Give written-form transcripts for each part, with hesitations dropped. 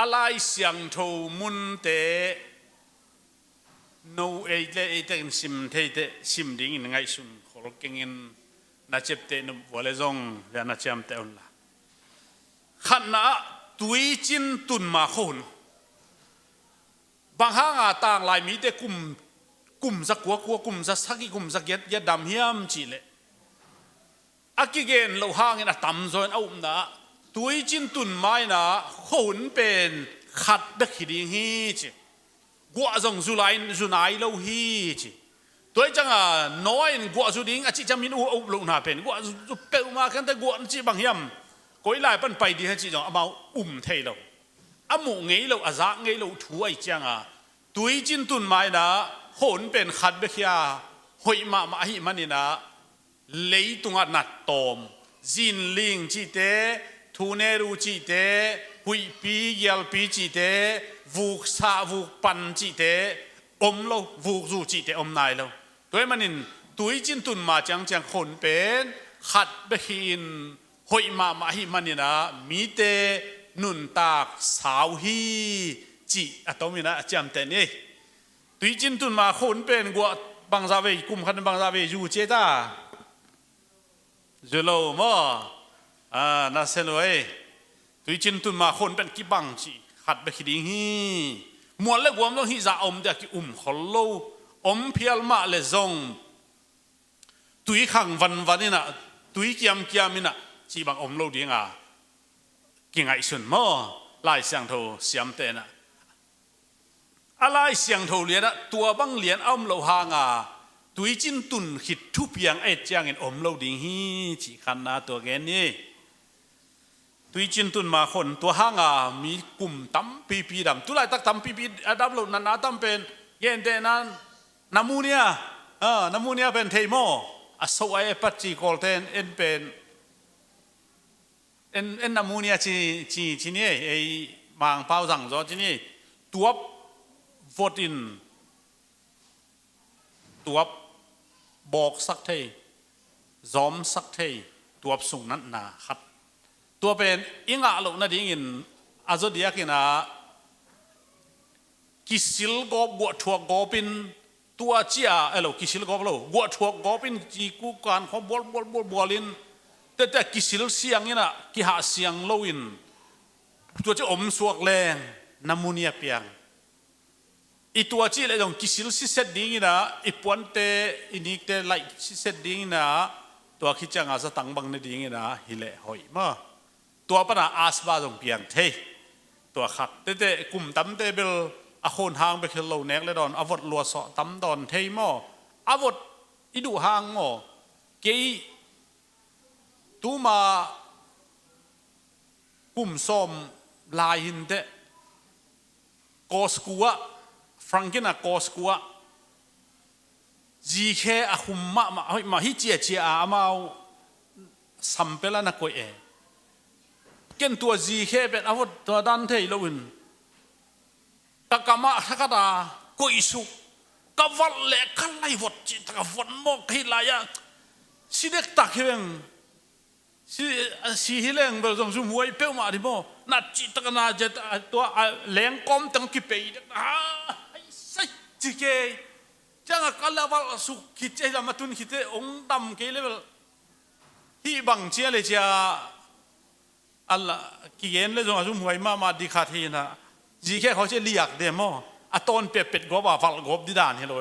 อะไรเสียงโทมุนเตโนเอเลเอเตนซิมเทเตซิมดิ้งไงสุนขอรกิงินน่าเจ็บเตนวอลเลซงและน่าเจ็บเตอุนละขันนะตุยจินตุนมาคนบางห้างต่างหลายมีแต่กลุ่มสักกัวกลุ่มสักสักกลุ่มสักยัดดำเฮียมจีเลอากิเกนเราห้างนะตำส่วนเอานะตุยจินตุนไม้นะคนเป็นขัดเด็กขีดิงฮีจีกัวจงจุไลจุนายเราฮีจีตัวจังน้อยกัวจุดิ้งอาจิจะมินอุบลุนาเป็นกัวจุเปลมากันแต่กัวจีบางเฮียมก็อีหลายปันไปดีให้จีจงเอามาเทเราอาหมูเงี้ยเราอาจะเงี้ยเราถูไอจังตุยจินตุนไม้นะคนเป็นขัดเบียหอยมาหิมันนี่นะเลยตุงนัดตอมจินลิงจีเตทูเนรูจีเตหุยปีเยลปีจีเตวูกซาวูกปันจีเตเราวูกจูจีเตนายเราตัวมันนี่ตุยจินตุนมาจังคนเป็นขัดเบียหอยมาหิมันนี่นะมีเตนุนตากสาวฮีจีตรงนี้นะจำแต่นี่ตุยจินตุนมาคนเป็นกัวบางซาเวกุมขันบางซาเวยูเจตาจุโลมอน่าเซลวยตุยจินตุนมาคนเป็นกิบังจีขัดไปขีดิงฮีมวลเล็กวมต้องฮิจะเดียกิขอโลเพียลมาเลซงตุยขังวันนี่นะตุยเกียมนี่นะจีบังโลดีงากิงไอสุนมอลายเสียงโทเสียมเตนะอะไรเสียงโทเลียนะตัวบังเลียนโลหางาตุยจินตุนขิดทุเพียงไอจางเงินโลดิงฮีจีขันนาตัวแกนี่ตุยจินตุนมาคนตัวหางามีกลุ่มตั้มปีดำตุไลตักตั้มปีดับโลนันนาตั้มเป็นเย็นเดนันนามูเนียเป็นเทโมอสวายปัจจิโกลเทนเอ็นเป็นเอ็นนามูเนียที่นี่ไอมังเป้าสั่งจอที่นี่ตัววอดินตัวบอกสักทีจอมสักทีตัวส่งนั้นนาขัดตัวเป็นอิงอาลูกนั่นดิ่งอาจจะเดียกินะกิสิลกอบวทัวกอบินตัวเจ้ากิสิลกอบเราวทัวกอบินจีกูการเขาบอลินแต่กิสิลเสียงนี่นะกิหาเสียงโลวินตัวจะสวกแรงนามูเนียเปียงอีตัวจีเลยตรงกิสิลสิเซตดิ้งนะอีปวนเตอินิกเตไลสิเซตดิ้งนะตัวคิดจังอาจจะตั้งบังในดิ้งนะฮิเลหอยมาตัวปนาอาสบาตรงเปียงเทตัวขัดแต่กลุ่มตั้มเตเบลอาคนหางไปคือโลเน็กเลยดอนอวดลัวสอตั้มดอนเทมออวดอีดูหางมอเกยตูมากลุ่มส้มลายหินเตโกสกัวฟรังกินะโกสกัวจีเคอาคุมมาฮิเจียอามาสัมเปลานักวยเกินตัวจีเคเป็นอาวุธตัวดันเทยลวินตะกามาทักดากุยสุกวัลเล็กขันไลวดจิตกวัลมอกฮิลายะสิเด็กตักเฮงสิฮิเลงเบลจงจุมวยเป้ามาดิโมนัดจิตกนาเจตตัวแรงกอมตั้งกิเปย์ไอ้ใส่จีเคจังกัลลาวลสุขิเจลามาตุนขิเจองดำเกเลเบลฮีบังเชียเลเจียอัลละกิเกนเลยจงอาจุมวยมาดิคาทีนะจีเคเขาจะเลียกเดโมอะตอนเป็ดกบฟัลกบดิดานเฮโล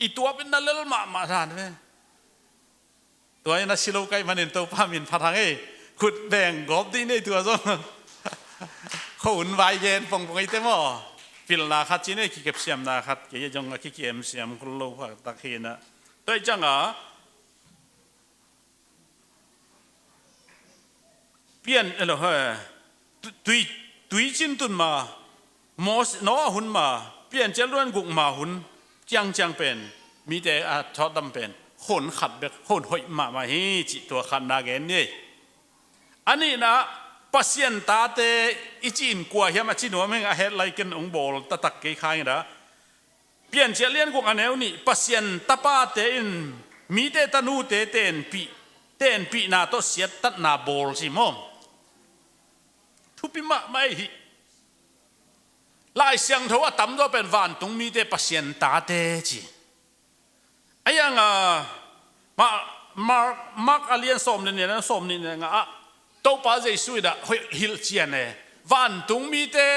อีตัวเป็นนั่นเลยมาทานเลยตัวนี้นักศิลป์ไกมันเห็นตัวพามินพัทางขุดแบ่งกบดีในตัวซ้อนเขาอุ่นวายเย็นฟงไอเต็มอ่ะฟิลนาคัดจีนี่ขี้เก็บเสียมนาคัดเกี่ยจงขี้เก็บเสียมคุณลูกตะเคียนนะตัวจังเปลี่ยนเฮ้ตุยจินตุนมามอสน้อหุ่นมาเปลี่ยนเจริญกุกมาหุ่นจังเป็นมีแต่ทอดดำเป็นคนขัดแบบคนหอยมาให้จิตัวขันนาเกนนี่อันนี้นะปัสยันตาเตอิจินกว่าเฮียมาจินหัวมึงอาเฮดไลกันองบอลตะตักเกยขายนะเปลี่ยนเจริญกุกอันเอวนี่ปัสยันตาปาเตอินมีแต่ตนูเตเตนปีนาโตเสียตัดนาบอลสิมอมทุบปีมาไม่ ลายเสียงเทว่าตั้มตัวเป็นวันตรงมีแต่ปัสเซียนตาเตจีไอ้ยังมาอเลียนสมเนี่ยนะสมนี่เนี่ยตัวป้าใจสุดอะฮิลเชียนเนี่ยวันตรงมีแต่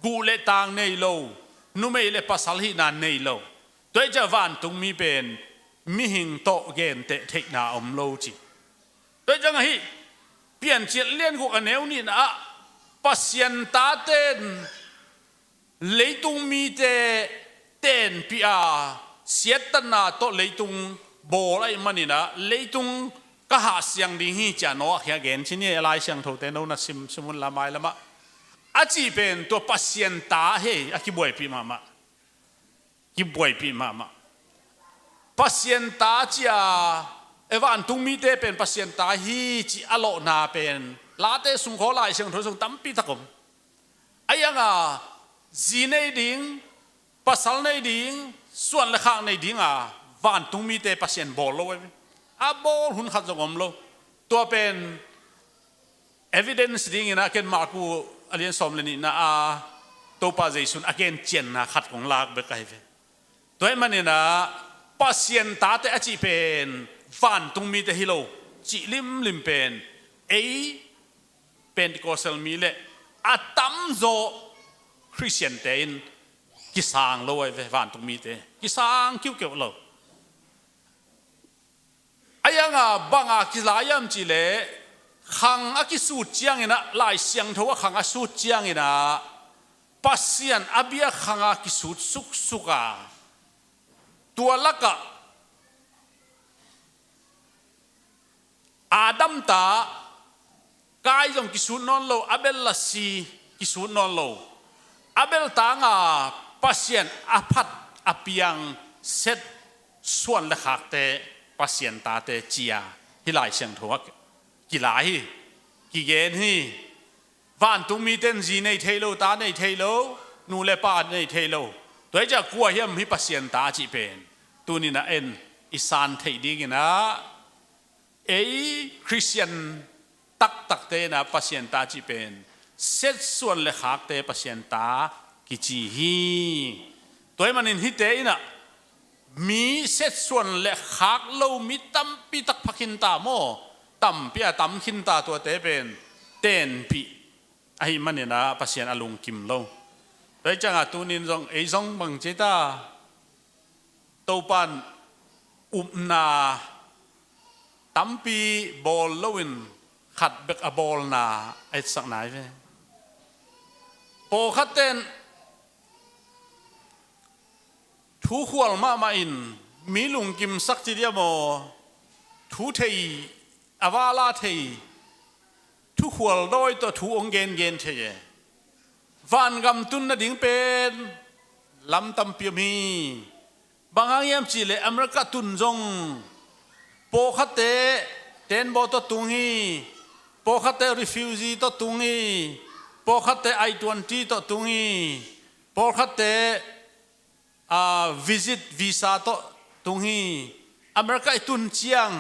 กูเลตางในโลนุ่มเอเลปัสสาวะในโลโดยจะวันตรงมีเป็นมิหิงโตเกนเตเทคนาอมโลจีโดยจะไงเปลี่ยนเจียเลี้ยนกูอันเนวนี่นะปัสเซียนตาเต้นเลยตุงมีเตเต้นพิอาเสียตนาโตเลยตุงโบอะไรมันนี่นะเลยตุงก็หาเสียงดีฮีจานอแค่เกนที่นี่อะไรเสียงโทเตนเอานะสมุนละไม้ละมะอาจีเป็นตัวปัสเซียนตาเฮอากิบวยปีมากิบวยปีมาปัสเซียนตาจีอาวันตุงมีเตเป็นปัสเซียนตาฮีจีอโลนาเป็นลาเตสุงขอลายเสียงโทสุงตั้มปีตะกมไอ้ยังจีในดิ่งปัสสาวะในดิ่งส่วนละข้างในดิ่งวันตุงมีเตปัสเซียนบอลโลยบอลหุ่นขัดจงอมโลตัวเป็น evidence ดิ่งนะเกณฑ์มากูอเลียนสมเลนี่นะตัวปัจจัยสุนเกณฑ์เจนนะขัดของลากเบกไอเวตัวมันนี่นะปัสเซียนตาเตอจีเป็นวันตุงมีเตฮิโลจิลิมเป็นเป็นโกเซลมีเลตั้มโซคริสเตียนเตนกิสางโลยวันตุงมีเตกิสางคิวเกี่ยวโลไอ้ยังบางกิลายามจีเลขังกิสูจียงนะลายเสียงทว่าขังสูจียงนะปัสเซียนอเบียขังกิสูสุกตัวลักอาดัมตากายจงกิสูนนโลอเบลลาซีกิสูนนโลอเบลตางปัสเซียนอภัดอเปียงเซตส่วนเล็กเตปัสเซียนตาเตจียที่ลายเสียงทว่ากี่หลายกี่เกณฑ์ที่วันตุมีเต้นจีในเทโลตาในเทโลนูเลปาในเทโลตัวจะกลัวเหี้ยมฮิปัสเซียนตาจีเป็นตัวนี้นะอิสานเทดีกินะคริสเตียนตักเตนะปัสเซียนตาจีเป็นเซตส่วนเล็กเตปัสเซียนตากิจีฮีตัวมันฮิเตนะมีเซตส่วนเล็กโลมีตั้มปีตักพักินตาโมตั้มปีตั้มขินตาตัวเตเป็นเต้นปีไอ้มันเนี่ยนะปัสเซียนอลุงกิมโลโดยจังตัวนี้จงจงบังเจตาตัวปันอุปนาตั้มปีบอลโลวินขัดเบกบอลนาไอ้สักไหนเว้โปขัดเต้นทุขวลมาอินมีลุงกิมสักทีเดียวโมทุเทยอวาลาเทยทุขวลโดยตัวทุองเกนเทยวันกำตุนนดิ่งเป็นลำตำเปียมีบางอย่างยามจีเลอเมริกาตุนจงโปคัตเตเตนบอตัวตุงฮีโปคัตเตรีฟิวซีตัวตุงฮีโปคัตเตI-20ตัวตุงฮีโปคัตเตvisit visa ตัวตุงฮีอเมริกาตุนเจียง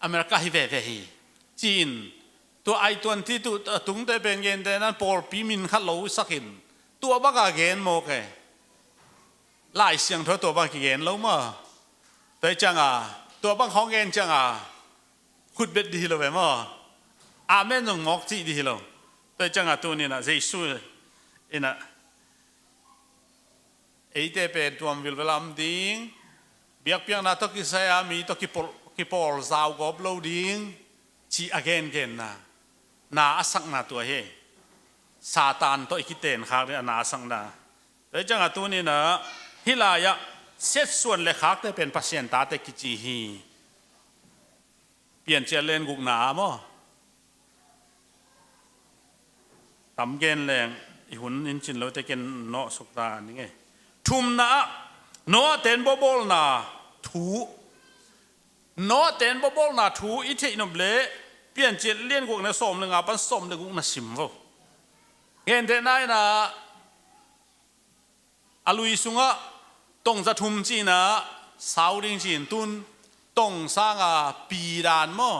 อเมริกาฮิเวฮีจีนตัวI-20ตัวตุงเตเป็นเงินแต่นั้นปอลปีมินขัดโลสักินตัวบ้ากาเกนโมกหลายเสียงเท่าตัวบ้ากาเกนแล้วมั้งแต่จังตัวบ้างของเงินจังขุดเบ็ดดีเลยมั้งอาเมนจงงอกจีดีเลยแต่จังตัวนี้นะเจสุนะเตเป็นตัววิลเวลามดิ้งเบียกเพียงนาตกิเซียมีตกิปอลซาวกอบโลดิ้งชีอเกนเกนนาสักนาตัวเฮซาตานตัวอิกิเตนข้างเรื่องนาสังนาแต่จังตัวนี้นะฮิลายะเซตส่วนเล็กๆแต่เป็นปัสเซียนตาเตกิจีฮีเปลี่ยนเจริญกุกหนามั้งต่ำเกนแรงอีหุ่นอินจินเราจะเกนเนาะสุกตานี่ไงทุ่มนะเนาะเต็นบบอลนาถูเนาะเต็นบบอลนาถูอิทินบเล่เปลี่ยนเจริญกุกในสมหนึ่งปันสมหนึ่งกุกน่ะสิมวะเห็นแต่ไหนนะอาลุยสุงะตรงจะทุ่มจีนะสาวดิ้งจีนตุนตรงสร้างปีดานมั้ง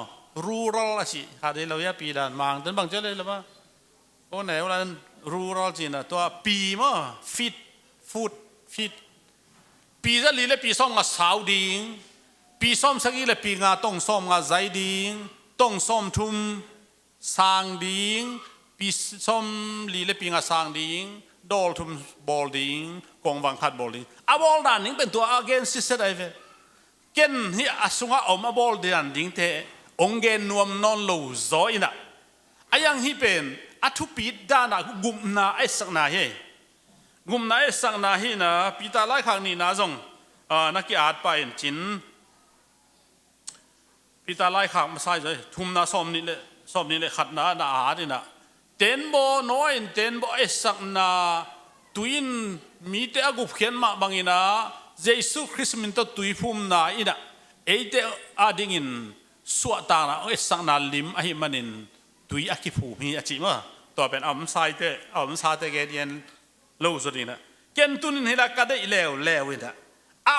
รูรัลละสิหาได้เราแยกปีดานมังแต่บางเจ้าเลยละมั้งโอ้ไหนวันนั้น รูรัลจีนะตัวปีมั้งฟิตฟูดฟิตปีจะลีเลยปีซ้อมงาสาวดิงปีซ้อมสักอีเลยปีงาต้องซ้อมงาใจดิงต้องซ้อมทุ่มสางดิงปีซ้อมลีเลยปีงาสางดิงดอลทุ่มบอลดิงกองวังคัดบอลดิงอ่ะบอลด่านนี้เป็นตัว against เสร็จไอ้เว้เก่นที่อาสุงะออกมาบอลด่านดิงเตะองเกนนวมนอนลูซอยน่ะไอ้ยังที่เป็นอัทุปีด้านน่ะกุมนาไอ้สักนาเฮกุมนาไอ้สักนาเฮนะปีตาไล่ข้างนี้นะจงนักกีฬาไปจินปีตาไล่ข้างมาใส่เลยทุ่มนาซ้อมนี่เลยขัดนาอาดินะเต้นโบน้อยเต้นโบไอ้สักนาตุยนมีแต่กุบเขียนมาบางอินะเยซูคริสต์มินต์ตุยพุ่มนาอินะไอ้เตอาดิงินสวดตานะไอ้สักนาลิมไอ้มันินตุยอากิภูมิอาจิมาตัวเป็นอัมไซเตเกเดียนเล่าสุดนี่นะเกณฑ์ตุนนี่ละก็ได้แล้ววินะ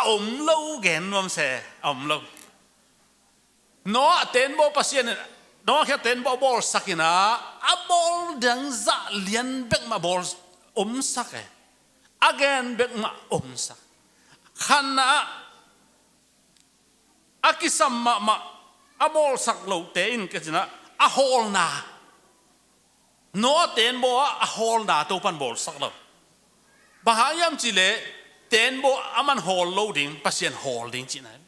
อมเล่าเกณฑ์นวมเสอมเล่าน้อเต้นโบปัสยานน้อแค่เต้นโบบอลสักนะบอลดังจะเลียนเบกมาบอลสักเกนเบกมาสักขันนะกิสมมาบอลสักเล่าเต้นก็จะนะฮอลนาโน้เต้นโบฮอลนาตัวปันบอลสักแล้วบางยามจีเล่เต้นโบมันฮอลโลดิ้งปัสยานฮอลดิ้งจีนั้น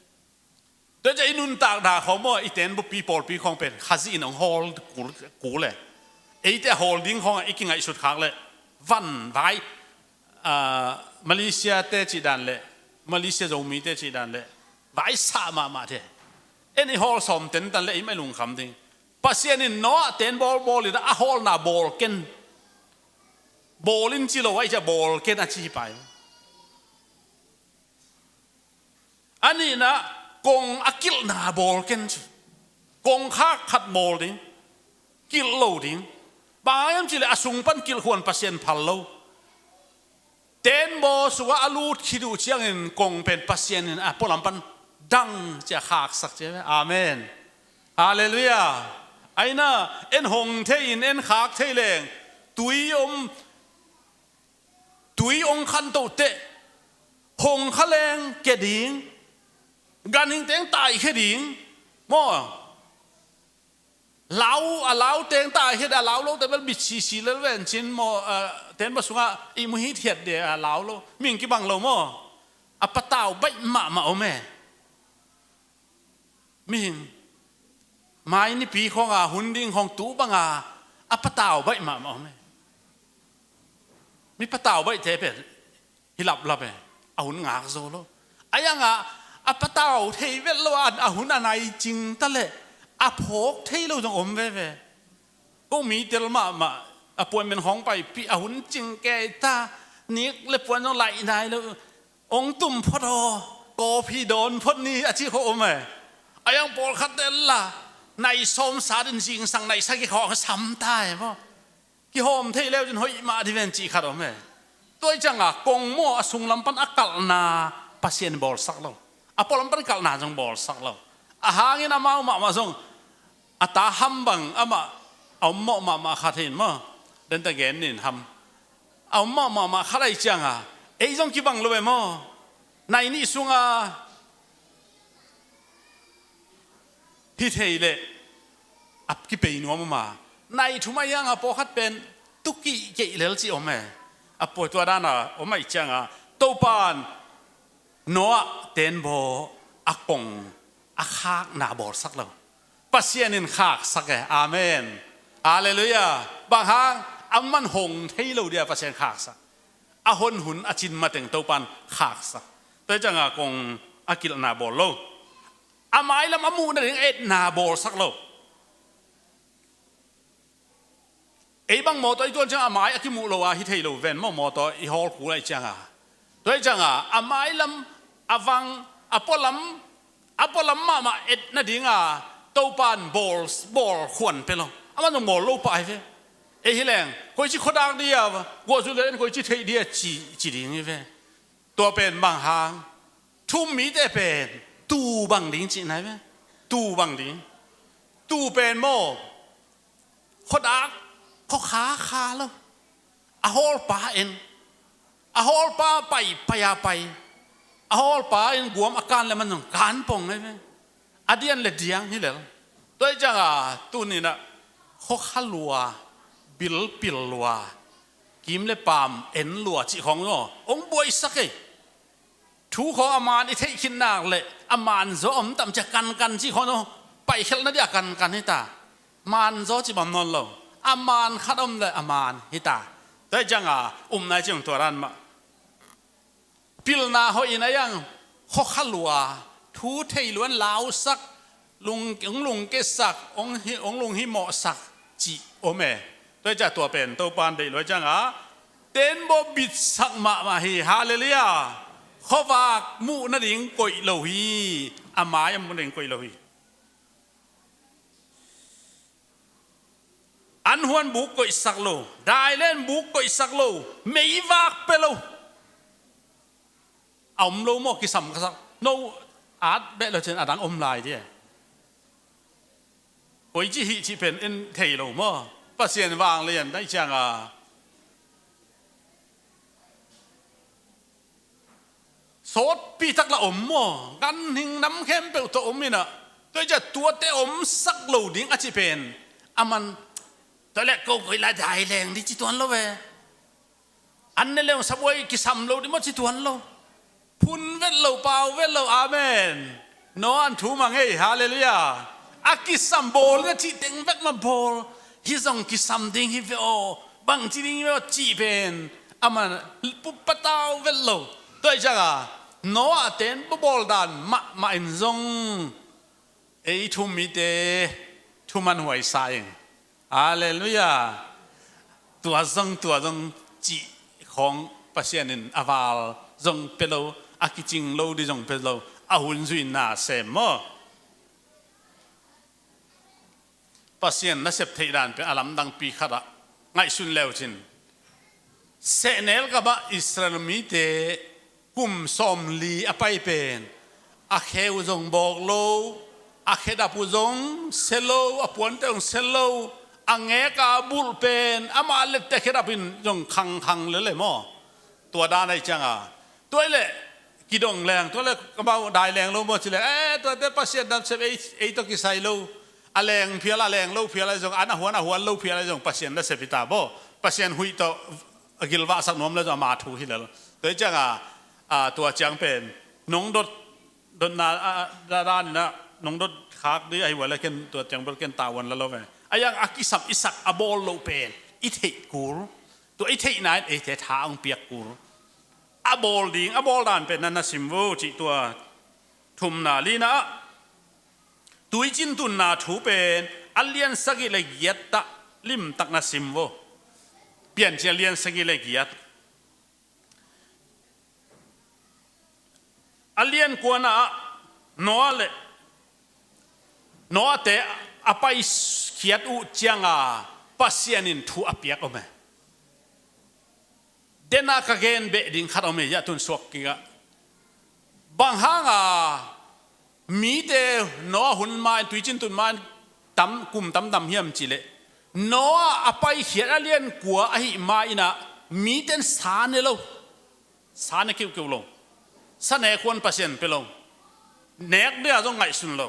แต่จะอินุนตากด่าเขาว่าไอเต้นโบปีของเป็นข้าศึกน้องฮอลกูเลยไอแต่ฮอลดิ้งของไอกิ่งไอสุดขางเลยวันไว้มาเลเซียเตจิดันเลยมาเลเซียจะมีเตจิดันเลยไว้สามาเถอะไอฮอลสมเต้นตันเลยไม่ลงคำดิ้งปัสยานินน้อเต้นบอลเลยนะฮอลน่ะบอลเก่นบอลินจิโร่ไว้จะบอลเก่นอาชีพไปอันนี้นะกงอากิลน่ะบอลเก่นกงข้าขัดบอลดิ้งกิลโลดิ้งบางอย่างจิเลยอาสุงปันกิลขวนปัสยานพัลโลเต้นบอลสุวาลูดคิดูเชียงเงินกงเป็นปัสยานินพอลำปันดังจะขากสักเจ้าอาเมนฮาเลลูยาไอ้น่ะเอ็นหงเทอินเอ็นขากเทเลงตุยองคันโตเตะหงขะเลงเกดิงกันหิงเต็งตายแค่ดิงมั่วเหลาเต็งตายแค่เหลาโลแต่มันบิดชีแล้วเว้นชินมั่วเต็นมาสุงะอีมุฮิเทียดเดียเหลาโลมิ่งกี่บังโลมั่วปะเต่าใบมาเอาแม่มิ่งไม้นี่ปีของหุ่นดิ้งของตู้บังปะเต่าใบมาเอาไหมมีปะเต่าใบเทเป็ดฮิลับเอาหุ่นงาโซโลไอ้ยังปะเต่าเทเวลวันหุ่นอะไรจริงตะเละพกเทเราต้องอมเว่ก็มีเดลมาปวนเป็นของไปปีหุ่นจริงแกตานี่เลยปวนต้องไหลนายแล้วองตุ่มพอดโกพี่โดนพอนี้อาชีพเขาอมไหมไอ้ยังปอลคัดเดลล่ะในสมสารจริงสั่งในสักกี่ข้อก็ซ้ำได้ป่ะกี่โฮมที่แล้วจนหอยมาที่เป็นจีขัดออกไหมตัวจังกงมั่วสุงลำปันอักกัลนาปัสยานบอลสักแล้วพอลำปันกัลนาจงบอลสักแล้วหางินมาส่งตาฮัมบังเอาหม้อมาขัดเห็นมั้งเดินตะเกนนี่ทำเอาหม้อมาขัดอะไรจังไอ้จงกี่บังรู้ไหมมั้งในนี่สุงที่เทเลกี่ปีนัวมาในทุ่มยังพอขัดเป็นตุกี้เกี่ยเลลจีอมเอพอตัวด้านอมไม่จังตัวปานนัวเต้นโบกงขากหน้าบอสักแล้วปัสยานินขากสักอาเมนฮาเลลูยาบางครั้งมันหงที่เราเดียปัสยานขากสักหุ่นจินมาแต่งตัวปานขากสักแต่จังกงกิลหน้าบอโลไม้ละมูนั่นเองนาบอลสักโลบางมอตัวตัวจังไม้ที่มูโลฮิเทโลเวนมอตัวฮอลคูอะไรจังตัวจังไม้ละฟังปอลัมมานั่นเองตัวปานบอลขวนไปแล้วมันต้องบอลโลไปฮิแรงคนที่ขดางเดียวกูจะเล่นคนที่เทเดียจีดิ้งตัวเป็นบางหางทุ่มมีแต่เป็นตู้บังดิ้งจีไหนไหมตู้บังดิ้งตู้เป็นโม่ขดางเขาขาแล้ว a hol pa en a hol pa pai paya pai a hol pa en guam akan le man kan pong ngai adian le diang hi le toi changa tu ni na kho khalua bil pilwa kim le pam en lua chi khong no ong boi sakai thu kho aman i thei khin nak le aman zo om tam cha kan chi kho no pai khel na dia kan hi ta man zo chi bam non lo aman khadom le aman hi ta toi changa nai chang to ran ma pil na ho ina yang kho khalua thu thei luan lao sak lung ke sak ong lung hi mo sak chi o me toi cha tua pen to pan dei loi changa ten bo bit sak ma hi hallelujah kho wak mu na ding koi lo hi ama yam mu ding koi lo hi an huan bu koi sak lo dai len bu koi sak lo mei wak pe lo om lo mo ki sam ka sak no at be lo chen adang om lai je oi chi hi chi pen en thei lo mo pa sian wang lian dai chang a sốt pi thắc là ốm mò gan hình nắm khem bèo to ốm mina tôiจะตัวเตอมสักโลดิ้งอาชีเป็นอามันตอนแรกก็เคยละได้แรงดิจิตวันแล้วเว้อันนี้เรื่องสบายกิสามโลดิมันจิตวันแล้วพุนเวทโลเปล่าเวทโลอาเมนนอนถูมังเฮฮาเลลูยาอากิสามโบลก็จิตเต็งแบกมาโบลฮิซองกิสามดิ้งฮิเวโอบางจิดิ้งเวโอจีเป็นอามันปุ๊บปะเต้าเวทโลตัวจังอ่ะโน้ตเต็นบอลดันมาอินซงไอทุ่มมิเตทุ่มมันหวยสายฮาเลลูยาตัวซงจีของปัสยานินอาวาลซงเปโลอากิจิงโลดิซงเปโลอาหุนซุยนาเซมอปัสยานนัเสพเทดานเป็นอาลัมดังปีขระไงสุนเลวจินเซเนลกับอิสราเอลมิเตกุมสมลีอภัยเป็นอาเคอุจงบอกโลอาเคดับอุจงเซโลอปวนเตงเซโลอังเงกาบุลเป็นอามาเล็ดแต่เคดับอินจงคังเลยมั้งตัวด้านไหนจังอ่ะตัวเล่กิดงแรงตัวเล่ก็มาได้แรงโลมั้งสิเล่ตัวเด็กปัสยาดันเซฟไอตัวกิไซโลอะแรงเพียละแรงโลเพียละจงอันหัวโลเพียละจงปัสยาดันเซฟิตาบ่ปัสยาหุยตัวกิลวะสักน้อมแล้วจะมาถูที่แล้วตัวจังอ่ะตัวจังเป็นน้องดนาดานนะน้องดขากด้วยไอ้วันละเกินตัวจังเป็นเกินตาวันละเราไงไอ้ยังอากิสับอิสักอบอลโลเป็นอิเทกูรตัวอิเทไหนอิเทท้าองเปียกกูรอบอลดิงอบอลดานเป็นนันสิมโวจิตัวทุมนาลีนะตุยจินตุนนาถูเป็นอัลเลียนสกิเลกียตะลิมตักนัสิมโวเปลี่ยนเชียเลียนสกิเลกียตอัลเลียนกวนอ่ะนัวเลยนัวแต่อภัยเขียดอุจังอ่ะปัสยานินทูอภิยกอเมเดนักเกนเบดิงขัดอเมยะตุนสวกกิกะบางห้างอ่ะมีแต่นัวหุ่นมาตุยจินตุนมาตั้มกุมตั้มเฮียมจิเลนัวอภัยเขียดอัลเลียนกัวอหิมาอินะมีแต่สานเนโลสานเกี่ยวลงสันเหควรปัสยานเปลงเนกเดียจงไงสุนโล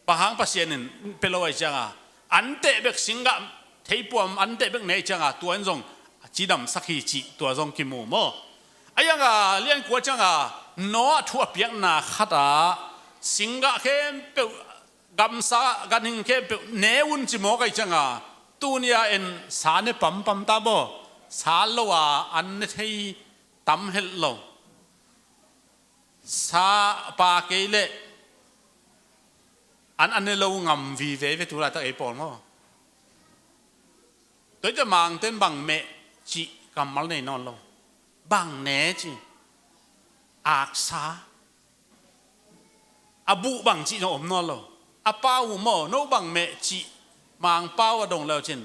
ปะหังปัสยานินเปลวไอจังอ่ะอันเตะเบกสิงกะเทปวมอันเตะเบกเนจังอ่ะตัวอันจงจีดำสักฮีจีตัวจงกิมูโมไอ้ยังอ่ะเลี้ยงกัวจังอ่ะนัวทั่วเปียกนาขัดอ่ะสิงกะเข้มเปลกำซากันหิงเข้มเปลเนวุนจิโมกไอจังอ่ะตัวนี้เอ็นสารเนปั๊มตาโบสารโลว่าอันเนที่ตั้มเฮลโลซาปาเกเลอันนี้เรางำวีเวทุระตะเอปอลมั้งตัวจะมังเต้นบังเมจิกำมัลในนอนเราบังเนจิอักษาอบุบังจินอมนอนเราอาป้าวโมโนบังเมจิมังป้าวดงเราจิน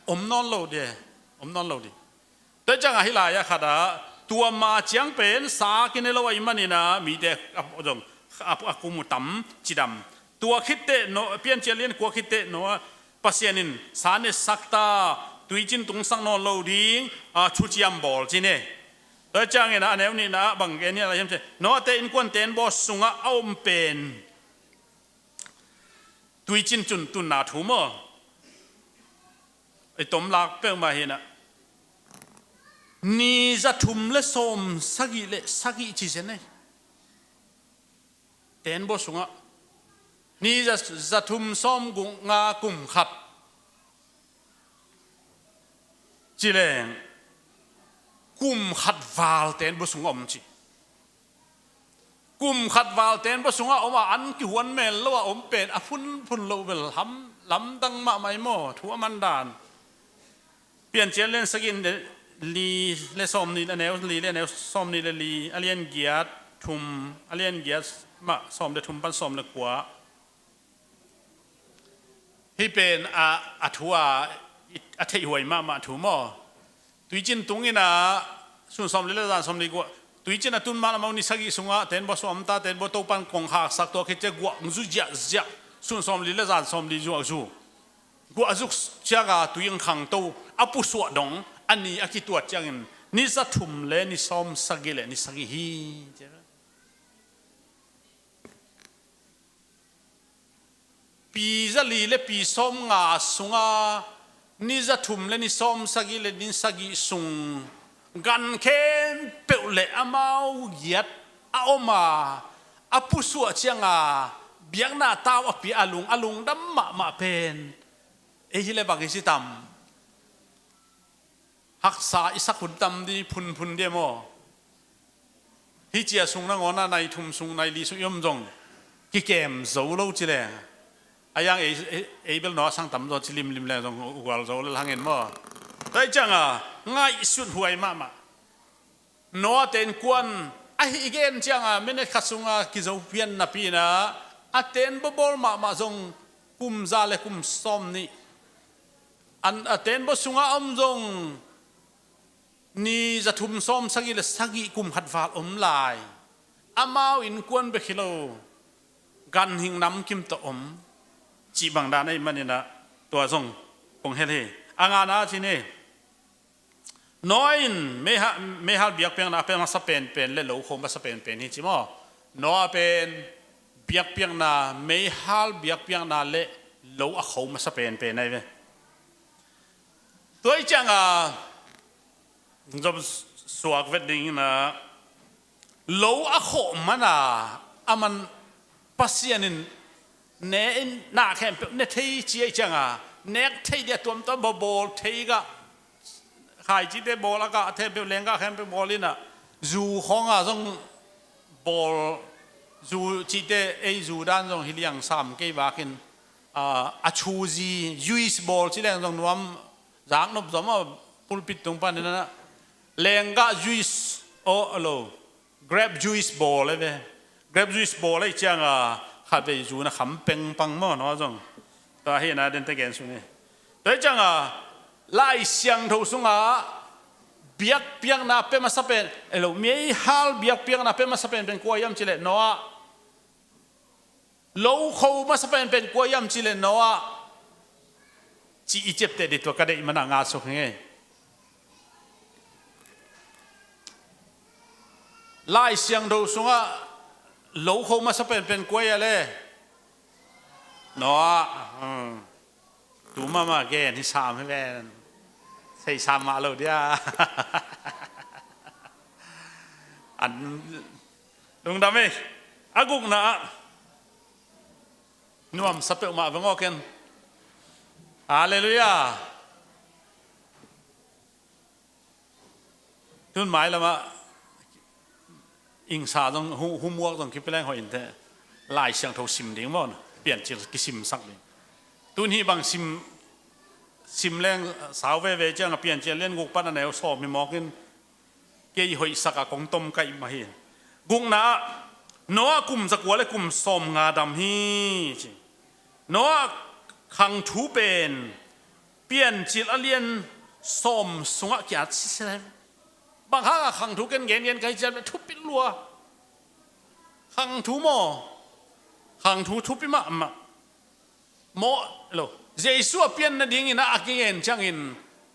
อมนอนเราเดียอมนอนเราดิตัวจะงาฮิลายะขัดตัวมาเจียงเป็นสากินเราไอ้มันนี่นะมีแต่จงอากุมุตัมจิดำตัวคิดเตโนเปลี่ยนเจริญกัวคิดเตโนปัสยานินสารเนสักตา ตุยจินตุงสังนอนโลดิ้งชุดยามบอลจีเน่แต่จังเงินอันนี้นี่นะบางเงี้ยอะไรยังไงน้อแต่อินควนเต็นบอสสุงเอาเป็นตุยจินจุนตุนนาถูมั้งไอต้มลากเปลมาเห็นนะนี่จะทุ่มเละสมสักกี่จีเซนเนี่ยเต็นบอสสุงนี่จะทุ่มซ้อมกุงากุมขัดจีเลงกุมขัดวาลเต็นบอสสุงอมจีกุมขัดวาลเต็นบอสสุงอมอันกิหวนเมลแล้วว่าอมเป็นอพุนโลเวลล้ำตั้งมาไม่หม้อทั่วมันดานเปลี่ยนเจเล่นสกินลีเล่ซ้อมนี่แล้วแนวลีเล่นแนวซ้อมนี่แล้วลีอเลียนเกียร์ทุ่มอเลียนเกียร์มาซ้อมเดือทุ่มปั้นซ้อมเลยกว่าที่เป็นทัวอาเทหวยมาถูมอตุยจินตุงนี่นะส่วนสมลิเลจานสมลิกว่าตุยจินตุนมาแล้วมันนิสัยสุงะเต็นบอสอมตาเต็นบอตัวปันกงหักสักตัวคิดจะกว่าจุเจ้าส่วนสมลิเลจานสมลิจูกว่าจุเจ้าก็ตุยยังขังตัวอาปุสวดงอันนี้อากิตัวจังนี่จะทุ่มเลยนี่สมสักเลยนี่สักฮีปีจะลีเลปีส้มงาสุงานี่จะทุ่มเลนี่ส้มสักเลนี่สักสุงกันเข็มเปลเลอามาเหยียดอามาอาผู้สวดเชียงาเบียงหน้าตาวอปีอาลุงดำมาเป็นเอฮิเลบักอิสิตัมหักษาอิสักพุนตัมดีพุนเดียโมฮิเจียสุงนังอนาในทุ่มสุงในลีสุยมจงกิเกมโซโลจิเลอายังเอเบลนอสังตำตัวชิลิมแรงตรงอุกาลโซลหังเงินมั้งแต่จังง่ายสุดหวยมากนัวเต็นกวนไอ้อีกเองจังไม่ได้ขัดสุงกิจเพียนนับปีนะเต็นบบอลมาจงกุมซาเลกุมซ้อมนี่เต็นบสุงอมจงนี่จะทุ่มซ้อมสักกุมขัดฟ้าลายอามาอินกวนไปคิโลกันหิงน้ำกิมตอมจีบังดานไอ้มันนี่นะตัวทรงคงเฮเลอ่างานาทีนี้น้อยไม่ฮัลเบียกเปียงนาเป็นมาสเปนเป็นเล่นโลโคมาสเปนเป็นนี่จิมอน้อยเป็นเบียกเปียงนาไม่ฮัลเบียกเปียงนาเล่โลอะโคมาสเปนเป็นไงเว้ยตัวจังจบสวกเวดดิ้งนะโลอะโคมันมันปัสยานินเนน่าแค่เนที่เจียจังเนกที่เดียตัวมันบอลที่ก็ขายจีเดบอลแล้วก็เทปเลี้ยงก็แค่เป็นบอลลินะจูของต้องบอลจูจีเดจูด้านต้องฮิเลียงสามกี่บากินชูซียูสบอลที่เลี้ยงต้องนวมจางนบสมปุลปิดตรงปันนี่นะเลี้ยงก็ยูสโอ้โห grab juice ball เลยเว้ย grab juice ball เลยจังขัดไปจูนะขำเป็งปังมั่วเนาะจงตัวเฮียนะเดินตะเกียนสุนี่แต่จังไล่เสียงทูสุงเบียกเปียงนาเป็นมาสเปนเราไม่ฮัลเบียกเปียงนาเป็นมาสเปนเป็นกวยยำจิเลเนาะโลเขามาสเปนเป็นกวยยำจิเลเนาะจีอียิปต์เด็ดตัวกระเดมันงาสุกไงไล่เสียงทูสุงโลเขามาสเปนเป็นกวยอะไรเนาะดูมาแกนี่สามให้แม่ใส่สามมาเลยเดียอันลุงดำไหมอากุกนะนวมสเปกมาเป็นงอกันฮาเลลูยาทุนหมายแล้วมาอิงสาต้องหุ่มวัวต้องคิดไปแรงหอยอินเตลายเสียงเท่าซิมดิ้งมั้งเปลี่ยนจากกิซิมสักหนึ่งตุนที่บางซิมแรงสาวเวจังเปลี่ยนเจเล่นกุกปั้นแนวสอบมีมอกินเกี่ยหอยสักกงต้มไก่มาเห็นกุกนะนัวกุ่มสักวัวเลยกุ่มสมงาดำฮีนัวขังทูเป็นเปลี่ยนจิตเลียนสมสงะเกียรติเสด็จบางครั้งขังทูกันเย็นใครจะทุบปิดลัวขังทูโมขังทูทุบปิมาโมโลเจสัวเปลี่ยนนั่นดิ้งอินะอากิเอ็นจังอิน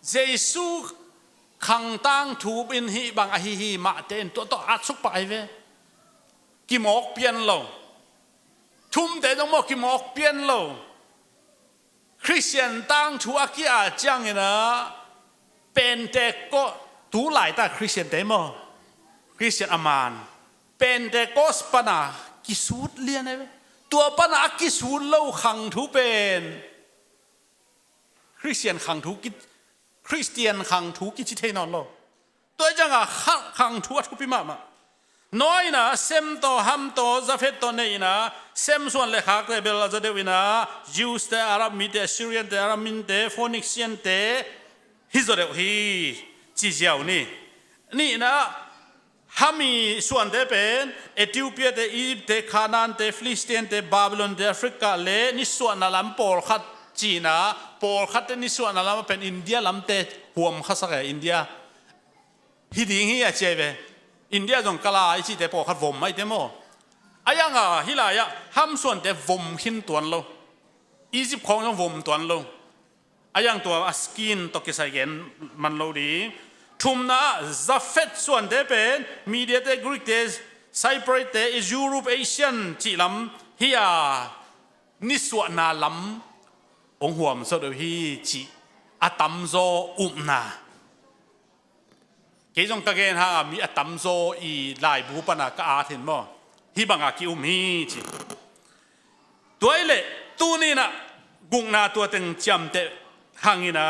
เยซูขังตั้งถูบินหิบังอหิหิมาเตนตัวอัดสุกไปเวกิมอกเปลี่ยนโลทุ่มแต่ต้องบอกกิมอกเปลี่ยนโลคริสเตียนตั้งถูอากิอาจังนะเป็นแต่ก็ถูหลายแต่คริสเตียนเต็มคริสเตียนอามานเป็นแต่ก็สปนากิสูดเลียนไงตัวปนากิสูดเล่าขังถูเป็นคริสเตียนขังถูกิคริสเตียนขังถูกิจิเทนอนโลตัวจังอ่ะขังถูทุพิมามาน้อยนะเซมโตฮัมโตจะเฟตโตเนยนะเซมส่วนเลขาเกเบลจะเดวินะยิวส์เตอารามิเตซีเรียนเตอารามินเตโฟนิกเซียนเตฮิโซเดวฮีจีเจียวนี่นะฮามีส่วนเตเป็นเอธิโอเปียเตอียิปต์เตคานาานเตฟิลิสเตียนเตบาบิโลนเตแอฟริกาเลนี่ส่วนนั่นลำปอลขัดจีน่าปอลขัดเตนี่ส่วนนั่นลำเป็นอินเดียลำเตห่วมข้าศึกอินเดียฮิดิ้งฮีอาเจเวอินเดียจงกลาไอชีเตปอขัดวมไม่เตโมอายังอ่ะฮิลายะห้ามส่วนเตวมขินตัวโลอียิปต์ของยังวมตัวโลอายังตัวสกินตกเกสายเกนมันโลดีทุมนะจะเฟตส่วนเตเป็นมีเดียเตกรีกเตไซเปรเตยูโรปเอเชียนจีลำฮิยานิสวนาลำองหัวมสดฮีจีอาตัมโซอุมนาเกจงกะเกนฮะมีอัตมโซอีลายบูปนากะอาเห็นมั้ยฮิบังอากิอุมีจิตัวเล่ตัวนี้นะกุงนาตัวเต็งจำเตหางินะ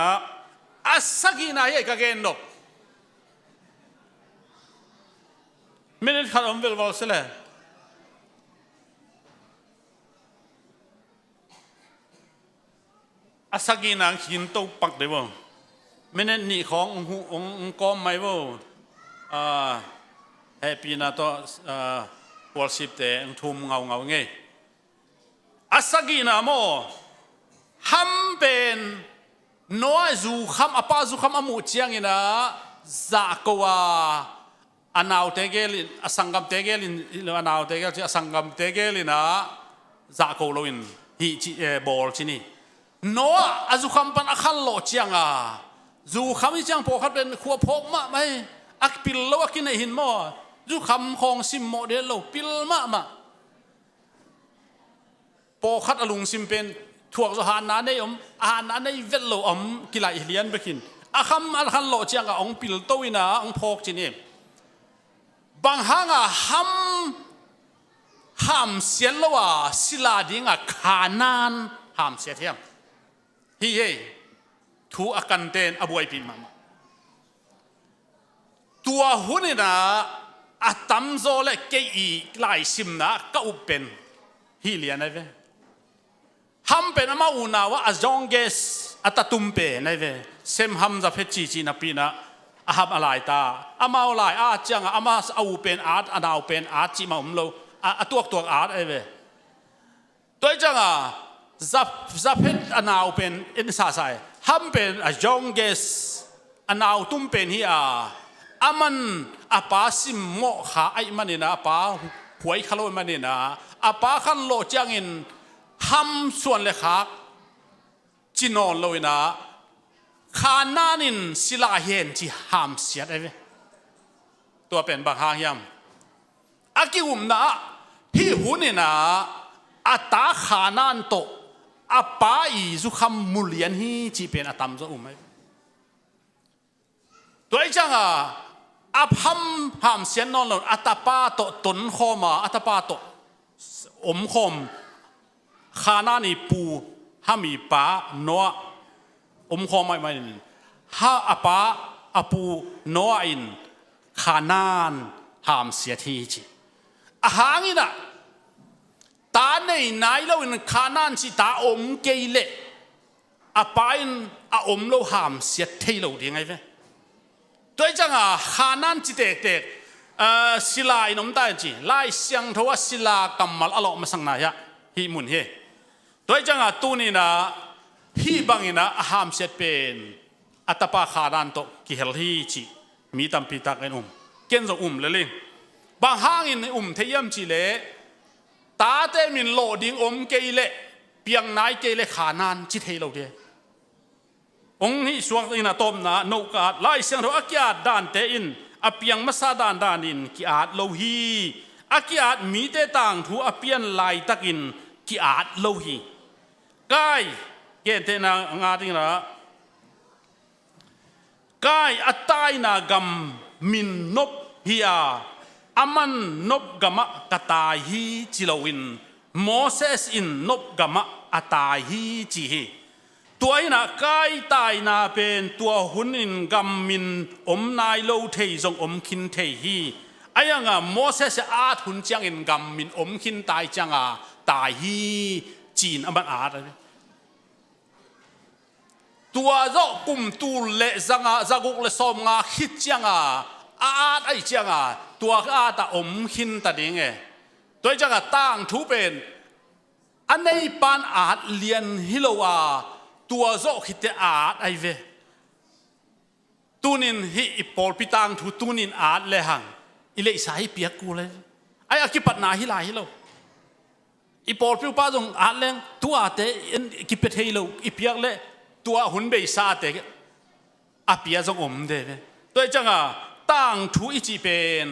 อาศักินาเยกะเกนนกไม่ได้ขัดอมเวลวอลเสเลยอาศักินาหินโตปักเดวไม่เน้นนี่ขององค์กรไม่ว่าแฮปปี้นะตัววอลชิปเตองทุ่มเงาไงอาศักินะโมฮัมเป็นน้อยจูคำอป้าจูคำอมุเจียงนะจากกว่าอนาวเตเกลินสังกัมเตเกลินอนาวเตเกลินสังกัมเตเกลินะจากกว่าเราอินฮีบอลที่นี่น้อยอาจูคำเป็นอัคคันโลเจียงจูคำที่จังพอเขาเป็นขัวพกมาไหมอักปิลโลกินในหินมอจูคำของซิมโมเดลโลปิลมาพอคัดอลุงซิมเป็นถ่วงสหานาในอานาในเวลโลกิลาอิเลียนไปกินอาคำอัลคันโลเจียงองปิลโตวินาองพกจีนี่บางห้างห้ามเสียแล้วว่าศิลาดิ่งขานานห้ามเสียเทียมฮีเฮทูอากันเตนอบวยปินมาตัวหุ่นนะอาตัมโซเลเกอีลายซิมนะก็อุปเป็นฮีเลียนไอเวฮัมเป็นอามาอุนาว่าอาจงเกสอาตตุมเปนไอเวเซมฮัมจะเพจีนับปีนะอาฮัมอะไรตาอามาอะไรอาจังอามาเอาเป็นอาร์ตอาดาวเป็นอาร์ตจีมาอุมโลอาตัวอาร์ตไอเวตัวจังจะเพอาดาวเป็นอินซาไซฮัมเป็นอาจงเกสอาดาวตุมเป็นฮีอามันอาปาซิมโมขาไอมันนี่นะอาปาหวยขลุ่ยมันนี่นะอาปาขันโลจังอินฮัมส่วนเลขาจีนอนเลยนะขานานินศิลาเห็นที่ห้ามเสียได้ไหมตัวเป็นบางหางยำอากิอุมนะพี่หุ่นนี่นะอัตาขานานโตอาปาอีสุขมุลียนฮีจีเป็นอัตมจะอุ้มไหมตัวไอ้จังอาพัมห้ามเสียนอนเลยอัตปาโตตุนโคมาอัตปาโตอมโคมขานานีปูฮามีปาโนอมโคมไม่ฮาอาปาอาปูโนอินขานานห้ามเสียทีจีอาหางินะตาในไหนเราอินขานานสิตาอมเกยเลอาปาอินอาอมเราห้ามเสียทีเราดีไงเว้ตัวจังขานันจิเตกศิลาอินอมได้จีไล่เสียงทว่าศิลากำมัลอลอมาสังนายะฮิมุนเฮตัวจังตัวนี้นะฮิบังอินะหามเสเป็นอัตปาขานันโตกิเฮลฮีจีมีตัมปิตักเอ็นเกณฑ์จะเลยบางห้างอินเทียมจีเลตาเตมินโลดิงเกยเลเปียงนายเกยเลขานันจิเทโลเด องค์นี้สวงอินาตมนะนกาดไล่เสียงเราอักยาดด่านเตอินอเปียงมาซาด่านอินกิอาดโลฮีอักยาดมีเตต่างทูอเปียนไล่ตักินกิอาดโลฮีกายเกณฑ์เตนางาดิงละกายอัตายนากรรมมินนบฮิอาอามันนบกรรมกตายฮีจิโลวินโมเสสอินนบกรรมอัตายฮีจิฮีตัวอินะกายตายนาเป็นตัวหุ่นอินกรรมมินอมนายโลเทยจงอมคินเทฮีอายังอ่ะโมเสสอาทุนจังอินกรรมมินอมคินตายจังอ่ะตายฮีจีนอามันอาดตัวเจ้ากุมตูเละจังอ่ะจักุกเละสมงาคิดจังอ่ะอาดไอจังอ่ะตัวอาตาอมคินตัดเองตัวจังอ่ะตั้งทุเป็นอันนี้ปานอาดเลียนฮิโลวาตัวโจคิดอาดไอเวตุนินฮิอิปอลพิตังทุตุนินอาดเลหังอิเลสายเปียกกูเลยไออากิปัตนาฮิลาฮิโลอิปอลพิวป้าจงอาดเลงตัวอาเตกิเปเทฮิโลอิเปียกเลตัวหุ่นเบย์ซาเตอาเปียจงอมเดตัวจังอ่ะตั้งทุอิจิเป็น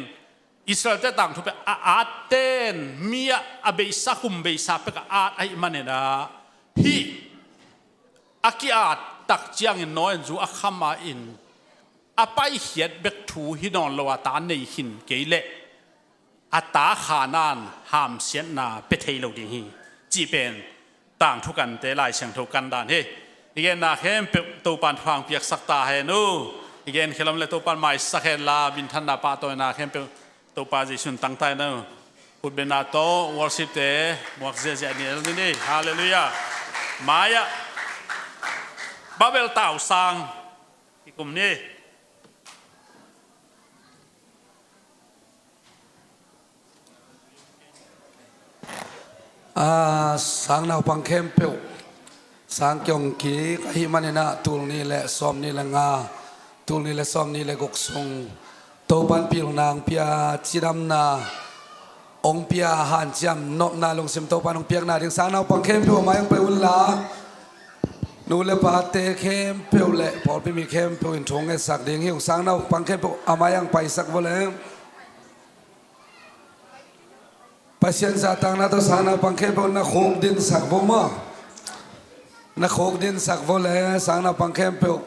อิสราเอลตั้งทุเป็นอาดเตนมีอาเบย์ซาคุมเบย์ซาเป็กอาดไอมันเนี่ยนะฮิอากิอาดตักเจียงอินน้อยจูอาคามาอินอาไปเหียดเบกทูฮินอนลวตาในหินเกเลอาตาขานานหามเสียนนาเปเทโลดิฮีจีเป็นต่างทุกันแต่ลายเสียงทุกันดานเฮอีกอย่างนาเข้มเปตัวปันฟังเปียกสักตาเฮนูอีกอย่างเข้มเลยตัวปันไม่สักเฮลาบินทันนาปาตัวนาเข้มเปตัวปันจิชุนตั้งใจนูพูดเป็นนาโตวอร์ชิปเตมวกเจเจนี่นี่ฮาเลลูยามายะบาเบลเต่าสังที่กลุ่มนี้สังนาวพังเข้มเปียวสังเกียงกีกหิมันนะตูลนี่แหละซ้อมนี่แหละงาตูลนี่แหละซ้อมนี่แหละกกทรงโตปันปีลนางเปียจิดำนาองเปียหันจำนบนาลงเสมโตปันองเปียกนาถึงสังนาวพังเข้มเปียวมายังไปอุลลานูเลปาเตเข้มเปียวเละพอไปมีเข้มเปียวอินทงไอ้สักเดียงหิวสังนาวพังเข้มเปียวอามายังไปสักวันแล้วpasien satang na to sana pangke po na khok din sakbo mo na khok din sakbo le sana pangke po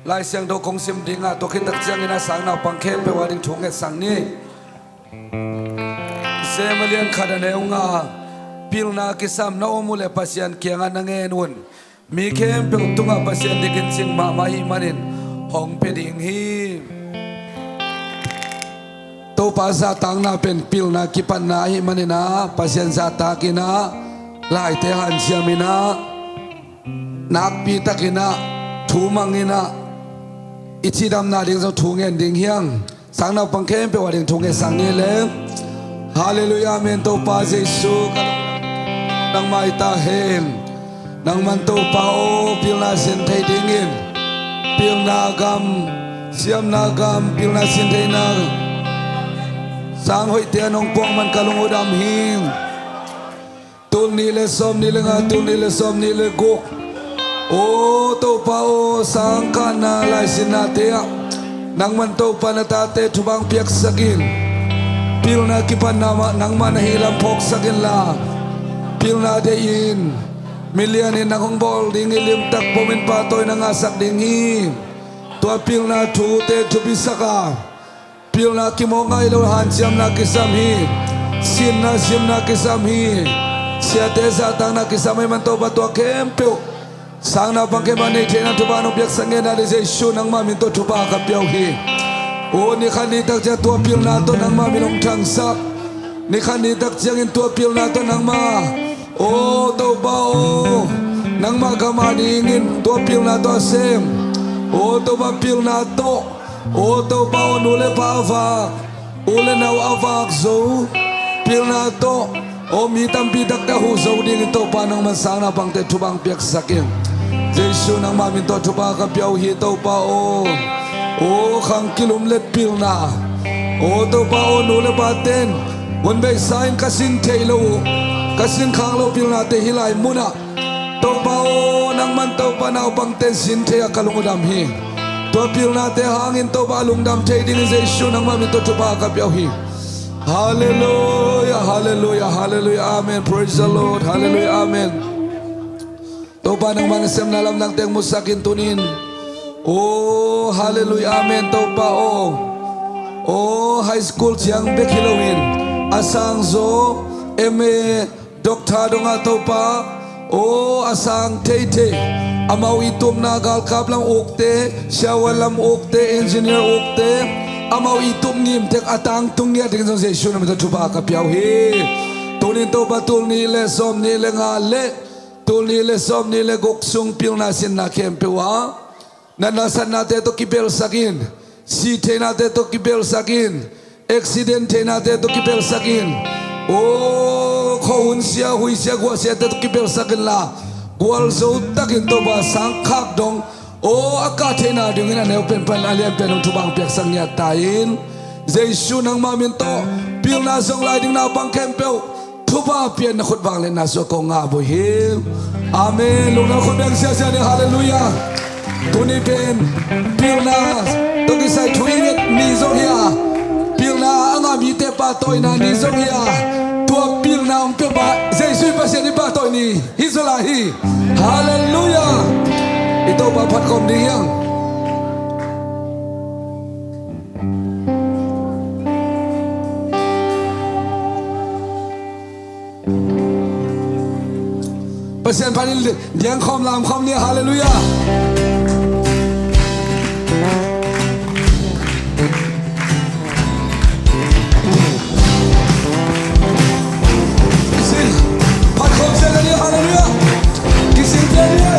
lai siang do kong sim dinga to kin tak chiang ina sana pangke po wading thung e sang ni semalian khada ne unga pilna kisam na omule pasien kianga na nge nun mi kem po tunga pasien dikin sing ma mai manin hong pe ding hi to pasa tang na pen pil na kipan na hi manina pasien sa takina lai te han siamina nak pi takina thu mangina ichidam na ding so thu ngen ding hiang sang na pangkem pe wa ding thu nge sang ni le hallelujah amen to pa jesu nang mai ta hen nang man to pa o pil na sin thai ding in pil na gam siam na gam pil na sin thai na sang hoi tia nong pong man kalung udam hing tul ni le som ni le nga tul ni le som ni le gok o to pa o sang kana lai sina tia nang man to pa na ta te thubang piak sakin pil na kipan nama nang man hilam phok sakin la pil na de in million in nang hong bol ding ilim tak pomin pa toy na nga sak ding hi to pil na thu te thu bisaka pil na kimonga ilo han siam na kisam hi sin na sim na kisam hi sia te sa tang na kisam man to ba to kempyo sang na pangke mani the na tuba no biak sange na le shu nang ma min to tuba ka pyau hi o ni khani tak ja to pil na to nang ma min ong thang sak ni khani tak chang in to pil na to nang ma o to ba o nang ma ka ma ding in to pil na to sem o to ba pil na to o to pa nu le pa va o le na wa zo pil na to o mi tam pi dak ta hu zo ding to pa nang man sang na pang te thu bang piak sakin jesu nang ma min to thu ba ka piao hi to pa o khang kilum let pil na o to pa o nu le pa ten won be sign ka sin thailo ka sin khang lo pil na te hilai muna to pa o nang man to pa na upang tensin te akalungudam hi to pil na te hangin to ba lungdam te ding is issue nang mami to pa kapyaw hi. Hallelujah, hallelujah, hallelujah, amen. Praise the Lord, hallelujah, amen. To pa nang mga sem na lam lang teng musakin tunin. Oh, hallelujah, amen. To pa o. Oh, high school siyang bekilawin. Asang zo, eme, doktor nga to pa. Oh, asang tete. Amaw itom na galkab lang ukte. Siya walam ukte, engineer ukte. Amaw itom ngim tek atang tungya. Tingin sa sesyon naman ito chupa kapyaw. He, tunin to ba tul nile som nile ngale. Tul nile som nile guksung pil nasin na kempewa. Nanasan natin ito kibel sakin. Site natin ito kibel sakin. Aksidente natin ito kibel sakin. Oh, kohun siya, hui siya, gwa siya ito kibel sakin la. Gwal zo takin to ba sangkak dong. Oh, akate na yung ina na open pan alian penong tubang piaksang nyatain. Zaisu nang maminto. Pil na zong lading na bang kempel. Tuba pian na khutbang len naso ko nga buhim. Amen. Lung na khutbang siya siya ni hallelujah. Tuni pen. Pil na. Togi say tuingit ni zong ya. Pil na ang amite patoy na ni zong ya. Tua pil na ang piba. Zaisu pa siya ni patoy ni. Hizolahi. Hallelujah. Ito bapat kom diyang. Pasien panil diyang kom lam kom niya. Hallelujah. Kising pat kom siya niya. Hallelujah. Kising siya niya.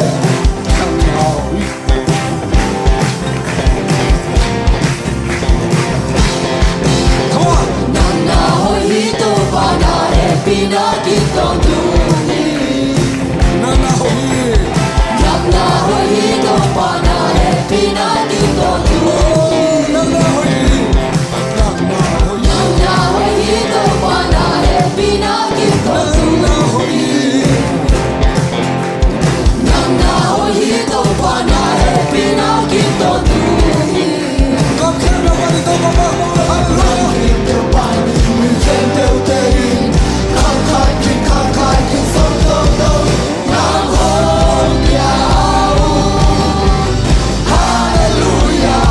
Hallelujah.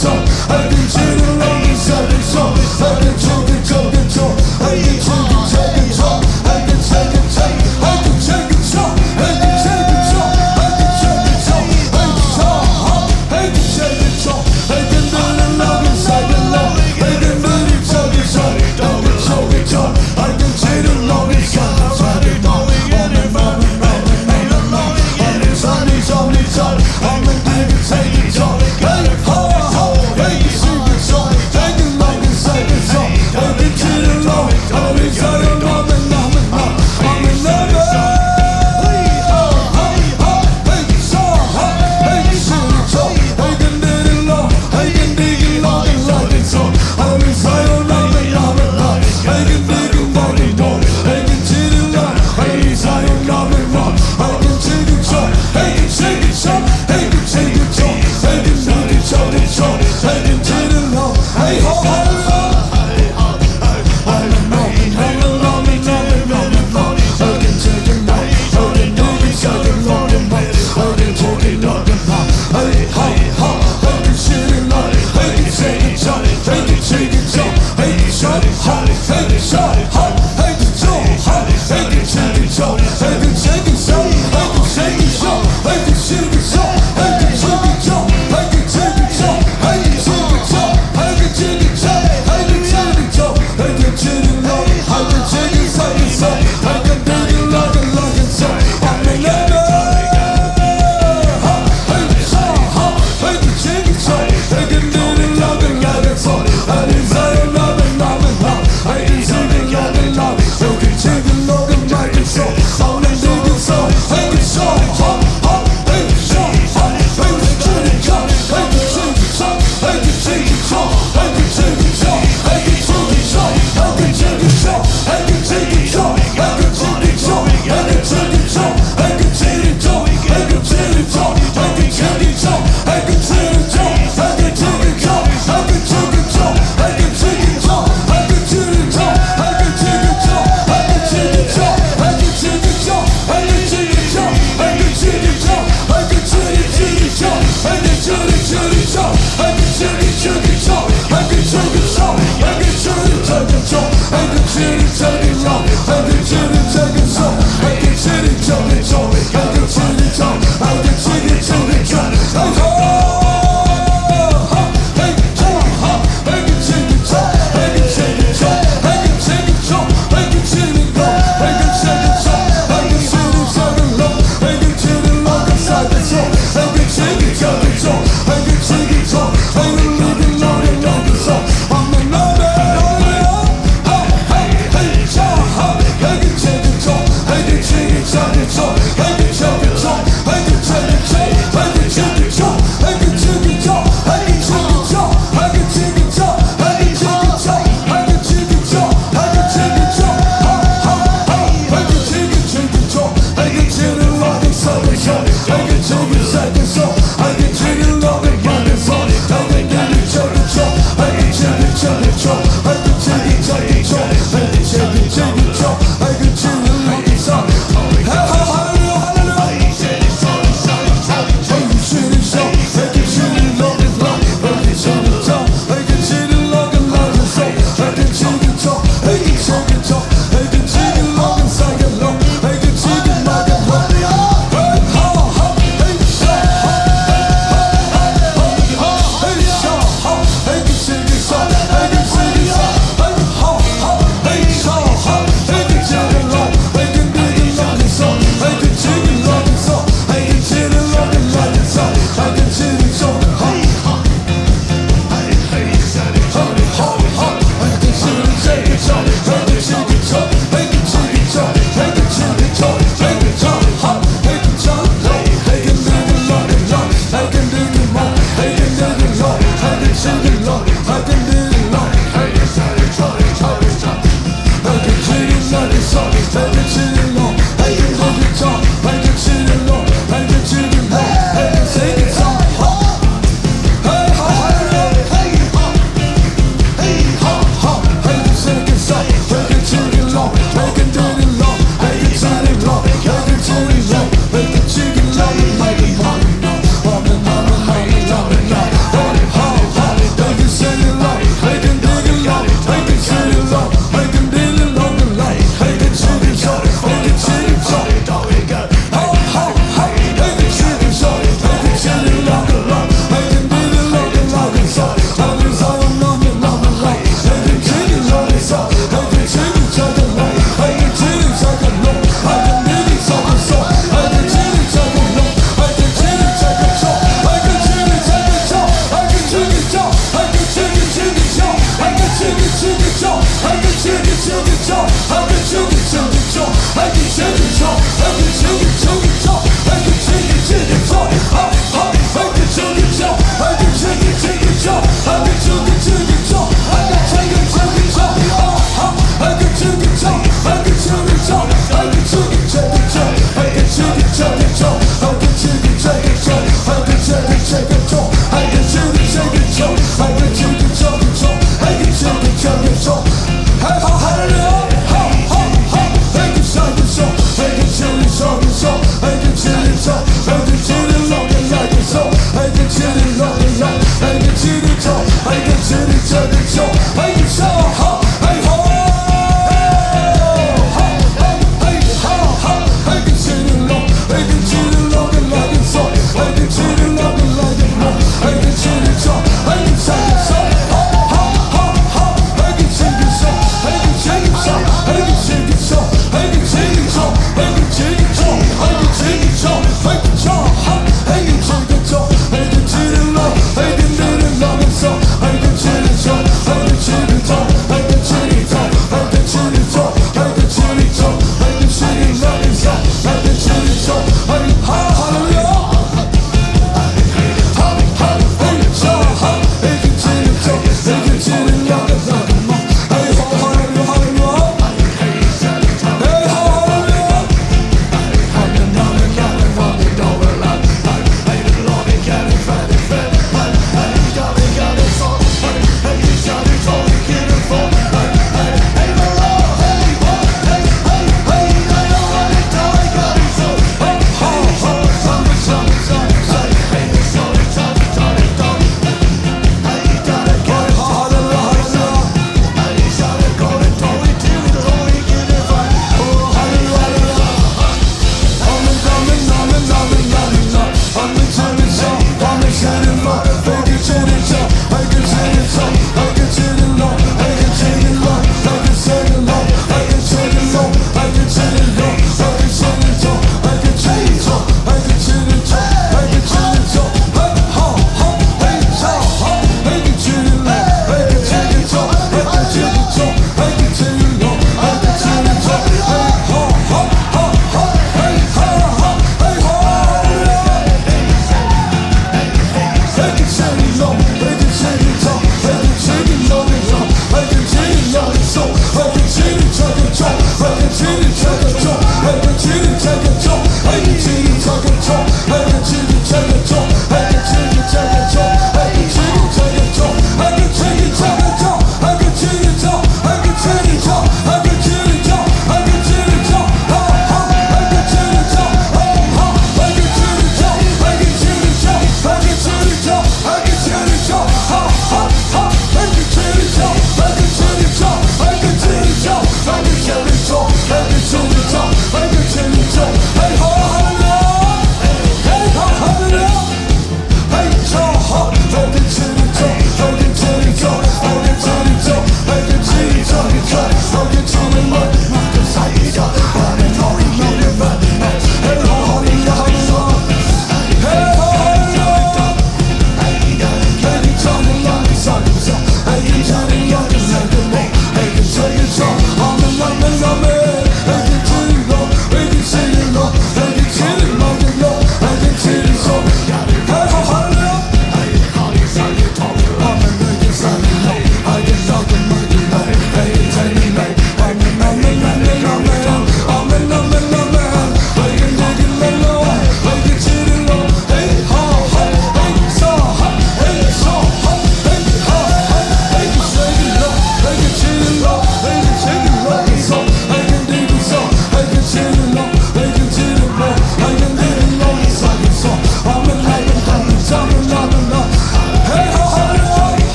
Hey,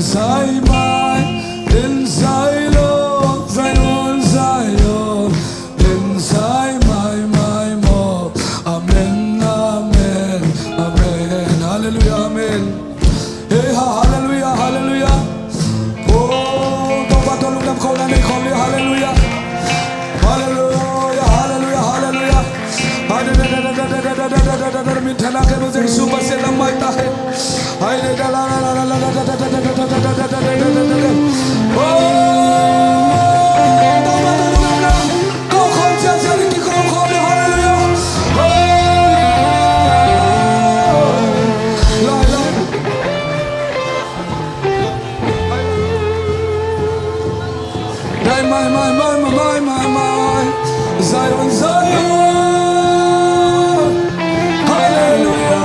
sai mai đến sai lo Zion Zion đến sai mai mai mo amen amen amen hallelujah amen hey hallelujah hallelujah oh tôi bắt đầu lúc năm khâu này khâu đi hallelujah hallelujah hallelujah hallelujah mình thana cái bây giờ suba sẽ làm mai ta hay hay đây la la la la la Zion, Zion, hallelujah,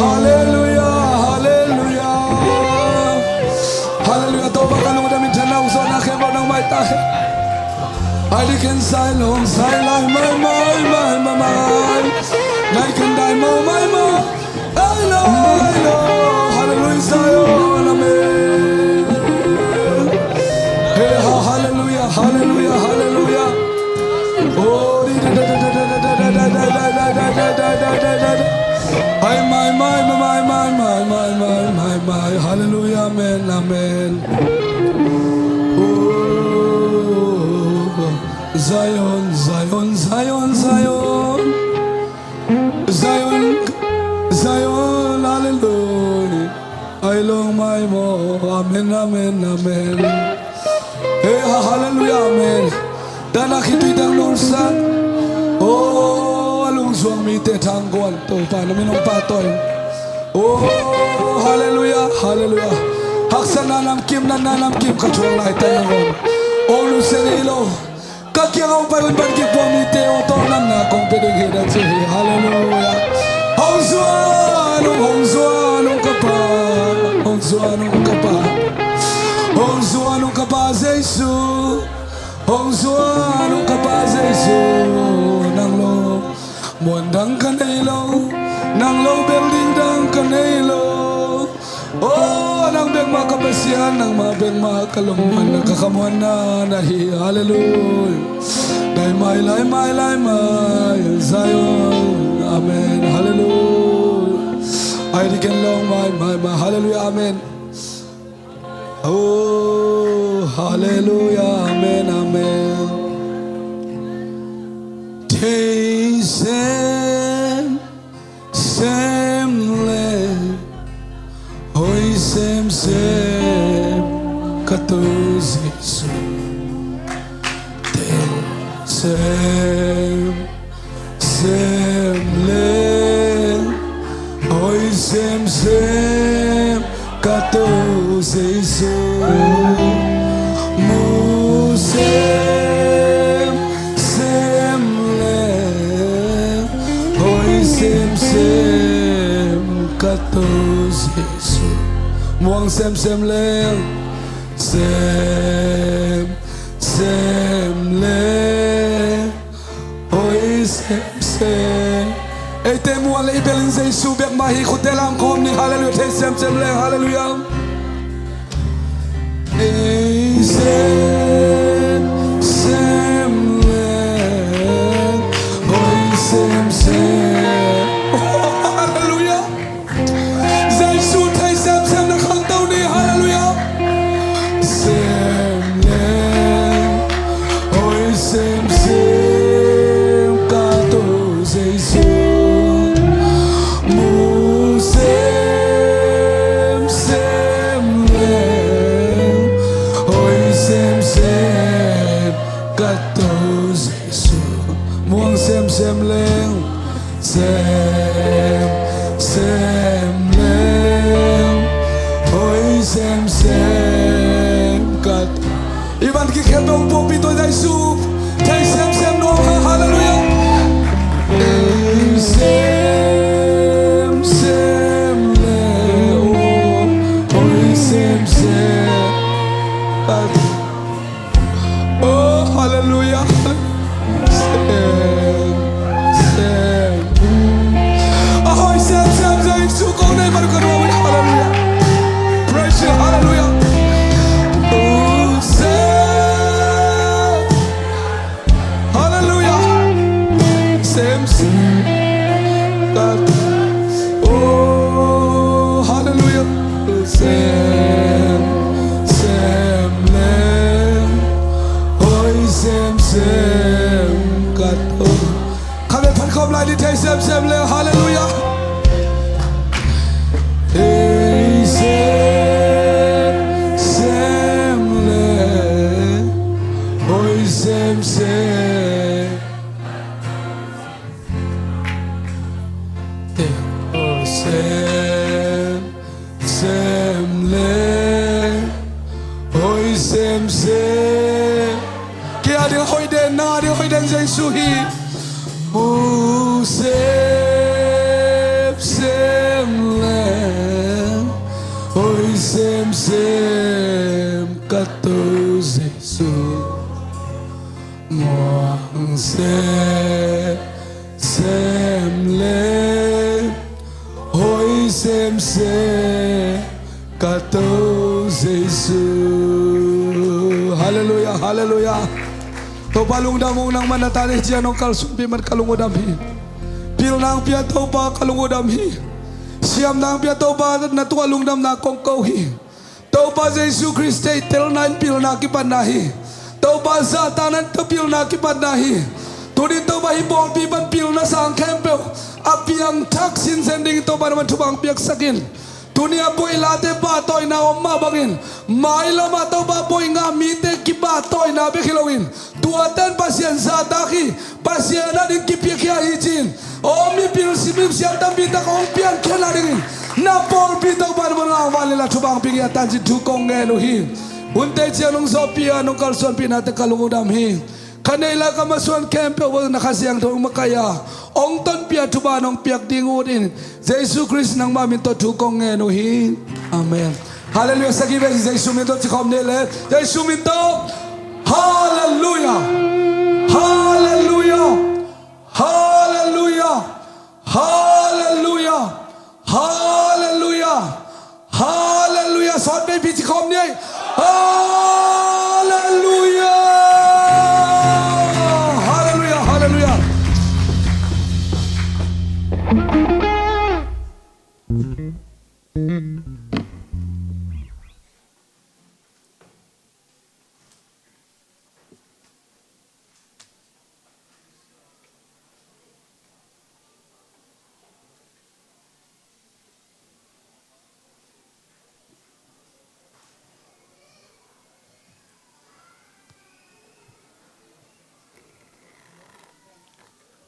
hallelujah, hallelujah, hallelujah. Tao baka nung dami tanaw sa nakebo ng may tahe. I can say long, say like my, I can die more, my. I know, hallelujah, Zion, amen. Hey, hallelujah, hallelujah, hallelujah. Oh, my, hallelujah, amen, amen. Oh, Zion, Zion, Zion, Zion, Zion, Zion, hallelujah. I long my more, amen, amen, amen. Hey, hallelujah, amen. Dan nakitidang lursa oh alung suang mite tangguan to pa namin ang patoy oh hallelujah hallelujah haksan nanam kim katuang lai tanong oh luserilo kakyang ang payon ban ki po mite o to nan na kong pedeng hedan si hallelujah hong suanong kapa hong suanong kapa Jesus Hong suanong kapaz Jesu nang lo muandang kanelo nang lo building dang kanelo oh nang beng makapasyan nang mabeng makalumuan nakakamuan na nahi hallelujah dai mai Zion amen hallelujah I can long my hallelujah amen oh hallelujah amen amen Tay sem le hoy sem kato Jesu Tay sem le hoy sem kato Jesu kato Jesu muang sem leng sem leng oi sem ei te muang le ibelin Jesu bek mahi khutelang kom ni hallelujah te sem leng hallelujah ei sem leng oi sem sem leng oi sem kat iban ki khetong po pito dai su thai sem no hallelujah sem le oi sem kat oh hallelujah Hallelujah. kato kami pankom lai di tay sem sem le hallelujah sem le oi sem sem sem le oi sem sem kia dia hoi den na dia hoi den Giêsu hi o sem le oi sem sem kato Giêsu moang sem le oi sem sem kato Giêsu hallelujah hallelujah to palung damong nang manatani diyan ng kalsun piman kalungudam hi pil nang pia to pa kalungudam hi siam nang pia to pa na tualung dam na kongkaw hi to pa Giêsu Kriste tel nan pil na kipanahi to pa satanan to pil na kipanahi tunin to ba hibol piman pil na sang kempel apiang taksin sending to ba naman tubang piak sakin dunia boy late ba toy na omma bangin maila ma to ba boy nga mite ki ba toy na bekilawin tuatan pasien zadaki pasien na din ki pikia hijin o mi pil simim siang tambi ta kong pian kela din na por bitaw ba naman ang walila tubang pigia tansi tukong ngelo hi unte siya nung sopia nung kalson pinate kalungudam hi kanila kamasuan kempe wag nakasiyang tong makaya ong ton pia tuba nong piak dingutin Giêsu Christ nang maminto tukong ngeno hi amen hallelujah sa gibe Giêsu minto tikom nele Giêsu minto hallelujah hallelujah hallelujah hallelujah hallelujah hallelujah sot be tikom ne hallelujah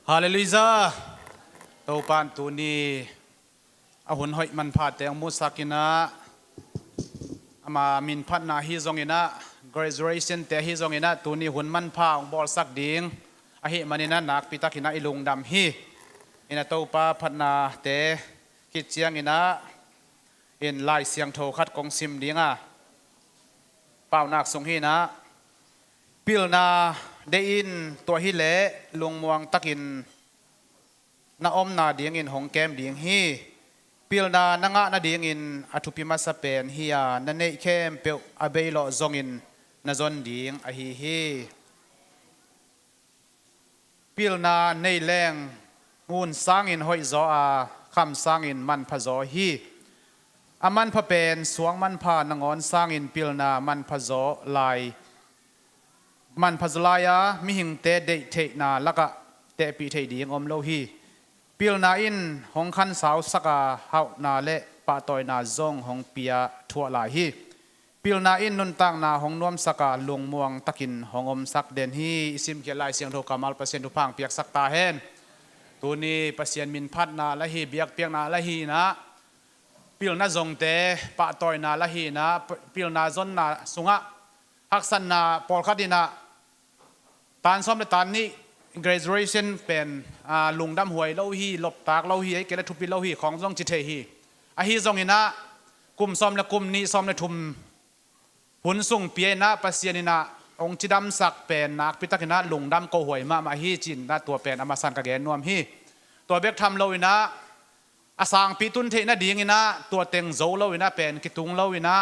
Hallelujah. Taupan tu ni ahun hoi man phat te ang musakina ama min phat na hi zongina graduation te hi zongina tu ni hun man pha ong bol sak ding ahi manina nak pitakina ilung dam hi ina taupa phat na te ki chiang ina in lai siang tho khat kong sim dinga pau nak sung hi na pil na de in to hi le lung muang takin na om na ding in hong kem ding hi pil na nanga na ding in athupi masapen hiya na nei kem pe abeilo zongin na zon ding a hi pil na nei leng ngun sangin hoi zo a kham sangin man pha zo hi aman pha pen suang man pha nangon sangin pil na man pha zo lai man phazlaya mi hing te de the na laka te pi thei ding om lo hi pil na in hong khan saw saka hau na le pa toy na zong hong pia thua la hi pil na in nun tang na hong nom saka lung muang takin hongom sak den hi isim ke lai siang tho kamal pasien tu phang piak sak ta hen tu ni pasien min phat na la hi biak piak na la hi na pil na zong te pa toy na la hi na pil na zon na sunga haksan na por khadina tan som le tan ni graduation pen lung dam huai lo hi lop tak lo hi ke la thupi lo hi khong zong chi the hi a hi zong ina kum som le kum ni som le thum hun sung pie na pasianina ong chidam sak pen nak pitakina lung dam ko huai ma hi chin na tua pen amasan ka gen nuam hi to bek tham lo ina asang pi tun the na ding ina tua teng zo lo ina pen kitung lo ina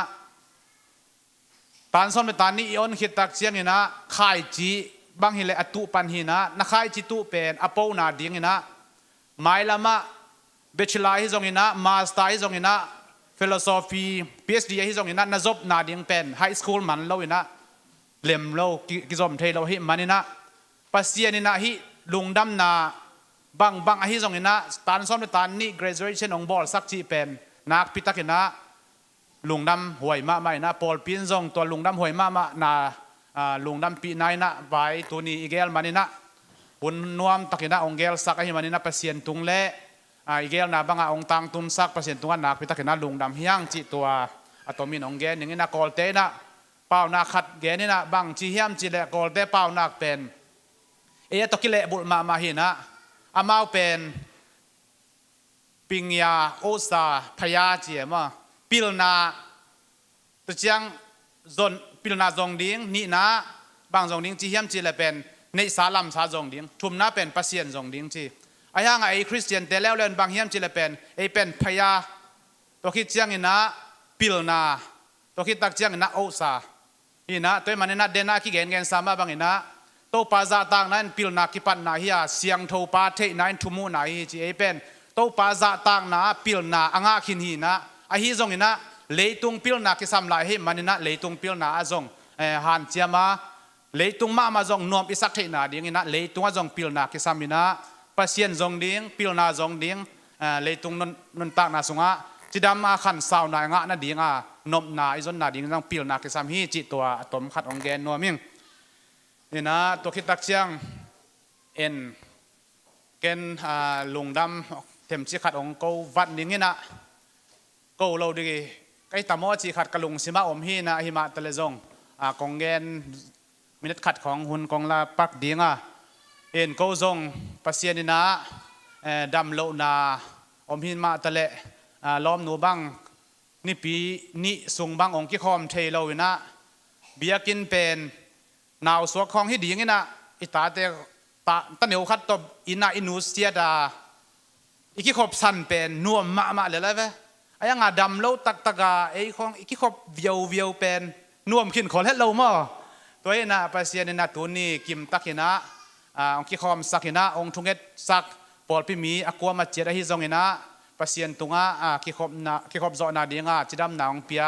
tan som le tan ni on khit tak chiang ina khai chi bang hile atu pan hina na khai chi tu pen apo na ding ina mai lama bachelor hi zong ina master hi zong ina philosophy PhD hi zong ina na job na ding pen high school man lo ina lem lo ki zom thei lo hi manina pasian ina hi ลุงดำนาบางอาฮิซงอินะตานซ้อมตานนี่ graduation องบอลสักจีเป็นนักพิทักษ์นะลุงดำหวยมาไม่นะปอลปินซงตัวลุงดำหวยมานาลุงดำปีนายนะไปตัวนี้อีเกลมันนี่นะปุ่นนวมตักนะองเกลสักอาฮิมันนี่นะเปอร์เซ็นต์ตุงเล่อีเกลนะบางองตังตุนสักเปอร์เซ็นต์ตุงนักพิทักษ์นะลุงดำเฮียงจีตัวตัวมินองเกลอย่างนี้นะกอลเตนะเป้านักขัดเกนี่นะบางจีเฮียมจีเล่กอลเตเป้านักเป็นตกิเลบุลมาหินะอามาเป็นปิงยาโอซาพยาเจียมาปิลนาตัวเจียงซนปิลนาจงดิ้งนี่นะบางจงดิ้งจีเฮียมจีเลยเป็นในสาลัมสาจงดิ้งทุมนะเป็นปัสเซียนจงดิ้งจีไอ้ยังไอ้คริสเตียนแต่แล้วเล่นบางเฮียมจีเลยเป็นพยาตัวคิดเจียงอินะปิลนาตัวคิดตักเจียงอินะโอซาอินะตัวมันอินะเดน่าคิเกนสามาบางอินะตัวปาซาต่างนั้นปิลนาคิปันนาเฮียเสียงโทปาเทนั้นทุมูนาฮีจีเป็นตัวปาซาต่างนาปิลนาอ่างขินฮีนะไอฮีจงอินะเลยตุงปิลนาคิสัมลายให้มันอินะเลยตุงปิลนาจงหันเจียมาเลยตุงมาจงนวมอิสักเทนาดิ้งอินะเลยตุงจงปิลนาคิสัมอินะปัสเซียนจงดิ้งปิลนาจงดิ้งเลยตุงนนต่างนาสุงะจิดามาขันสาวนายงะนาดิ้งนมนาอิจนนาดิ้งจงปิลนาคิสัมฮีจิตัวตมขัดองเกนนัวมิงนี่นะตัวคิดตักเชียงเอ็นเกนลุงดำเต็มชีขัดองกูวัดนี้นะกูเราดีไอ้ตามอชีขัดกระลุงสิมาอมฮีนะหิมะตะเลจงกองเกนมินิขัดของหุ่นกองลาปักดิ้งเอ็นกูจงปัสเซียนี่นะดำโลนาอมหิมะตะเลล้อมหนูบังนี่ปีนี่ส่งบังองกิคอมเทโลวินะเบียกินเป็นนาวสวกของให้ดีงี้นะอิตาเตตะเหนียวขัดตบอินาอินูสเซียดาอีกขบสันเป็นนัวมาเลยละเว้ยไอ้ยังดำเล่าตักไอ้ของอีกขบเวียวเป็นนัวมขึ้นขอเล็ดเรามั่ตัวเองนะปัสเซียนนะตัวนี้กิมตักนะองค์กิคอมสักนะองค์ทุงเกตสักปอลพิมีอากวมาเจดฮิจงนะปัสเซียนตุงกิขบจอนาดีงาจิดำนาองเปีย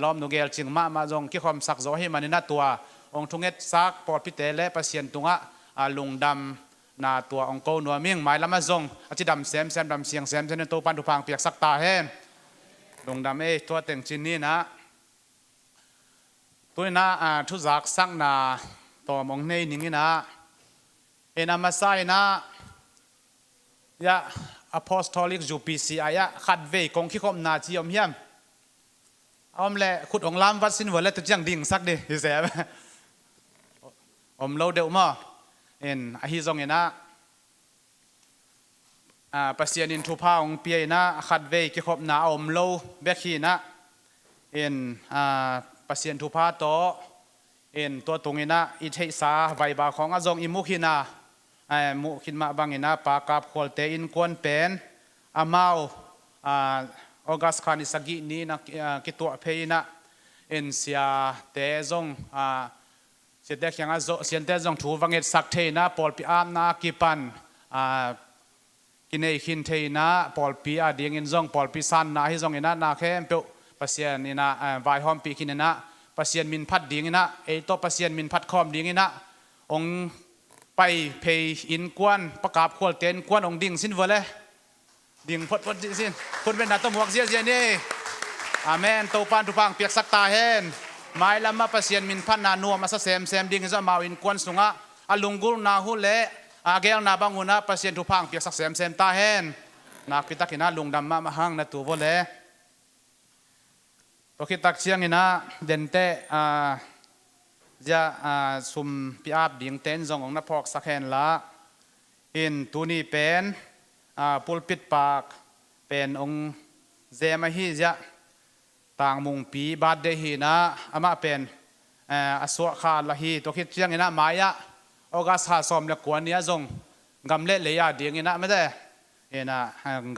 ล้อมนูเกลจิงมาจงกิคอมสักจอให้มันนะตัวองทุงเอตซักปอดพิเตเลปัสเซียนตุงะลุงดำนาตัวองโกนัวเมียงหมายละมาจงอาจิดำแซมดำเสียงแซมเนโตปันทุพังเปียกสักตาเฮนลุงดำตัวเต็งจินนี่นะตัวน่ะทุจักสักนาตัวมองในนิ่งนะนามาไซนะยะ Apostolic จูปีซีอายะขัดเวกงขี้คมนาจีอมเฮียมอมเล่ขุดองลามวัดสินวัดเล่ตุจังดิ่งสักดิฮิเซบอมโลเดวมาอหิจงนะปัสยานินทุพาองเปียนะขัดเวกิขบนาอมโลเบคีนะปัสยานทุพาโตตัวตรงนะอิเทสาใบบาของอจงอิมุขินามุขินมาบังนะปากาบขวลเตอินควนเป็นอามาวออกัสคานิสกินีนะกิตัวเพยนะเสียเตจงเสียเด็กยังเสียเตจงถูวังเอ็ดสักเทนะปอลปีอามนากิปันกินเอขินเทนะปอลปีอาดียงจงปอลปีสันนะฮิจงนะนาเข้มเปปัสยานีนะวายหอมปีกินนะปัสยานมินพัดดีงนะโตปัสยานมินพัดคอมดีงนะองไปเพย์อินกวนประกาศขวลเตนกวนองดิ่งสินเวลดิ่งพดสินคนเป็นนักตมวกเสียนี่อาเมนโตปานทุพังเปียกสักตาเฮนไม้ละมาปัสยานมินพันนานัวมาแซมดิ่งจะมาอินกวนสุงะอลุงกุลนาหุเลอาเกลนาบังหุนะปัสยานทุพังเปียกสักแซมตาเฮนนักพิทักษ์นะลุงดำมาหังนะตัวโวเลตัวคิดตักเชียงนะเดนเตจะสุมพิอาบดิ่งเต้นจงของนักพอกสักแห่งละตัวนี้เป็นปุลปิดปากเป็นองเจมาฮีจะต่างมุงปีบาดเดฮีนะอามาเป็นอสวะขาละฮีตัวคิดเชียงนะมายะอกัสหาสมเล็กกว่านี้จงกำเล่เลยาดิ่งนะไม่ได้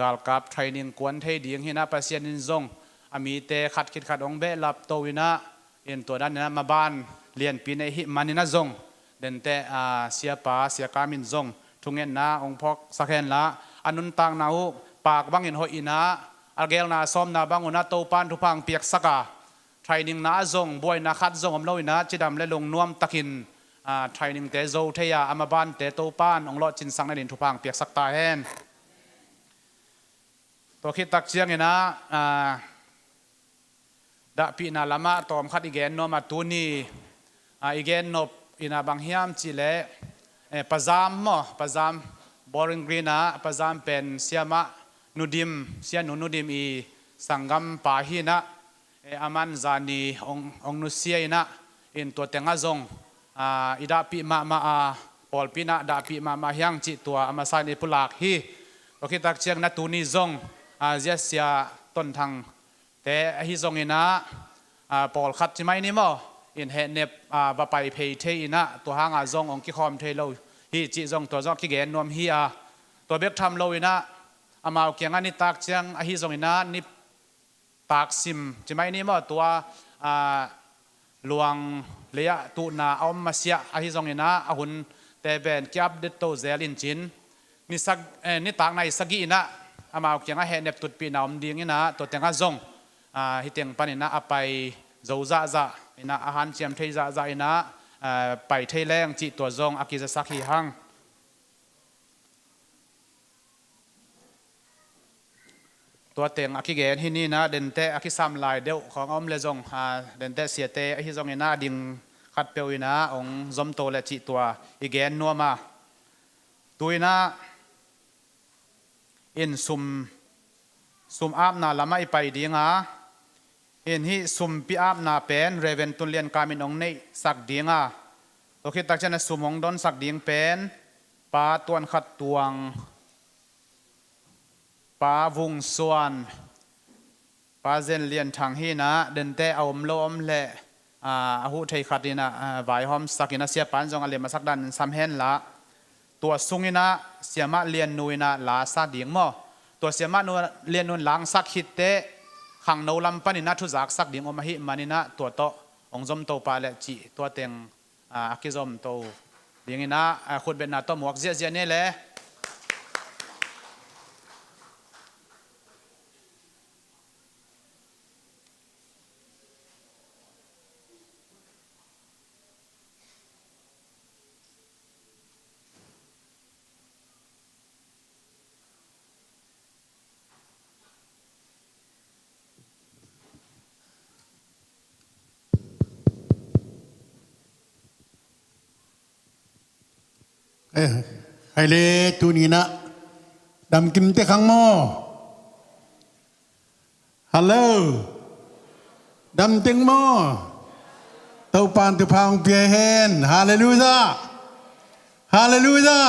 กาลกับเทรนนิ่งกวนเทดิ่งนะปัสยานินจงมีเตขัดคิดขัดองเบลับโตวินะตัวนั้นนะมาบ้านเรียนปีในหิมันนี่นะจงเดินเตเสียป่าเสียกามินจงทุงเงินนะองพกสักเห็นละอนุนตังนาหูปากบังเห็นหอยนะอาเกลนาซ้อมนาบังอุนะโตปานทุพังเปียกสักกาไทรนิ่งนะจงบวยนะขัดจงอมเลวินะจิดำและลงนวมตะกิน ไทยนิ่งเตโจเทียอามาบ้านเตโตปานองลอจินสังในดินทุพังเปียกสักตาเฮนตัวคิดตักเชียงนะดาปีนาลามะตอมขัดอีเกนโนมาตูนีอีเกนนบอินาบางฮิมจิเลปะจามมอปะจามบอริงกรีนาปะจามเป็นเสียมะนุดิมเสียนุดิมอีสังกัมปาหินะอามันจานีองนุเซียนะอินตัวเตงาจงอิดาปีมาปอลปีนะดาปีมาเฮียงจิตัวอามาไซในปุลากฮีตัวคิดตักเชียงนัตูนีจงเจสยาต้นทางแต่ฮิจงอินะปอลขัดใช่ไหมนี่มั้งอินเฮเนบว่าไปเพย์เทอินะตัวหางจงองคิคอมเทโลฮีจิจงตัวจงคิเกนนวมฮีตัวเบ็กทำโลอินะอามาเกียงอันนี้ตักเชียงฮิจงอินะนี่ตักซิมใช่ไหมนี่มั้งตัวหลวงเลียตูนาอมมาเสียฮิจงอินะหุ่นแต่เป็นแคบเดตโตเซลินจินนี่สักนี่ตักในสกีนะอามาเกียงเฮเนบตุดปีนาอมดีงี้นะตัวเต็งจงฮิเตียงปันนะไปโจจ่าอินะอาหารเชียมเทจ่าอินะไปเทแรงจิตัวจงอากิจะสักฮีหังตัวเต็งอากิเกนที่นี่นะเดนเตอากิซ้ำลายเดียวของอมเลจงเดนเตเสียเตอากิจงอินะดิ่งขัดเปียวอินะองจอมโตและจิตัวอีเกนนัวมาตัวอินะอินซุมอาบนาละไม่ไปดีงาอินฮีซุมปีอาบนาเป็นเรเวนตุเลียนกามินองในสักดีงาตัวคิดตักเชนซุมองดอนสักดีงเป็นปาตวนขัดตวงปาวุงส่วนปาเซนเลียนทางฮีนะเดินเตออมโลมเละหูไทยขัดดีนะวายหอมสักินะเสียปันจงอเลียมาสักดันซ้ำเห็นละตัวสุงินะเสียมาเลียนนุยนะลาสักดีงมอตัวเสียมาเลียนนุนหลังสักฮิตเตขังโนลำปันินะทุจักสักดีงอมหิมานินะตัวโตองจอมโตปาเลจีตัวเต็งอากิจอมโตดีงินะขุดเป็นนาตัวหมวกเจียเนี่ยแหละไอเลตูนีนะดำกิมเตขังโมฮัลโหลดำเต็งโมเต้าปานตุพางเปียเฮนฮาเลลูยาฮาเลลูยา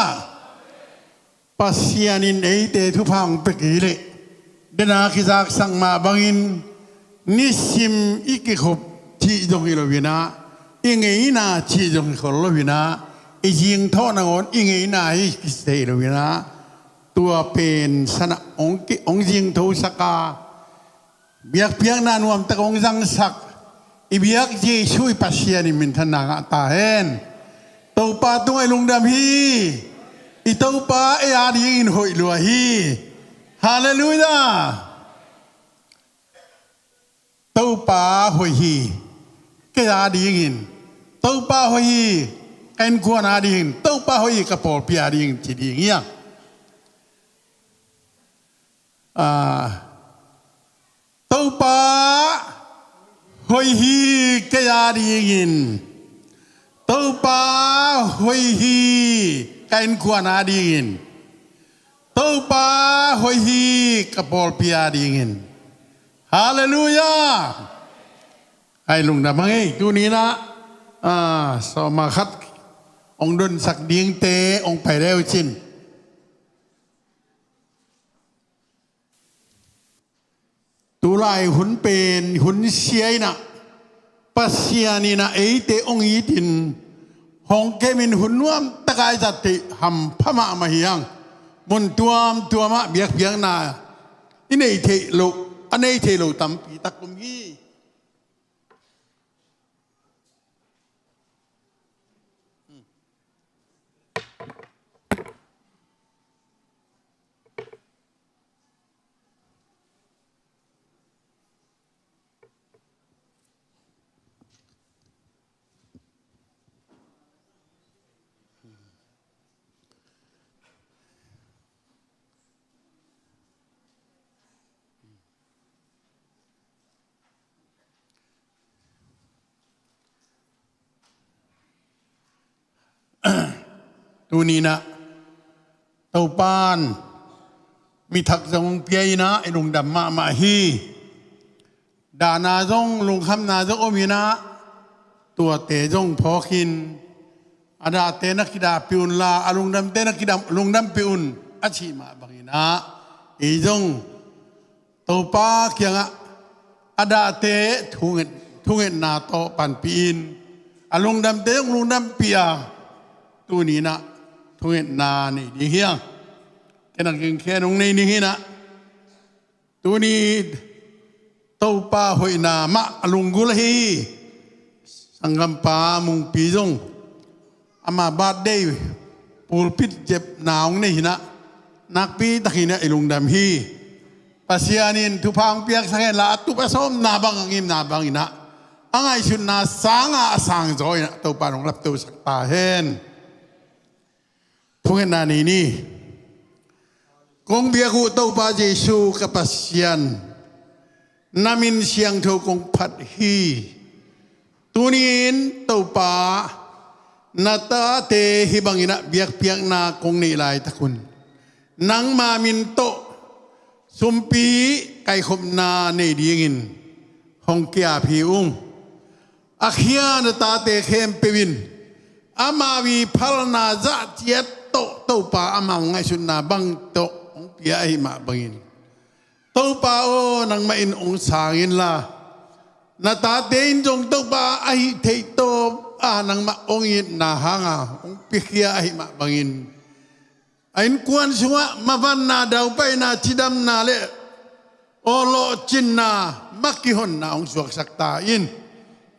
ปัสยานินเอเตตุพางเปกิเลเดนาคิซักสังมาบังอินนิสิมอิกิขบที่จงอิโลวินาอิงเอนาที่จงอิโลวินาอีจิงท่อนางอนอิงเอนาฮิกิสเตโลวินาตัวเป็นสนะองจิงทูสกาเบียกเพียงนานวมตะกงจังสักอีเบียกจีช่วยปัสยานิมินทนางตาเฮนตัวปาตัวไอลุงดำฮีอีตัวปาเออาดีอินหอยลัวฮีฮาเลลูยาตัวปาหอยฮีเกอาดีอินตัวปาหอยฮีเอ็นควนาดีอินตัวปาหอยกระปอปีอาดีอินจีดีเงี้ยตัวปาหอยฮีเกอาดีอินตัวปาหอยฮีเอ็นควนาดีอินตัวปาหอยฮีกระปอปีอาดีอินฮาเลลูยาไอ้ลุงดำมังเอ้ตัวนี้นะสมาคัดองดนสักดิ้งเตองไปแล้วจินตัวลายหุ่นเป็นหุ่นเสียนะปัสยานีนะเอเตองยีดินห้องเกมินหุ่นนวมตะกายจัตติหำพม่ามาเฮียงมุนตัวมะเบียกเบียงนาอินเอเทโลอันเอเทโลตัมปีตะกุมยี ตัวนี้นะเต้าปานมีทักษะของเปียนะไอ้ลุงดำมาฮีดานาจงลุงคำนาจงอมีนะตัวเตจงพอคินอาดาเตนักกิดาปิอุนลาอลุงดำเตนักกิดาลุงดำปิอุนอาชีมาบังอินะอีจงตัวป้าเกียงอาดาเตทุงเงินนาโตปันปีนอลุงดำเตจงลุงดำปียตัวนี้นะทุงเงินนานี่ดีเฮียงแค่นั้นแค่ตรงนี้นี่นะตัวนี้ตัวป้าหอยนามะอลุงกุลฮีสังกัมปามุงปีจงอามาบาดเดยปูลพิษเจ็บหนาวนี่นะนักปีตะกี้เนี่ยไอ้ลุงดำฮีปัสยานินทุพังเปียกสังเกตละตุปสมนาบังงิมนาบังอินะอังไอชุนนาสังสังจอยนะตัวปานของรับตัวสักตาเห็นทุกเห็นนานี่กงเบียกูตัวปาเยซูกับปัสยานนามินเสียงเท่ากงพัดฮีตัวนี้ตัวปานาตาเตฮิบังอินะเบียกเปียกนากงนี่ลายตะคุณนังมามินโตสุมปีไก่ขบนาในดีงินฮองเกียพีอุงอาเขียนตาเตเข้มเปวินอามาวีพัลนาจัดเจ็ดโตโตปาอามังไงชุนนาบังโตองเปียไอมาบังอินโตปาโอนังมาอินองสางินลานาตาเตอินจงโตปาไอเทโตนังมาองอินนาฮังองเปียไอมาบังอินอินกวนชัวมาวันนาดาวไปนาทิดำนาเลโอโลจินนามักกิฮอนนาองสวกสักตาอิน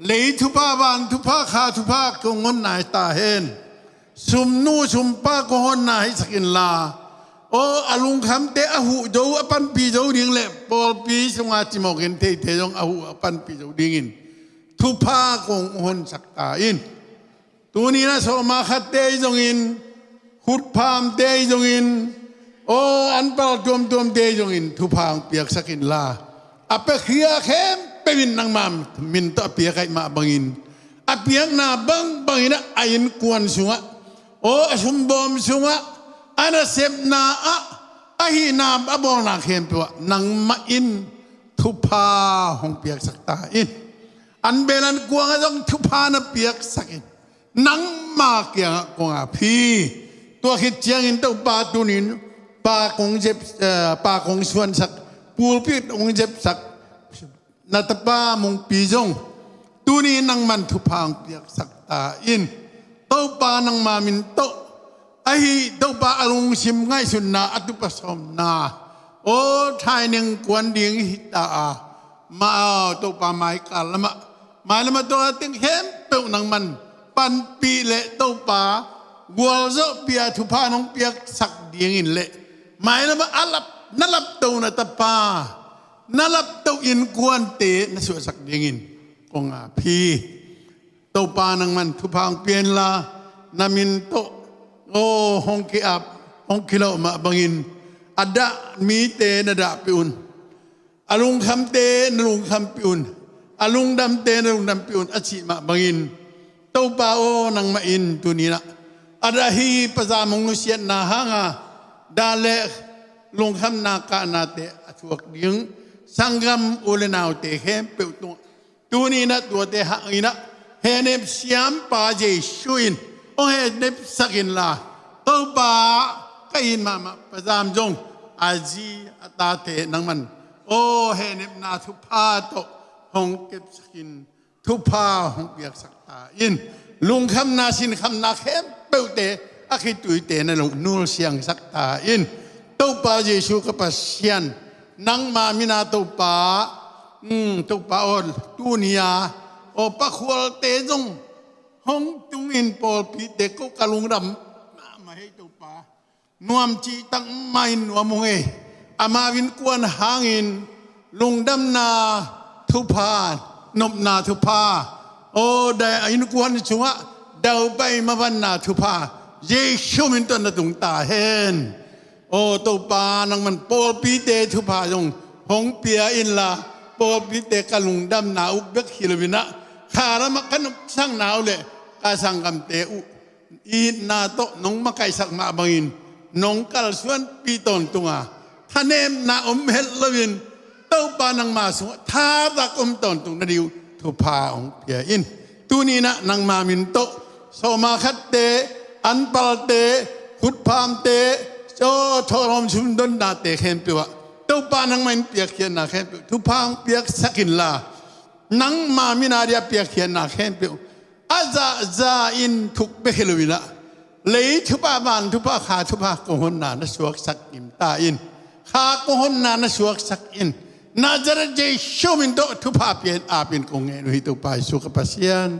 เลยทุพาวันทุพาขาทุพากงอนนายตาเห็นสุมนูสุมปากงอนนายสักินลาโออลุงคำเตอหูโจอปันปีโจดิ่งเล่ปอลปีสงอาจิมอกินเทจงอหูอปันปีโจดิ่งทุพากงอนสักตาอินตัวนี้นะสมาขัดเตจงอินขุดพามเตยจงอินโออันเปล่าตัวเตยจงอินทุพางเปียกสักินลาอเปเขียเข้มเปวินนางมามมินตอเปียกไอมาบังอินอเปียกนาบังอินะไอินกวนสุงะโอสุมบอมสุงะอันเสพนาอะหินาบอนาเข้มตัวนางมาอินทุพาหงเปียกสักตาอินอันเบลันกวงต้องทุพานะเปียกสักินนางมาเกียงกงอาพีตัวคิดเจียงอินตัวปาตุนินปากงเจ็บปากงส่วนสักปูปิดองเจ็บสักนัตปามงปีจงตัวนี้นังมันทุพังเปียกสักตาอินตัวปานังมามินโตไอตัวปาอารมณ์ชิมง่ายสุดนาอัตุปสมนาโอ้ทายหนึ่งกวนดิ่งหิตามาตัวปาไม้กาลมาตัวตึงเข้มเปิลนังมันปันปีเละตัวปาบัวโซเปียทุพานองเปียกสักเดียงอินเละหมายนะว่านัลับตัวนัตปานัลับตัวอินกวนเตนัสวสักเดียงอินกงอาพีตัวปานังมันทุพางเปลี่ยนลานามินโตโอฮองกิอับฮองกิโลมาบังอินอดะมีเตนดาปิอุนอลุงคำเตนลุงคำปิอุนอลุงดำเตนลุงดำปิอุนอชิมาบังอินตัวปาโอนังมาอินตัวนี้ละadahi pazamong nusiat na hanga dale longkham na ka na te athuak ding sanggam ulenau te hem pe tu ni na tu te hangina henep siam pa je shuin o henep sakin la to ba kain mama pazam jong aji atate nangman o henep na thu pha to hong kep sakin thu pha hong piak sakta in lung kham na sin kham na khemเปิลเตอคิตุยเตนลงนูเสียงสักตาอินตัวปาเยซูกับปัสยันนังมามินาตัวปาอลตูนียาโอปะขวลเตจงห้องตุงอินปอลปีเตก็กะลุงดำมาให้ตัวปานวมจีตั้งไม่นวมงเออามาวินกวนหางอินลุงดำนาทุพานบนาทุพาโอได้อินกวนชัวดาวไปมาวันนาทุพาเยซูมินตันตุงตาเห็นโอตัวปานังมันปอลปีเตทุพายงหงเปียอินลาปอลปีเตกะลุงดำนาอุเบกฮิลวินะคารามะกันช่างหนาวเลยกาสังกัมเตอุ i na to nong makai sak ma bangin nong kal suan pi ton tunga thanem na hel lovin tau pa nang ma su tha dak ton tung na diu thu pa ong pia in tu ni na nang ma min to so ma khat te an pal te khut pham te cho thorom chum don na te khem piwa tau pa nang main pia khian na khem thu phang pia sakin la nang ma minaria pia khian na khem piu aza za in thuk be khelwina lấy thứ ba bàn thứ ba khá thứ ba cô hôn na nó suộc sắc im ta in khá cô hôn na nó suộc sắc in Nazareth Jesu min do thứ ba pian apin cô nghe nuôi tu pai suộc pasian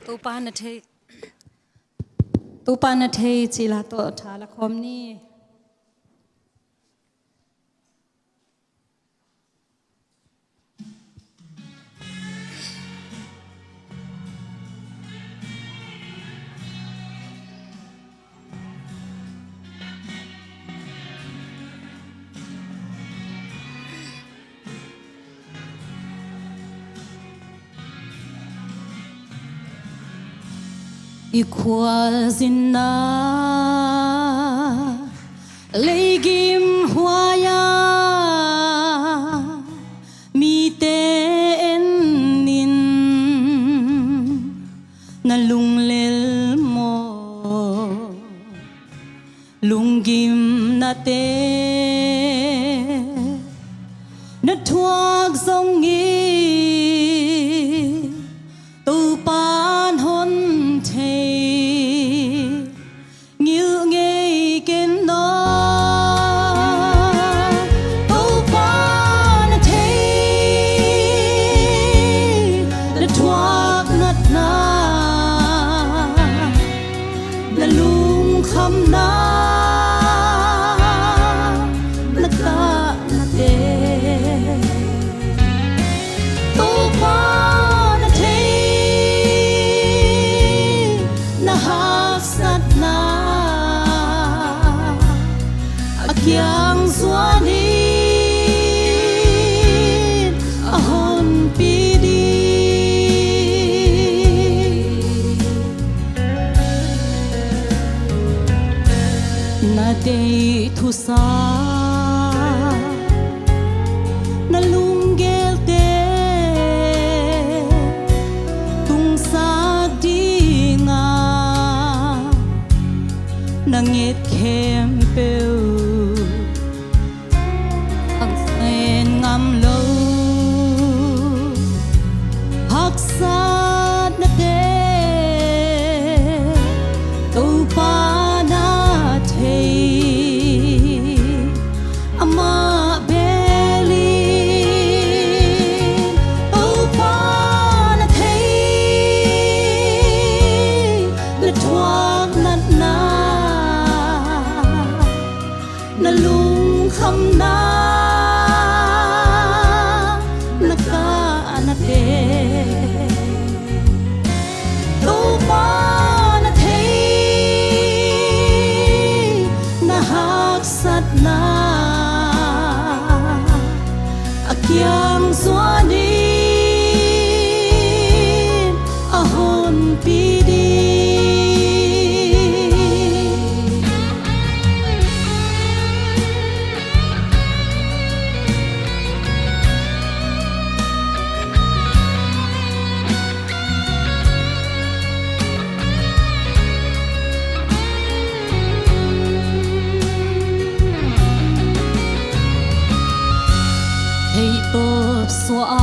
tu pa na the chỉ là to thà là khom ni i khua zina lấy kim hoa ya mi tên nín na lung lel mo lung kim na te na thuốc dòng nghi tu pan hôn như nghe kiến đó tu pan thấy là thuốc nát na là lung khăm na là ta là tê tu pan thấy là hát sát na yang suanin ahon pidi na day thu sa na lunggel te tung sa di nga nangit kem peu ngam lâu hắc sát na te tu pa na te ama beli tu pa na te le thuang nat na na lung kham na na akyang suanin ahon pidi xóa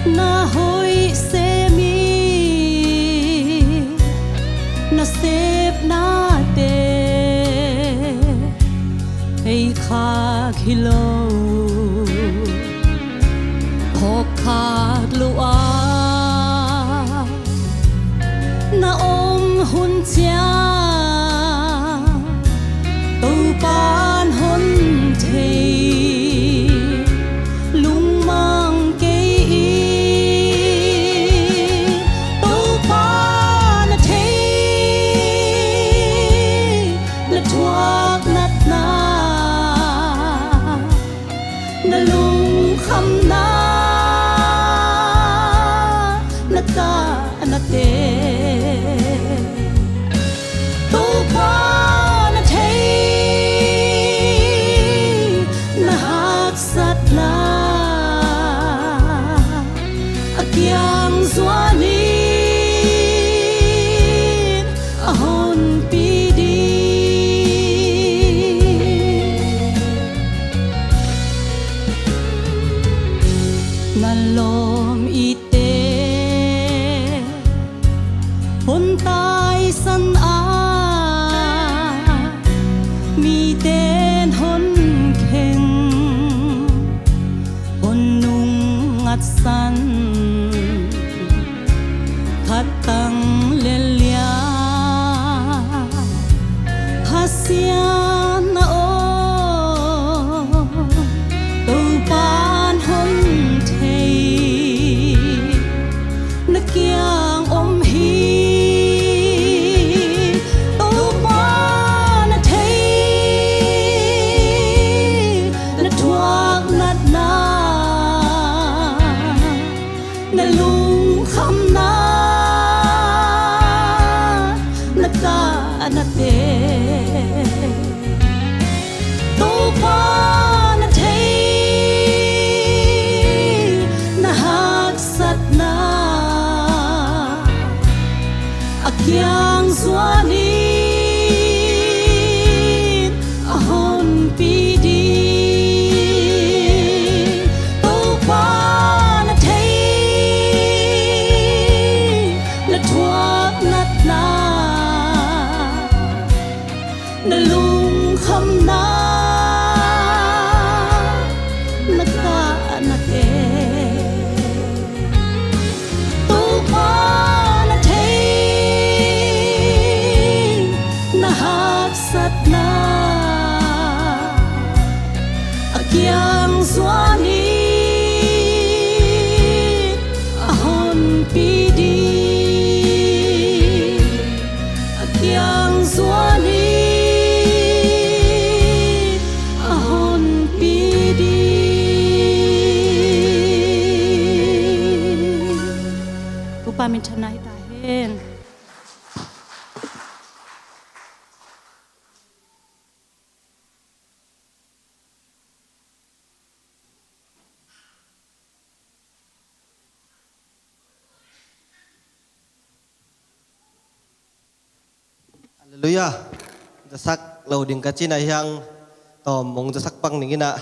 na hoi se mi na sep na te hey kha khilo khok kha lua na na te tu pa na thei na hak sat na akyang zwani ahon pidi nalom ite hon tai san a mi ten hon khen hon nung ngat san khat tang le lia hasia na o tu pan hon thei na kyang om hi tu pa na thei na thuak nat na na lung kham na na ka na te tu pa na thei na hak sat na akyang zwani ahon pidi tu pa na thei na thuak nat na na lung kham na na ka na te tu pa na thei na hak sat na akyang zwani ahon pidi akyang zwani ahon pidi tupa min thanai ta hen Hallelujah. Jasak loading kachin ay yang tom mong jasak pang ningina.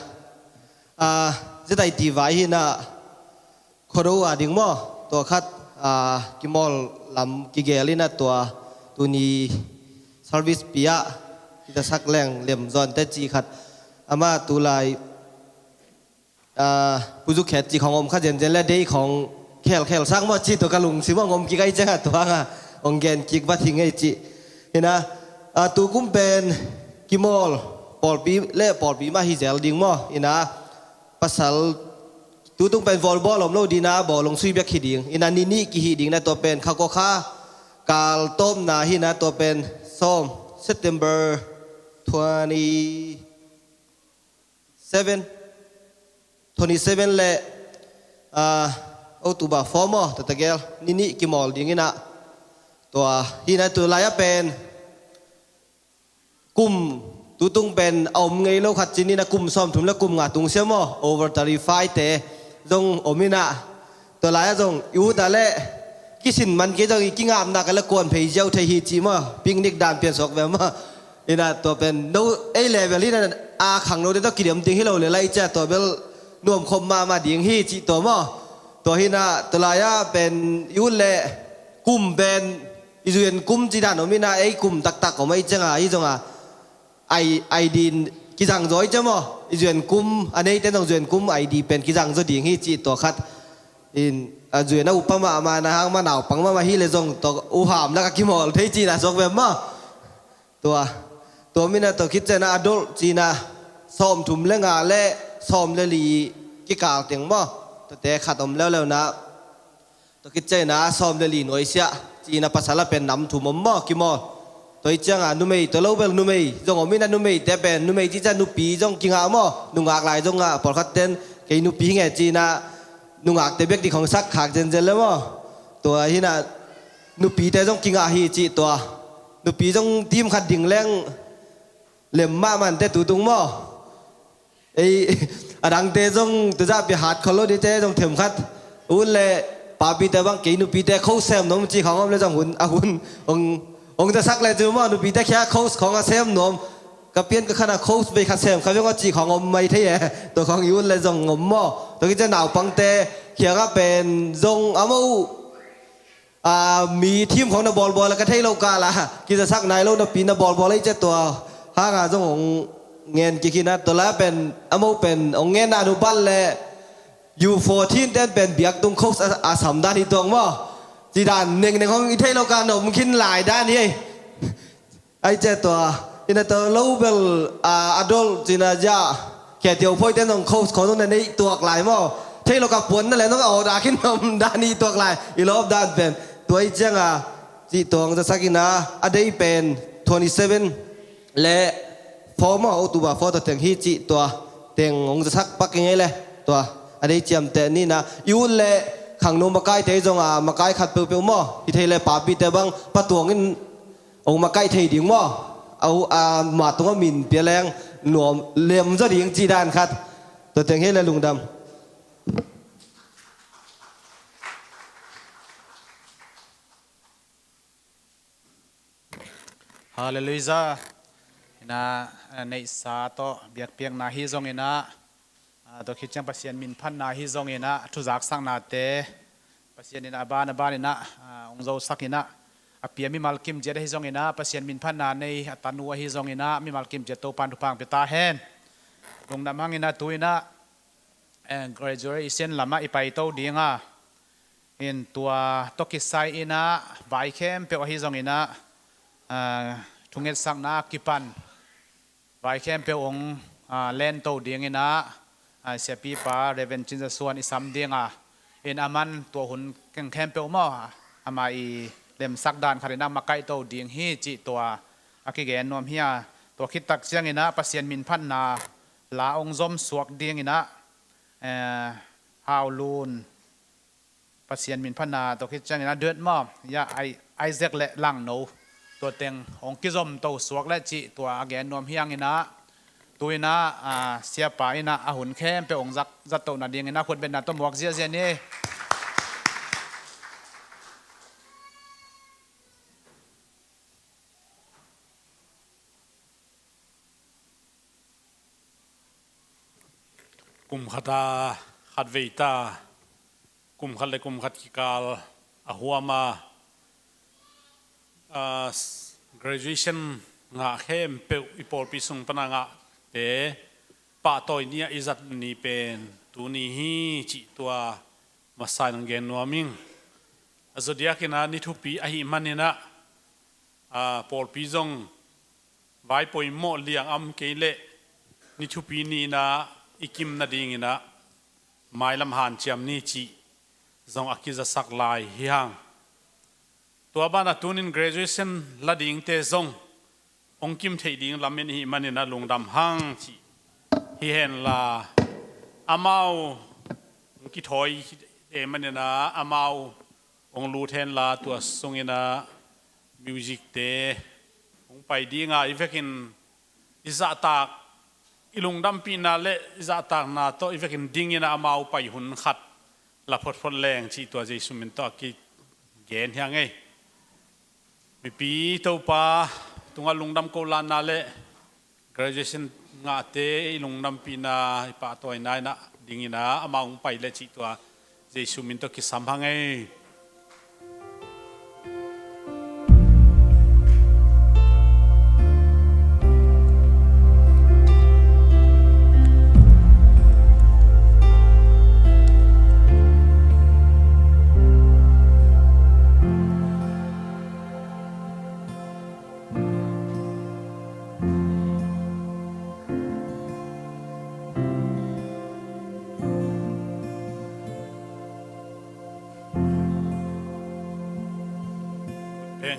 Jitai tivai hina khoro ading mo to khat kimol lam kigelina to tuni service pia jasak leng lem zon te chi khat ama tulai puju khet chi khong om kha jen jen le dei khong khel sang mo chi to kalung si mo ngom ki gai janga to nga ongen kik ba thing ei chi hina tu kum pen kimol pol pi le pol pi ma hi zel ding mo ina pasal tu tung pen volleyball om lo dina bo long sui bek hiding ina ni ki hiding na to pen kha ko kha kal tom na hi na to pen som September 27 le October 4 mo tatagel ni kimol ding ina to hi na tu la ya pen kum tu tung pen om ngei lo khat chin ni na kum som thum la kum nga tung se mo over 35 te jong omina to la ya jong yu da le kisin man ke jong ki ngam na ka la kon phei jau thei hi chi mo picnic dan pian sok ve mo ina to pen no a level ni na a khang no de to kidem ting hi lo le lai cha to bel nuam khom ma ding hi chi to mo to hi na to la ya pen yu le kum ben izuyen kum chi dan omina ei kum tak tak ko mai changa hi jong ai din ki jang doi chamo izuyen kum anei ten dong zuyen kum ai di pen ki jang zo ding hi chi to khat in zuyen na upama ma na hang ma naw pang ma hi le jong to u ham la ka ki mol thei chi na sok ve ma to mina to kit chena adol chi na som thum le nga le som le li ki kal teng mo to te khatom le na to kit chena som le li noi sia chi na pasala pen nam thum mo ki mo tôi chẳng numei tôi lâu về numei dòng ở bên numei té bền numei chỉ ra nupi dòng kinh ảo mò nung ạc lại dòng bỏ khát tên cái nupi nghe chi na nung ạc té biết đi không sắc khác dần dần lắm mò tôi hi na นุปีแต่ต้องกิงอาฮีจีตัวนุปีต้องทีมขัดดิ่งแรงเล่มมามันแต่ตูตุงมั่วไอ้ดังเตะต้องตัวจะไปหาดคอลดีเตะต้องเถิมขัดอุ่นเลยป่าปีแต่บางกีนุปีแต่เขาแซมน้องจีของอมเลยจังหุ่นหุ่นองจะสักเลยจูมั่วนุปีแต่แค่เขาของอาเซมน้องกับเปลี่ยนก็ขนาดเขาไปขัดแซมเขาเรียกว่าจีของอมไม่เท่ตัวของอุ่นเลยจังงมมั่วตัวที่จะหนาวปังเตะเขียนว่าเป็นจงอามูมีทีมของนักบอลแล้วก็เทโลกาละกิจสักนายโลกนับปีนักบอลเลยเจ้าตัวห้างจงของเงินกินนะตัวละเป็นอามูเป็นองเงินอนุบาลเลยอยู่14เต้นเป็นเบียกตรงโคสอาสามด้านที่ตรงว่าจีด้านหนึ่งของเทโลกาหนุ่มขึ้นหลายด้านนี่ไอ้เจ้าตัวอินเตอร์โลเบลอดอลจีน่าจ้าแค่เดียวพ่อยเต้นตรงโคสของตรงนั้นตัวหลายมั่วเทโลกาปวนนั่นแหละต้องเอาดาขึ้นด้านนี้ตัวหลายอีรอบด้านเป็นตัวไอ้เจ้าจีตัวจะสักนะอันนี้เป็น27และฟอร์มเอาตัวฟอร์ตัวเต็งฮีจีตัวเต็งองจะสักปักยังไงเลยตัวอันนี้เจียมแต่นี่นะยูเล่ขังนมมาใกล้เทจงมาใกล้ขัดเปรี้ยวมั่วที่เทเล่ป่าปีแต่บางประตูงินองมาใกล้เทดิ่งมั่วเอามาตรงว่ามินเปียแรงหนวมเลี้ยมจะดิ่งจีด้านขัดตัวเต็งฮีเลยลุงดำฮาเลลูยานะในสาโตเบียกเปียงนาฮิซงเอนะตัวคิดจังปัสยนมินพันนาฮิซงเอนะทุจักสังนาเตปัสยนเอนะบ้านเอนะองเจ้าสักเอนะอภิยมิมัลกิมเจดฮิซงเอนะปัสยนมินพันนาในตันัวฮิซงเอนะมิมัลกิมเจโตปันทุพังเปตาเฮนลงนำมังเอนะตัวเอนะgraduation ลำมาอีไปโตดีงาเห็นตัวตกิไซเอนะไวเข้มเปวฮิซงเอนะทุงเงินสังนักกิปันไว้แค่เปียองเล่นโตเดียงเงินะเสียปีป้าเรเวนจินจะส่วนอีสามเดียงเอ็นอามันตัวหุ่นแค่เปียวมั่วอามาอีเล่มสักดานคารินามาไกโตเดียงฮีจิตัวอากิเกนนวมเฮียตัวคิดตักเสียงเงินะปัสยนมินพันนาลาองซอมสวกเดียงเงินะฮาวลูนปัสยนมินพันนาตัวคิดเสียงเงินะเดือดมั่วยาไอเซกเละลังโนตัวเต็งองกิจอมตัวสวกและจิตัวอาแกนนวมเฮียงอินะตัวอินะเสียป่าอินะอาหุ่นเข้มเปองจักตัวนาเดียงอินะคนเป็นนาตัวหมวกเสียนี่กุมขัดขัดเวตากุมขัดเลยกุมขัดกิกาลอาหัวมาgraduation งาเข้มเปอีปอลปีสุงปนังเตป้าต่อยเนี่ยอิจัดนี่เป็นตัวนี้ฮีจิตัวมาใส่นังเกนนัวมิงอาจจะเดียกินานิทุปีอาหิมันเนี่ยนะปอลปีจงไว้ปอยโมเลียงอัมเกเลนิทุปีนี่นะอิกิมนาดิ่งนะไม่ลำหันเชียมนี่จิจงอากิจะสักลายเฮียงตัวบ้านตุนิน graduation ละดิ่งเตจงองคิมเทดิ่งลำเมนหิมันนะลงดำหังจีฮิเห็นละอามาองคิถอยมันนะอามาองลูเทนละตัวทรงนะมิวสิกเตองไปดิ่งอีเวกินอิจาตากอิลงดำปีนาเลอิจาตากนาโตอีเวกินดิ่งนะอามาไปหุ่นขัดละพดพดแรงจีตัวเจสุมินตัวกิเกนยังไงมีปีตัวป้าตรงลุงดำโกลานาเล่ graduation งาเตลุงดำปีนาป้าตัวไหนนะดิ่งนะอามาไปเล่จิตัวเจสุมินตัวกิสัมพังไง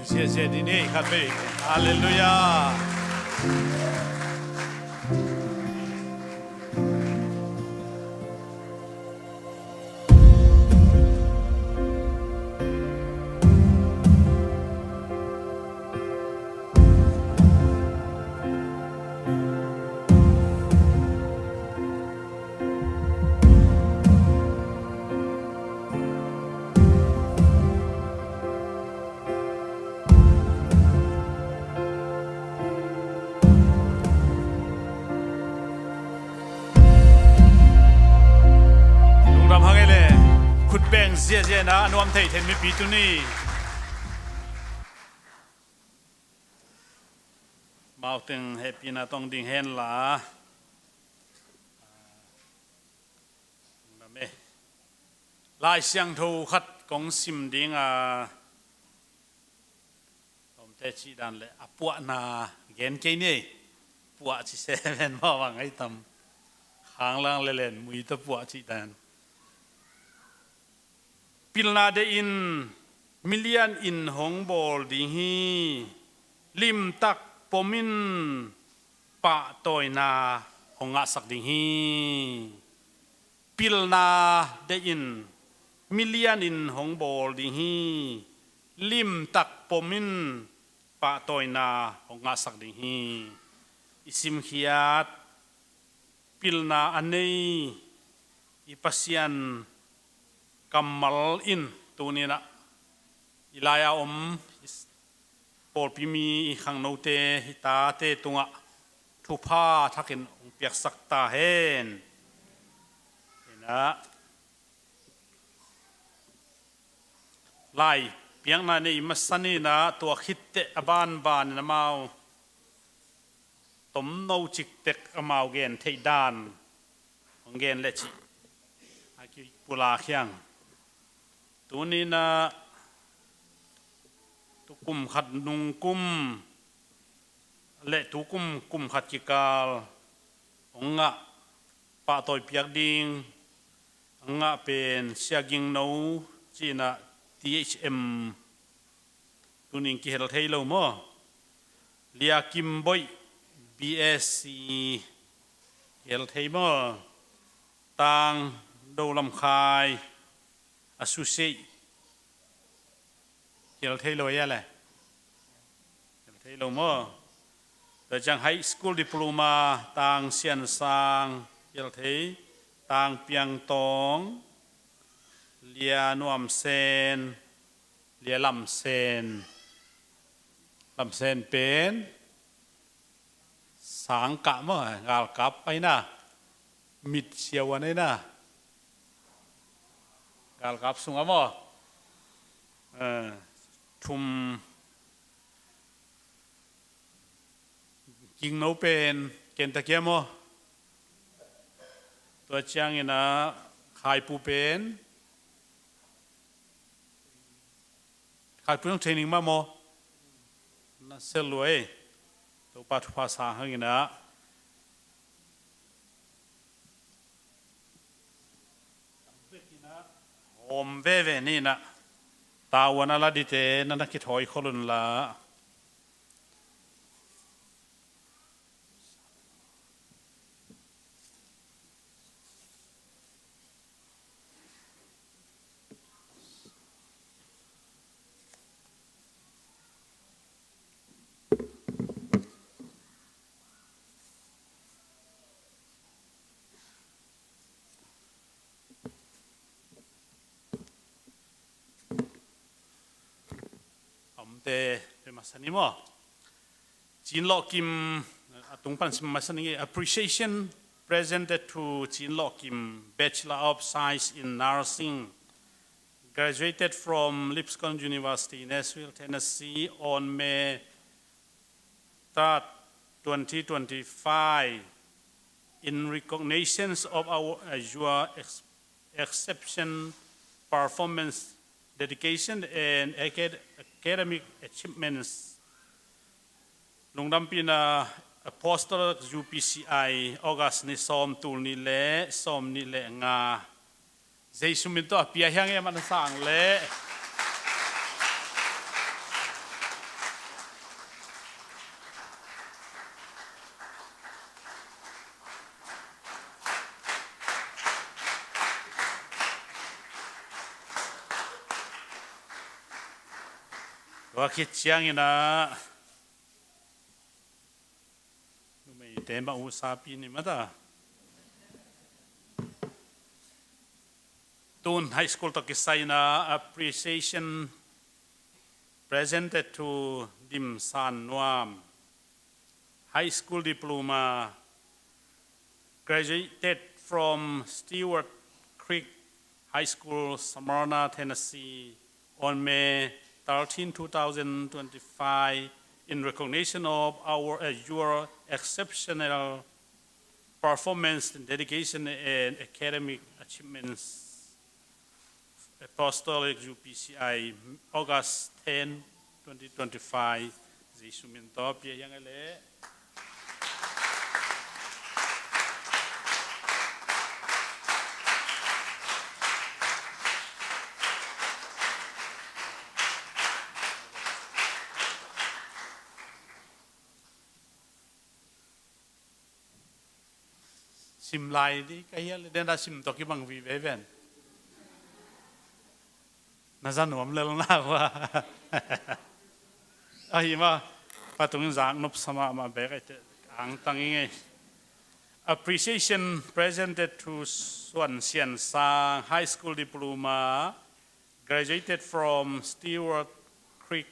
谢谢你呢，咖啡，哈利路亚。เจียนะนวมเทยเทนมีปีตุนี่มาถึงเฮปีนาต้องดิ่งเห็นละลายเสียงทูขัดกงซิมดิ่งผมเทชีดันเลยปวนาเกณฑ์เกณฑ์นี่ปวชิเซเว่นมาวังไอ้ตำหางล่างเล่นมุยตะปวชิดันพิลนาเดอินมิลเลียนอินหงบอลดิฮีลิมตักปมินปะตอยนาหงอาสักดิฮีพิลนาเดอินมิลเลียนอินหงบอลดิฮีลิมตักปมินปะตอยนาหงอาสักดิฮีอิสิมขียดพิลนาอันนี้อิปัสยันกัมมัลอินตัวนี้นะอิลายาปอลพิมีขังโนเตฮิตาเตตุงะทุพาทักินองเปียกสักตาเฮนนะไล่เปียงนานี่มัสนีนะตัวคิดเตอบานนะมาต้มโนจิกเตกอมาเกนเทดานของเกนเลจิอากิปุลาเขียงตัวนี้นะตุกุมขัดนุงกุมและตุกุมขัดกิกาลองะปะตอยเปียกดิงองะเป็นเสียกิงโนจีนะ THM ตัวนี้กิเฮลเทโลโมเลียกิมบอย BSc เฮลเทโมต่างโดลำคายอาสุเซเกี่ยวเทโลยอะไรเกี่ยวเทโลมั้งแต่จังไฮสคูลดิปโลมาต่างเซียนซางเกี่ยวเทต่างเปียงตองเลียนวมเซนเลียลำเซนเป็นสังกะมั้งกาลกับไปนะมิดเชียววันนี้นะกาลกับสุงมั้งทุมกิงโนเป็นเกณฑ์ตะเกียมตัวเชียงนะขายปูเป็นขายปูต้องเทรนนิ่งมาโมน่าเซลล์เลยตัวปัจจุบันสาหังนะโอมเวนี่นะตาวันละดิเตนันนักคิดหอยคนละเตเป็นมาสันนิโมจีนล็อกกิมตรงปันสิมาสันนิ appreciation presented to จีนล็อกกิม Bachelor of Science in Nursing graduated from Lipscomb University Nashville Tennessee on May 3rd 2025 in recognition of your exception performance dedication and academic achievements ลงดำปีนา Apostolic UPCI ออกัสนิสอมตูลนิเละสอมนิเละงาเจสุมินตัวเปียยังเอมันสั่งเละว่าคิดเชียงนะไม่เต็มบ้าอุตสาปีนี่มาตาตูนไฮสคูลตะกิไซนะ appreciation presented to ดิมซานนวม high school diploma graduated from Stewart Creek High School, Smyrna, Tennessee, on May 13, 2025, in recognition of your exceptional performance, dedication, and academic achievements. Apostolic UPCI, August 10, 2025. Giêsu min to pia yang ele. Sim lai di kaya le den da sim to ki bang vi ve ven. Na zan nuam le na wa. Ai ma patung zang nop sama ma be ka ang tangi appreciation presented to Suan Sian Sang High School Diploma, graduated from Stewart Creek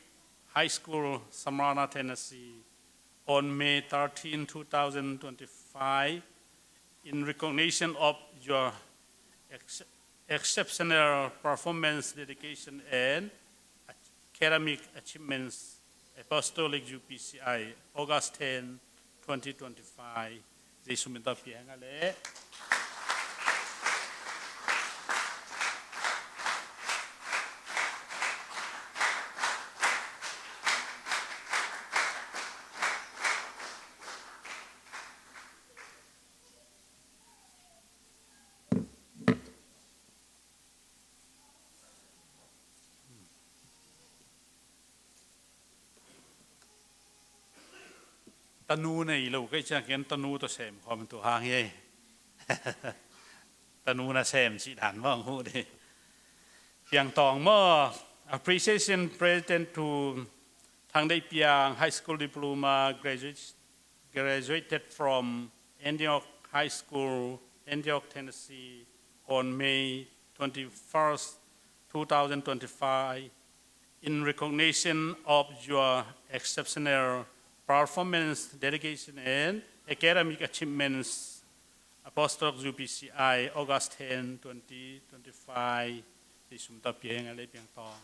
High School, Smyrna, Tennessee, on May 13, 2025, in recognition of your exceptional performance, dedication, and academic achievements. Apostolic UPCI, August 10, 2025. Giêsu min ta pia nga le. Tanu này lâu cái cha kiến tanu to xem khó mình tu hàng vậy. Tanu na xem chỉ đàn vang hú đi. Piang tong mo appreciation presented to Thang Dei Piang High School Diploma, graduated from Antioch High School, Antioch, Tennessee, on May 21st, 2025, in recognition of your exceptional performance, dedication, and academic achievements. Apostolic UPCI, August 10, 2025. Di sumta piang ale piang tong.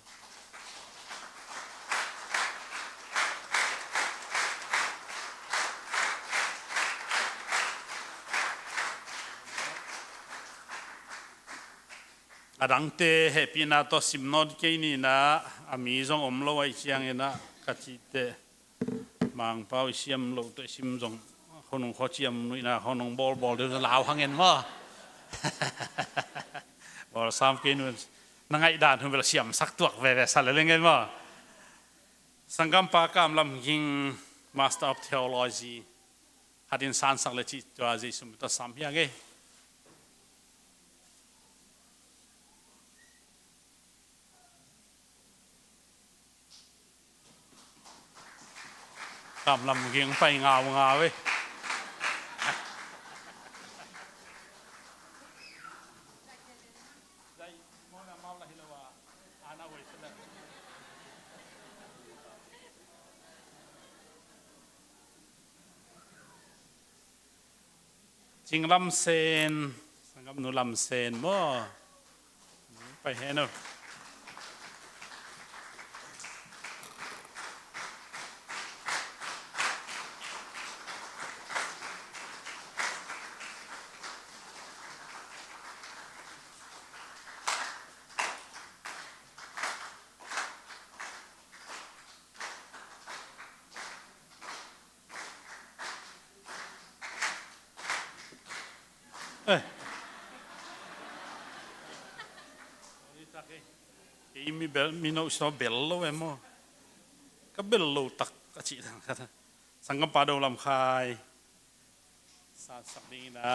Adang te happy na to simnod kay ni na amizong omlo ay siyang ina kachite mang pao siam lo to simjong honong kho chiam nui na honong bol de lao hangen mo bol sam ke nu nangai dan hu bel siam sak tuak ve sal lengen mo sangam pa kam lam king Master of Theology hadin san sak le chi to azi sum to sam ya ge kam lam king pai ngao we Jing lam sen sangam nu lam sen moไปเห็นเนอะมีเบลมีโนสโนเบลโลเอโมก็เบลโลตักกะจิสังกัปปาโดลำคายสาสักดีนะ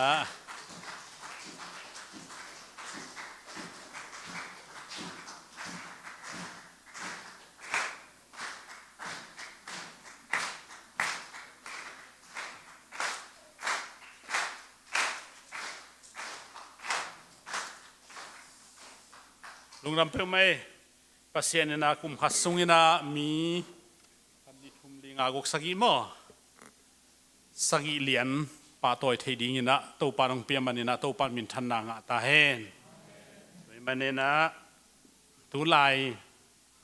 ลุงรำเพิ่มไหมpasien na kum hasungina mi kami thumli nga gok sagi mo sagi lian pa toy thedi na to parang piaman na to pan min than na nga ta hen มันเนี่ยนะตุลาย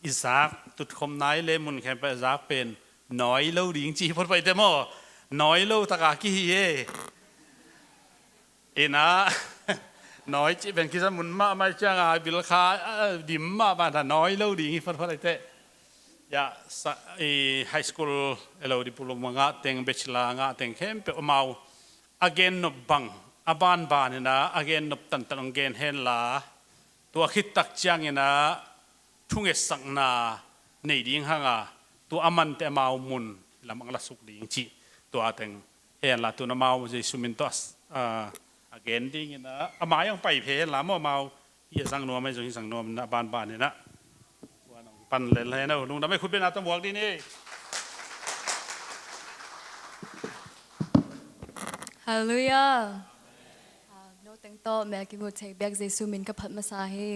อิสากตุดคมนายเลมุนแค่ไปอิสากเป็นน้อยเล่าดิ่งจีพอดไปเต็มอ่ะน้อยเล่าตะกากี้เอ็นะน้อยจีเป็นคิดว่ามุนมาไม่จ้างบิลคาดิมมาบ้านถ้าน้อยเล่าดิ่งพอดไปเตะยาไฮสคูลเราดิพูดมังะเต็งเบชลางะเต็งเข้มเปอมาagain นบบังอบานบานเนี่ยนะ again นบตันตัน again เห็นละตัวคิดตักจังเนี่ยนะทุ่งเอสังนาในดิ่งห่างตัวอามันแต่มามุนลำอังละสุกดิ่งจีตัวเต็งเห็นละตัวน้ำมาจะสุมินตัวagain ดิ่งเนี่ยนะอามายังไปเพลละมั่วมาเยี่ยสังนัวไม่จงสังนัวนะบานบานเนี่ยนะปันเลยนะลุงทำให้คุณเป็นอาตมวกดีนี่ Hallelujah. No teng to me ki mu thei bek Jesu min ka phat ma sa he.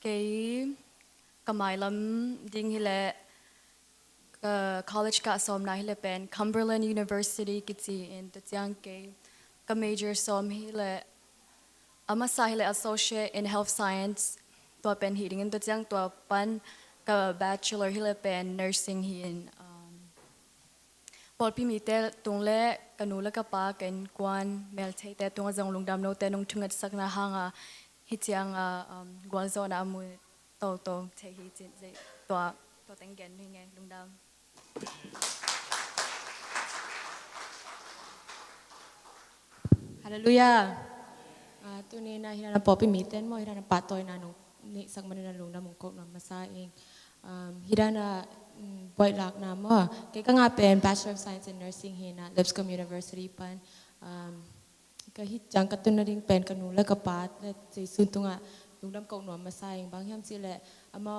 Ke kamai lam ding hi le college ka som na hi le pen Cumberland University ki ti in the chiang ke ka major som hi le ama sa hi le associate in health science to pen hi ding in the chiang to pan ka bachelor hi le pen nursing hi inปอดพี่มีแต่ตรงเละกันนูและกป้ากันกวนเมลเทแต่ตรงจงลงดำโนแต่นงทุงสักนาหางฮิตยังกวนโซนามือโตเทฮิจิตัวแต่งเกนนี่ไงลงดำฮาเลลูยาตัวนี้นะฮินาปอพี่มีแต่มอฮินาปาตอยนานุนี่สักมันนาลงดำมงกบนำมาซาเองฮินาบ่อยหลักนะมั่วเกี่ยก็งาเป็น Bachelor of Science in Nursing เฮนะ Lipscomb University ปันก็ฮิตจังกระตุ้นริ่งเป็นกันนูและกระปาและใจสุนตรงลุงดำเก่าหนวมมาใส่บางอย่างสิแหละอามา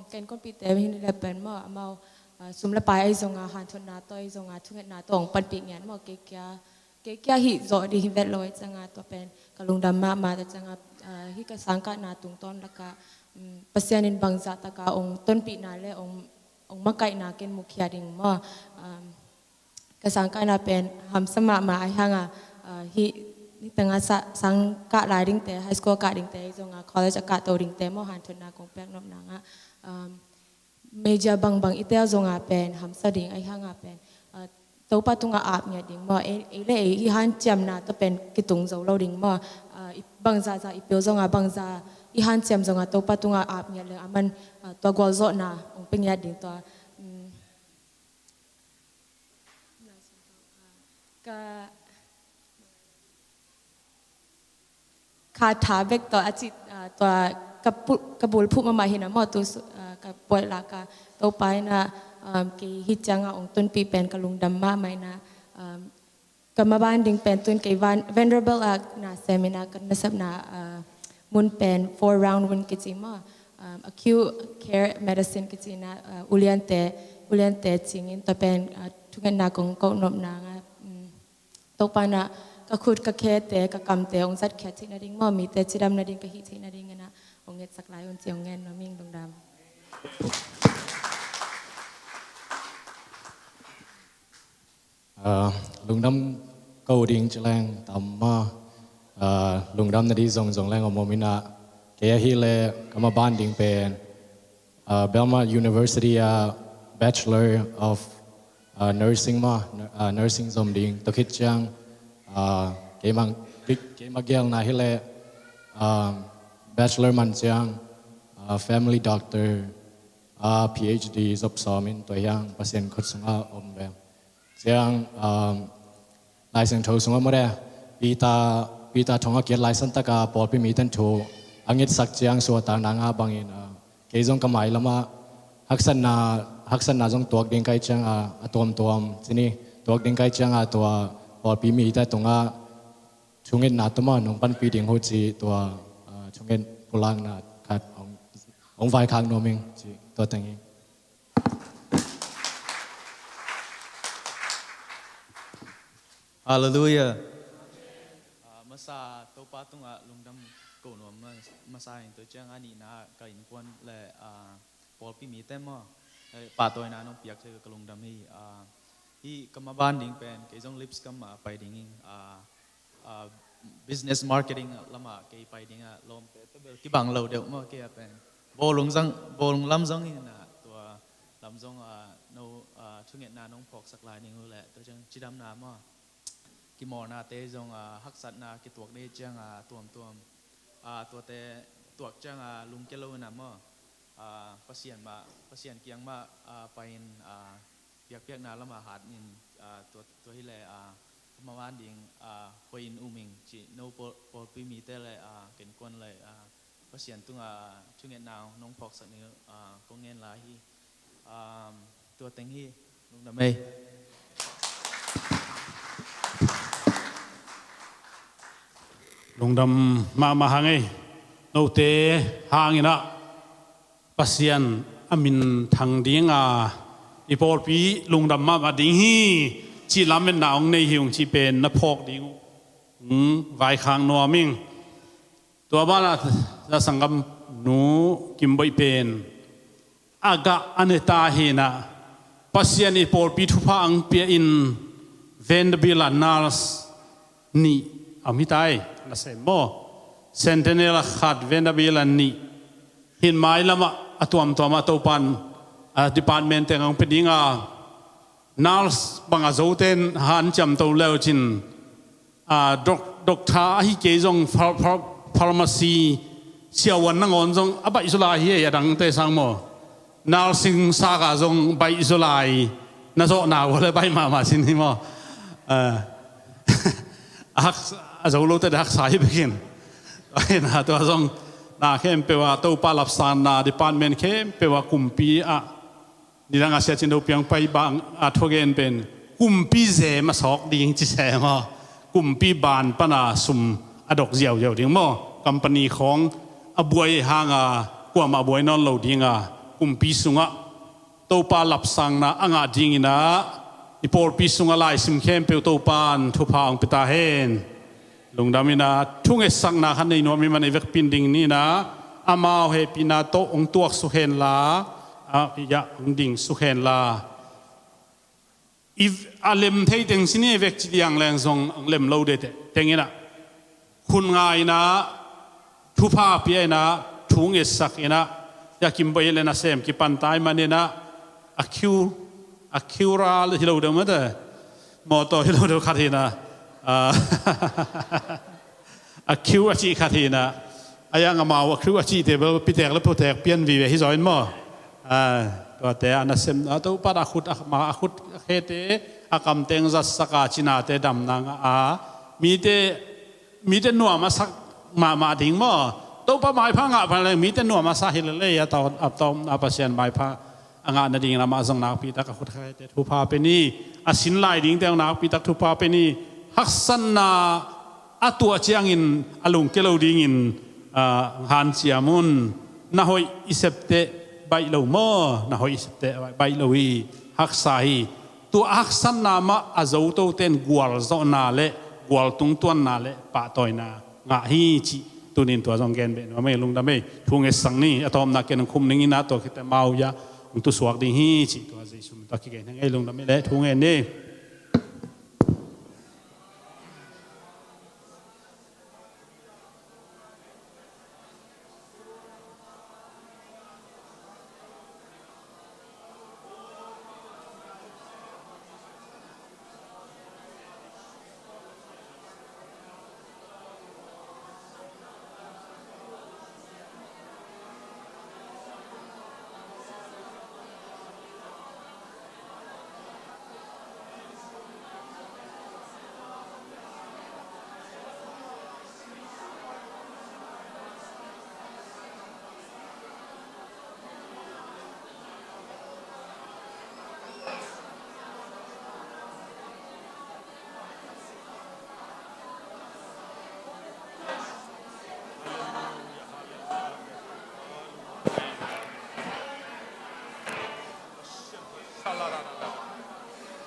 เกณฑ์คนปีเตวินแหละเป็นมั่วอามาสุมละไปไอ้ทรงหันชนนาตัวไอ้ทรงทุกเห็นนาตัวของปันปีเงี้ยมั่วเกี่ยฮิโซดีฮิเวลลอยจังตัวเป็นกับลุงดำมาแต่จังฮิกสังกัดนาตุงต้นแล้วก็ปัสยานินบางจัตตะกาองต้นปีนาและองมาไก่นาเกณฑ์มุขยาดิ่งมั่วกสังกัดนาเป็นหำสมามาไอ้ห่างฮินี่ตั้งสังกัดหลายดิ่งแต่ไฮสคูลกัดดิ่งแต่จงคอลเลจกัดโตดิ่งแต่มั่วหันชนนากงแปกนบนางเมจาบางอีเตลจงเป็นหำสดิ่งไอ้ห่างเป็นตัวปัตุงอาบเนี่ยดิ่งมั่วเล่อีหันจำนาตัวเป็นกิตุงโจเราดิ่งมั่วบางจ่าอีเปียวจงบางจ่าอีหันจำจงตัวปัตุงอาบเนี่ยเลยมันตัวกวาดนาองเป็นยาดิ่งตัวก็คาถาเบกตัวอาจิตตัวกระบุลพูมาเห็นนะมอตัวกับปวยลากาตัวไปนะกีฮิจังองต้นปีเป็นกระลุงดำมาไหมนะกรรมบ้านดิ่งเป็นตุนกีวัน Venerable นะเซมินากันนะสับนะมุนเป็น 4 round วันกิจิมา acute care medicine กิจินะอุเลียนเตจริงตัวเป็นทุกนากงก็นบนางตัวปานะก็ขุดก็แค่เตะก็กำเตะองค์สัตว์แค่ที่นาดิ่งมั่วมีแต่จิดำนาดิ่งก็ฮิตที่นาดิ่งนะองค์เง็ดสักหลายองค์เจียงเงินน้ำมิ่งดงดำลุงดำก็ดิ่งจะแรงต่ำมาลุงดำนาดีส่งแรงออกมามินะเกียร์ฮิเลก็มาบ้านดิ่งเป็นBelmont University Bachelor of Nursing มา Nursing สมดิ่งตัวคิดจังเกี่ยมาเกี่ยวนะฮิเล Bachelor มันจัง Family Doctor PhD จบสอมินตัวอย่างเปอร์เซ็นต์คนสงฆ์อมแบบจังลายเส้นโทสงฆ์มาได้ปีตาทองเกียรติลายสันตะกาปอดพิมีตันโทอังเงิดสักจังสัวต่างนางาบางอินเกี่ยงกำไมละมาฮักษณาจงตัวดิ่งไกจังตัวทีนี้ตัวดิ่งไกจังตัวปอดพิมีแต่ตรงช่วงเงินนาตัวมันองปันปีดิ่งหัวจีตัวช่วงเงินกุลังนาขัดองไฟค้างโนมิงจีตัวแต่งนี้ฮาเลลูยามาซาตัวป้าตุงลุงดำกูนวมมาซาอินตัวเจ้าอันนี้นะก็อินควันและปอลปีมีเต็มอ่ะป่าตัวนั้นน้องเปียกเจอกับลุงดำที่กำมาบ้านดิ่งเป็นเกี่ยงลิปส์กำมาไปดิ่ง business marketing lama ke pai dinga lom pe to bel ki bang lo deu mo ke pen bo lung lam zong ni na tua lam zong no thu nge na nong phok sak lai ning hu le to chang chidam na mo ki mor na te zong hak sat na ki tuak ni chang tuam tua te tuak chang lung ke lo na mo pasien kiang ma pain piak na lama hat nin tua hi leมาวันดิ่งพออินอุมิงจีโนพอปีมีแต่เลยเกินคนเลยก็เสียนตุ้งช่วงเงินนาวน้องพอกสักนิดก็เงินลาฮีตัวเต็งฮีลุงดำเมย์ลุงดำมาหางไงโนเตหางอินะปัสยันอามินทางดิ่งอีพอปีลุงดำมาดิ่งฮีจีลำเป็นหนาวในหิวจีเป็นนับพอกดิ่งไว้ข้างนัวมิงตัวบ้านเราสังกัมหนูกิมใบเป็นอากาอันตาเฮนะปัสยันอีพอปีทุพาอังเปียอินเวนเดบิลานาลส์นี่อามิตายนะเซมโมเซนเทเนลขัดเวนเดบิลานี่หินไม้ละมาตัวมาตัวปันดีพาร์ตเมนต์แต่งเป็นดิ่งนาลส์บางอาโซเทนหันจำตัวเลวจินด็อกเตอร์ฮิเกจงฟาร์มาซีเชียวันนั่งอ่อนจงอับอิสลาฮียดังเตสังโมนาลสิงสากาจงใบอิสลายน่าโซนาวเลยใบมาสินี่โมฮักอาโซโลเตดฮักสายไปกินไอ้น่ะตัวจงน่าเข้มเปว่าตัวปาลับสานน่ะดีพาร์ตเมนต์เข้มเปว่ากุมปีนี่ดังอาเซียนเราเพียงไปบางทุกเย็นเป็นกุมปีเจมาสอกดิ่งจีเซมากุมปีบานปนาสุมอดอกเจียวดิ่งมั้งคัมปานีของอบวยหางกว่ามาบวยนอนเหล่าดิ่งกุมปีสุงตัวปลาหลับสังนะอ่างดิ่งนะอีพอปีสุงลายสิมเข้มเปตัวปานทุพางปิตาเฮนลงดามินะทุ่งเอสังนะขันในนัวมีมันเอเวกปินดิ่งนี่นะอามาเฮปินาโตองตัวสุเฮนลาอยากดิ่งสุเห็นลาอีเล่มที่ถึงสิ่งนี้เวกจิตยังแรงทรงเล่มเราเด็ดเต็งนะคุณง่ายนะทุพาพี่นะทุ่งเอสักนะอยากกินไปเลยนะเซมกิปันตายมันเนี่ยนะอคิวราที่เราเดิมมั้ยมอโต้ที่เราเดิมขัดทีนะอคิวอาชีขัดทีนะอายังมาว่าคิวอาชีเดี๋ยวพิเศษแล้วพิเศษเปลี่ยนวิเวหิจอยมั้งตัวแต่อันนั้นเสมตัวปาราขุดมาขุดเฮเตอากำเตงจัสสกาชินาเตดำนางมีแต่หนัวมาสักมาดิ่งมั้งตัวป้าไม้พังพันเลยมีแต่หนัวมาสักฮิลเลยตอนอาปัสยันไม้พังงานดิ่งละมาสังนักปีตักขุดเฮเตทุพาเป็นนี่สินไลดิ่งแต่นักปีตักทุพาเป็นนี่ฮักสันนาตัวเชียงอินลุงเกลูดิ่งอินฮันเซียมุนน่าหอยอิเซปเตใบเหลาหม้อนะหอยสเตใบเหลาอีฮักไซตัวฮักสันนามาอาโจโตเต็นกัวลโซนาเล่กัวลตุงตัวนนาเล่ปะตอยนางะฮีจิตัวนี้ตัวจงเกนเบนว่าไม่ลุงดำไม่ทุ่งเอสังนี่อะตอมนักเกนคุมนิ่งนะตัวคิดแต่เมาอย่าตัวสวกดิ่งฮีจิตัวใจสุมตัวคิดเกนทั้งไอ้ลุงดำไม่เล่ทุ่งเอ็นนี่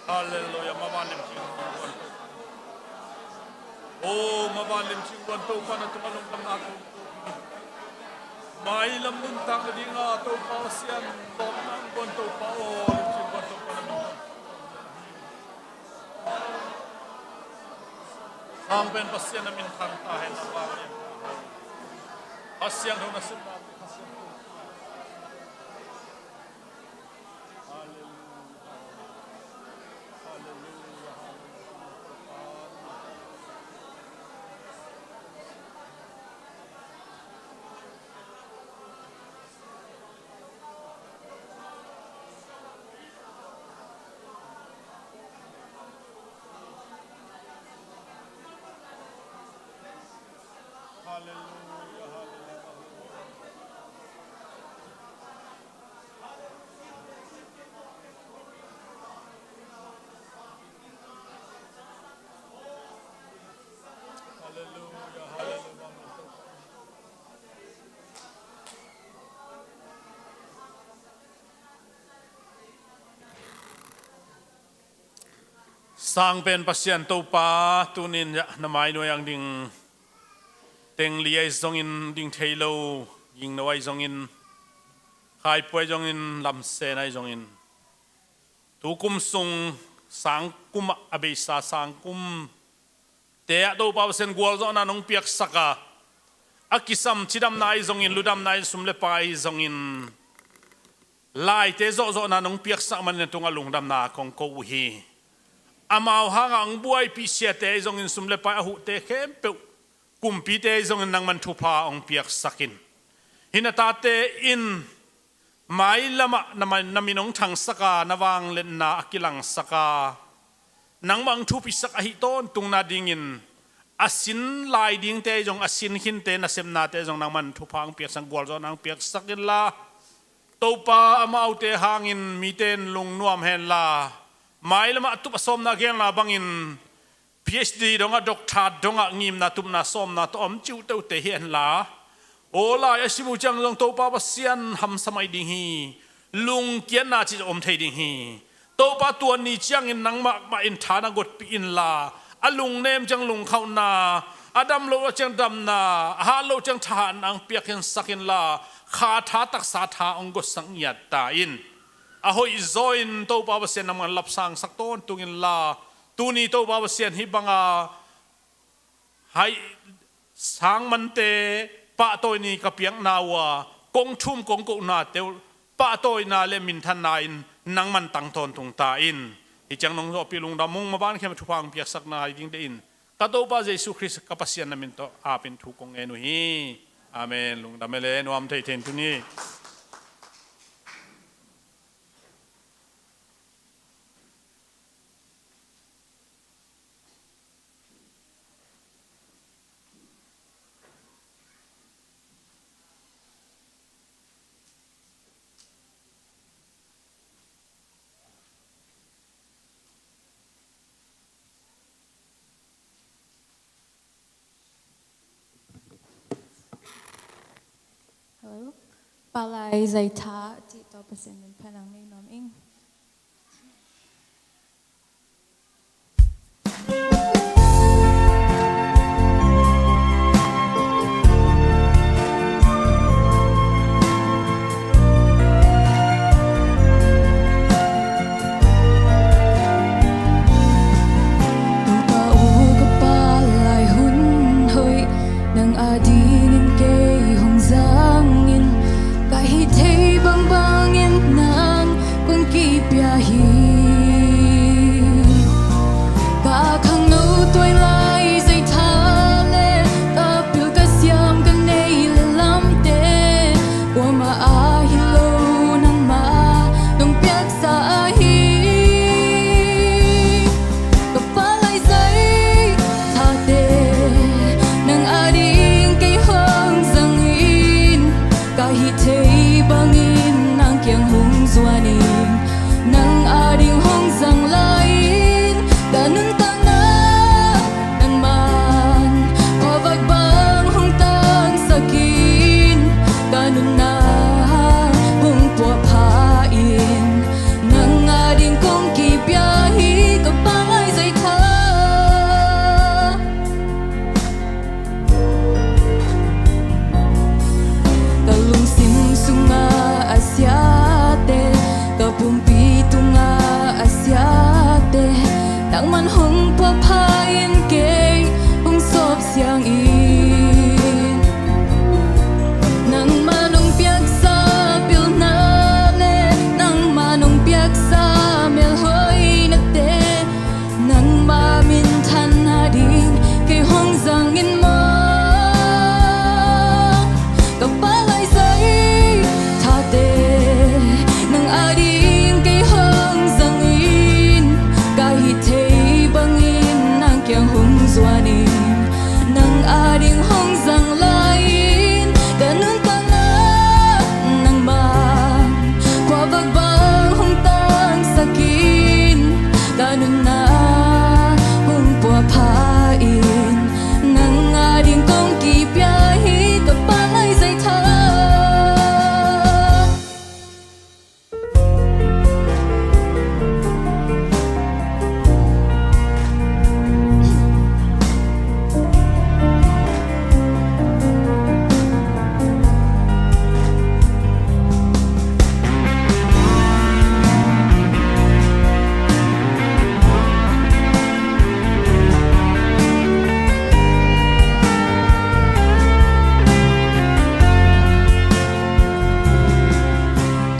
ฮาเลลูยามาบานลิมชิงวันโอ้มาบานลิมชิงวันตัวพันตุมาลงกำนักไม่ลำมุนตังดิ่งตัวพาเซียนตบนั่งวันตัวพาโอ้ลิมชิงวันตัวพันตุฮ Ang pen pasyan namin kantahin na bagay. Hasyang daw na sila. Sang pen pasyan to pa tunin ya namay no yang ding teng liay zongin ding thailo ying nawai zongin khai poi zongin lam se nai zongin tu kum sung sang kum abisa sang kum te do pa sen gwal zo na nong piak saka akisam chidam nai zongin ludam nai sumle pai zongin lai te zo zo na nong piak sak man tunga lungdam na kong ko hi amau hangang buai pi sia te zong in sumle pa hu te khem pe kumpi te zong nang man thupa ong piak sakin hinata te in mai lama naminong thang saka nawang len na akilang saka nang mang thu pi sak hi ton tung na dingin asin lai ding te zong asin hin te na sem na te zong nang man thupa ong piak sang gwal zo nang piak sakin la topa amau te hangin miten lung nuam hen la mai lama tu pasom na geng na bangin PhD donga doctor donga ngim na tum na som na to om chiu teu te hian la ola ya simu chang long to pa pasian ham samai ding hi lung kian na chi om thei ding hi to pa tuan ni chang in nang ma in thana got pi in la alung nem chang lung khau na adam lo chang dam na ha lo chang tha nang piak hen sakin la kha tha tak sa tha ong go sang ya ta in ahoy zoin to pa pasien naman lapsang sakton tungin la tuni to pa pasien hibanga hay sang mante pa toy ni kapiang nawa kong thum kong ko na te pa toy na le min than nain nang man tang ton tung ta in hi chang nong zo pilung da mung maban khem thupang piak sak na ding de in ka to pa jesu christ kapasian namin to apin thu kong enu hi amen lung da mele no am thei ten tuni Palay zay tha ti to pasen min panang ni nom ing Bang bangin nang kung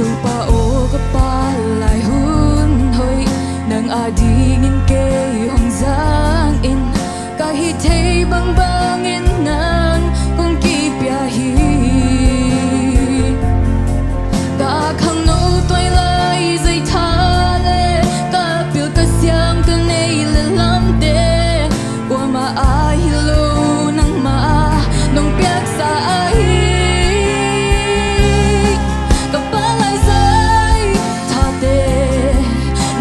tu pa o ka pa lai hun hoi nang adingin ke hong giang in ka hi thei bang bang in nang kong ki pia hi ka khang no toi lai zai tha le ka pil ka siam ka nei le lam te qua ma ai lo nang ma nong piak sa ai ka pa lai zai tha te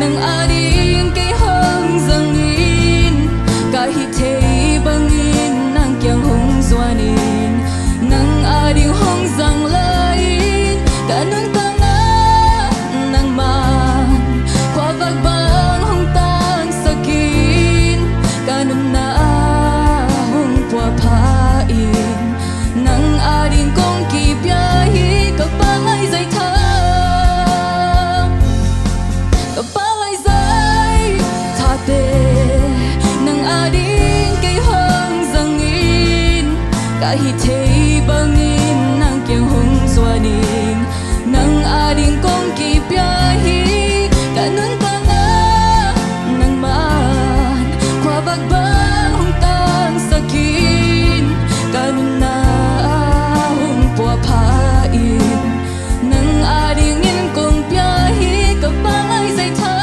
nang ading ke hong zang in ka hi thei bang in nang kyang hong zuan in nang ading hong zang lai ka nang ta nga nang man kwa vag bang hong tang sakin ka nun na hong pua pha in nang ading kong ki pya hi ka pa lai zai tha ka pa lai zai tha te nang ading ke hong zang in ka hi thei bang in nang kyang hong zuan in nang ading kong ki pya hi ka nun ta nga nang man kwa bag bang hong tang sakin ka nun na hong pua pha in nang ading in kong pya hi ka pa lai zai tha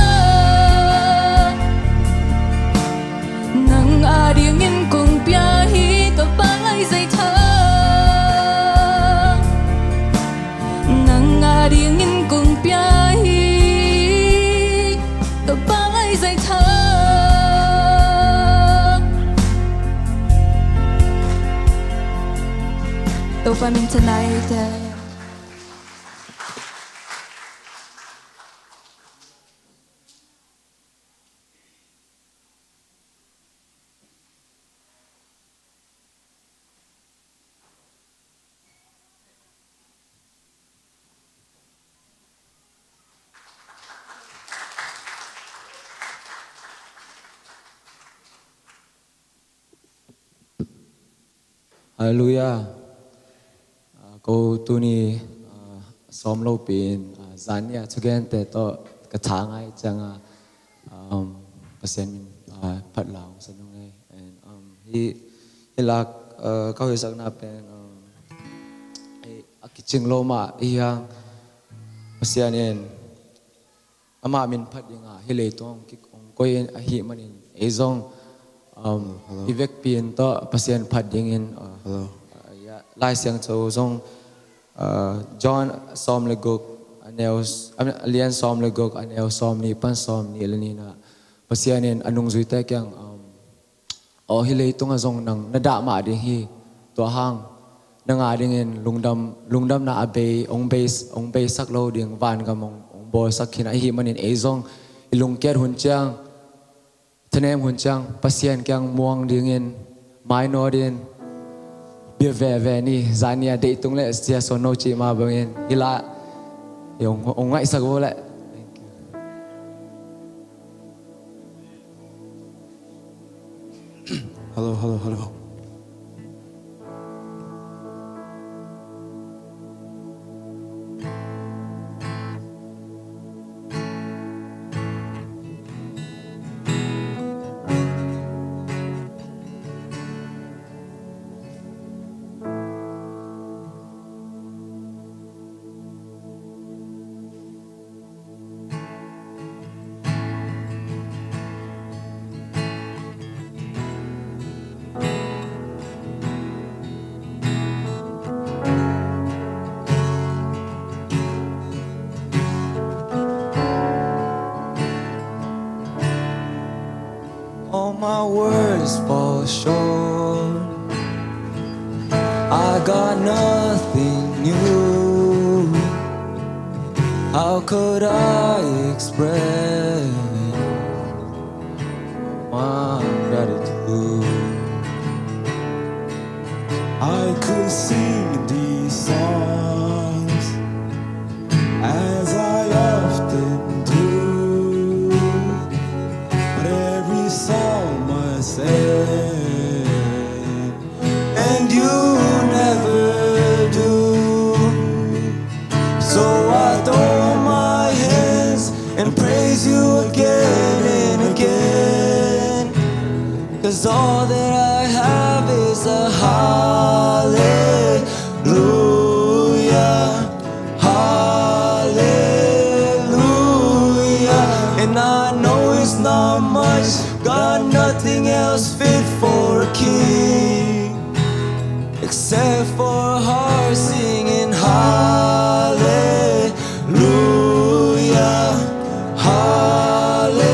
nang ading in kong pya hi ka pa lai zai tha nang ading in kong pya hi ka pa lai zai tha to pa min tonight Hallelujah. Cô tu ni xóm lâu pin zan ya chugen te to ka thang ai chang pasien phat lao sanung ai and hi lak ka hi sak na pen akiching lo ma iya pasien en ama min phat dinga hi le tong ki ong ko en hi manin ezong ivek pin to pasien phat ding in lai siang châu zong John som le gok aneos alian som le gok aneo som ni pan som ni lenina pasianin anung zui te kyang o hi le tung azong nang nada ma ding hi to hang nang ading in lungdam na abe ong be sak lo ding van ga mong ong bo sak khina hi manin ezong ilung ker hun chang thanem hun chang pasien kyang muang ding in mai no din bia ve ni zania de tung le sia so no chi ma bangin ila yong ong ngai sak bo le hello all my words fall short. I got nothing new. How could I express my gratitude? I could sing these songs as I often do, but every song must end, and you never do. So I throw up my hands and praise you again and again. 'Cause all that I have is a hallelujah, hallelujah. And I know it's not much, got nothing else fit for a king, except for a heart singing hallelujah, hallelujah.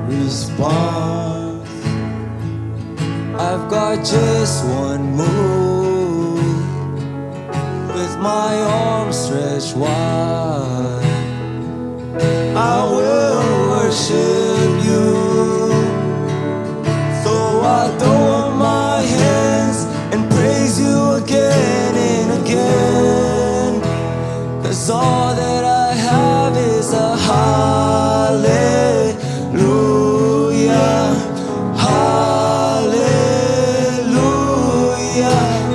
Response. I've got just one move, with my arms stretched wide. I will worship you. So I throw up my hands and praise you again and again. 'Cause all that I have is a hallelujah, hallelujah.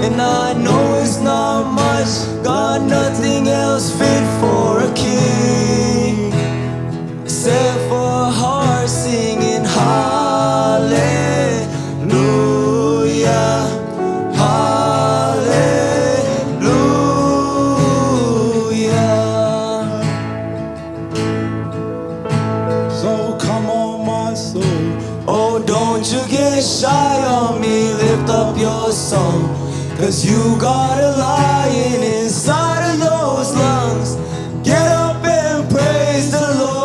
And I know it's not much, got nothing else fit for a king, except for a heart singing hallelujah, hallelujah. So come on, my soul. Oh, don't you get shy on me, lift up your song. 'Cause you got a lion inside of those lungs. Get up and praise the Lord.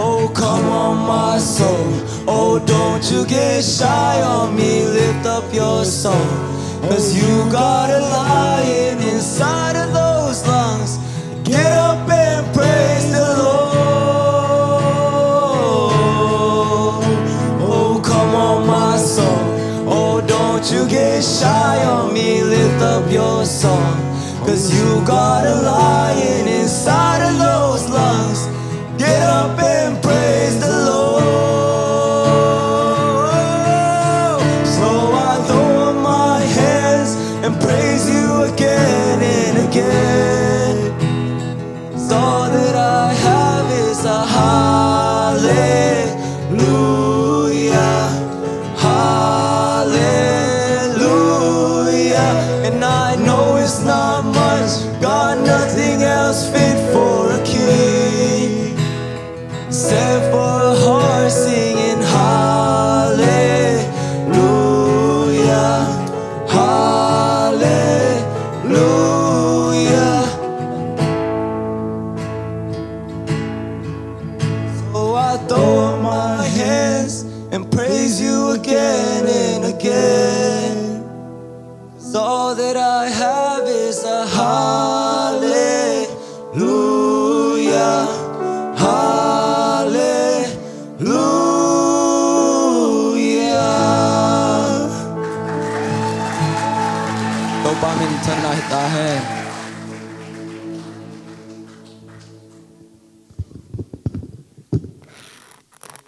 Oh, come on, my soul. Oh, don't you get shy on me, lift up your song. 'Cause you got a lion inside of those lungs. Get up and praise the Lord. Oh, come on, my soul. Oh, don't you get shy on me, lift up your song. 'Cause you got a lion inside of those lungs. Get up and praise the Lord. So I throw up my hands and praise you again and again. 'Cause all that I have is a hallelujah, hallelujah. And I know it's not much, got nothing else fit for a king, except for a heart singing hallelujah, hallelujah. So I throw up my hands and praise you again and again. 'Cause all that I have is a hallelujah, hallelujah. तो पामिन चलना हिता है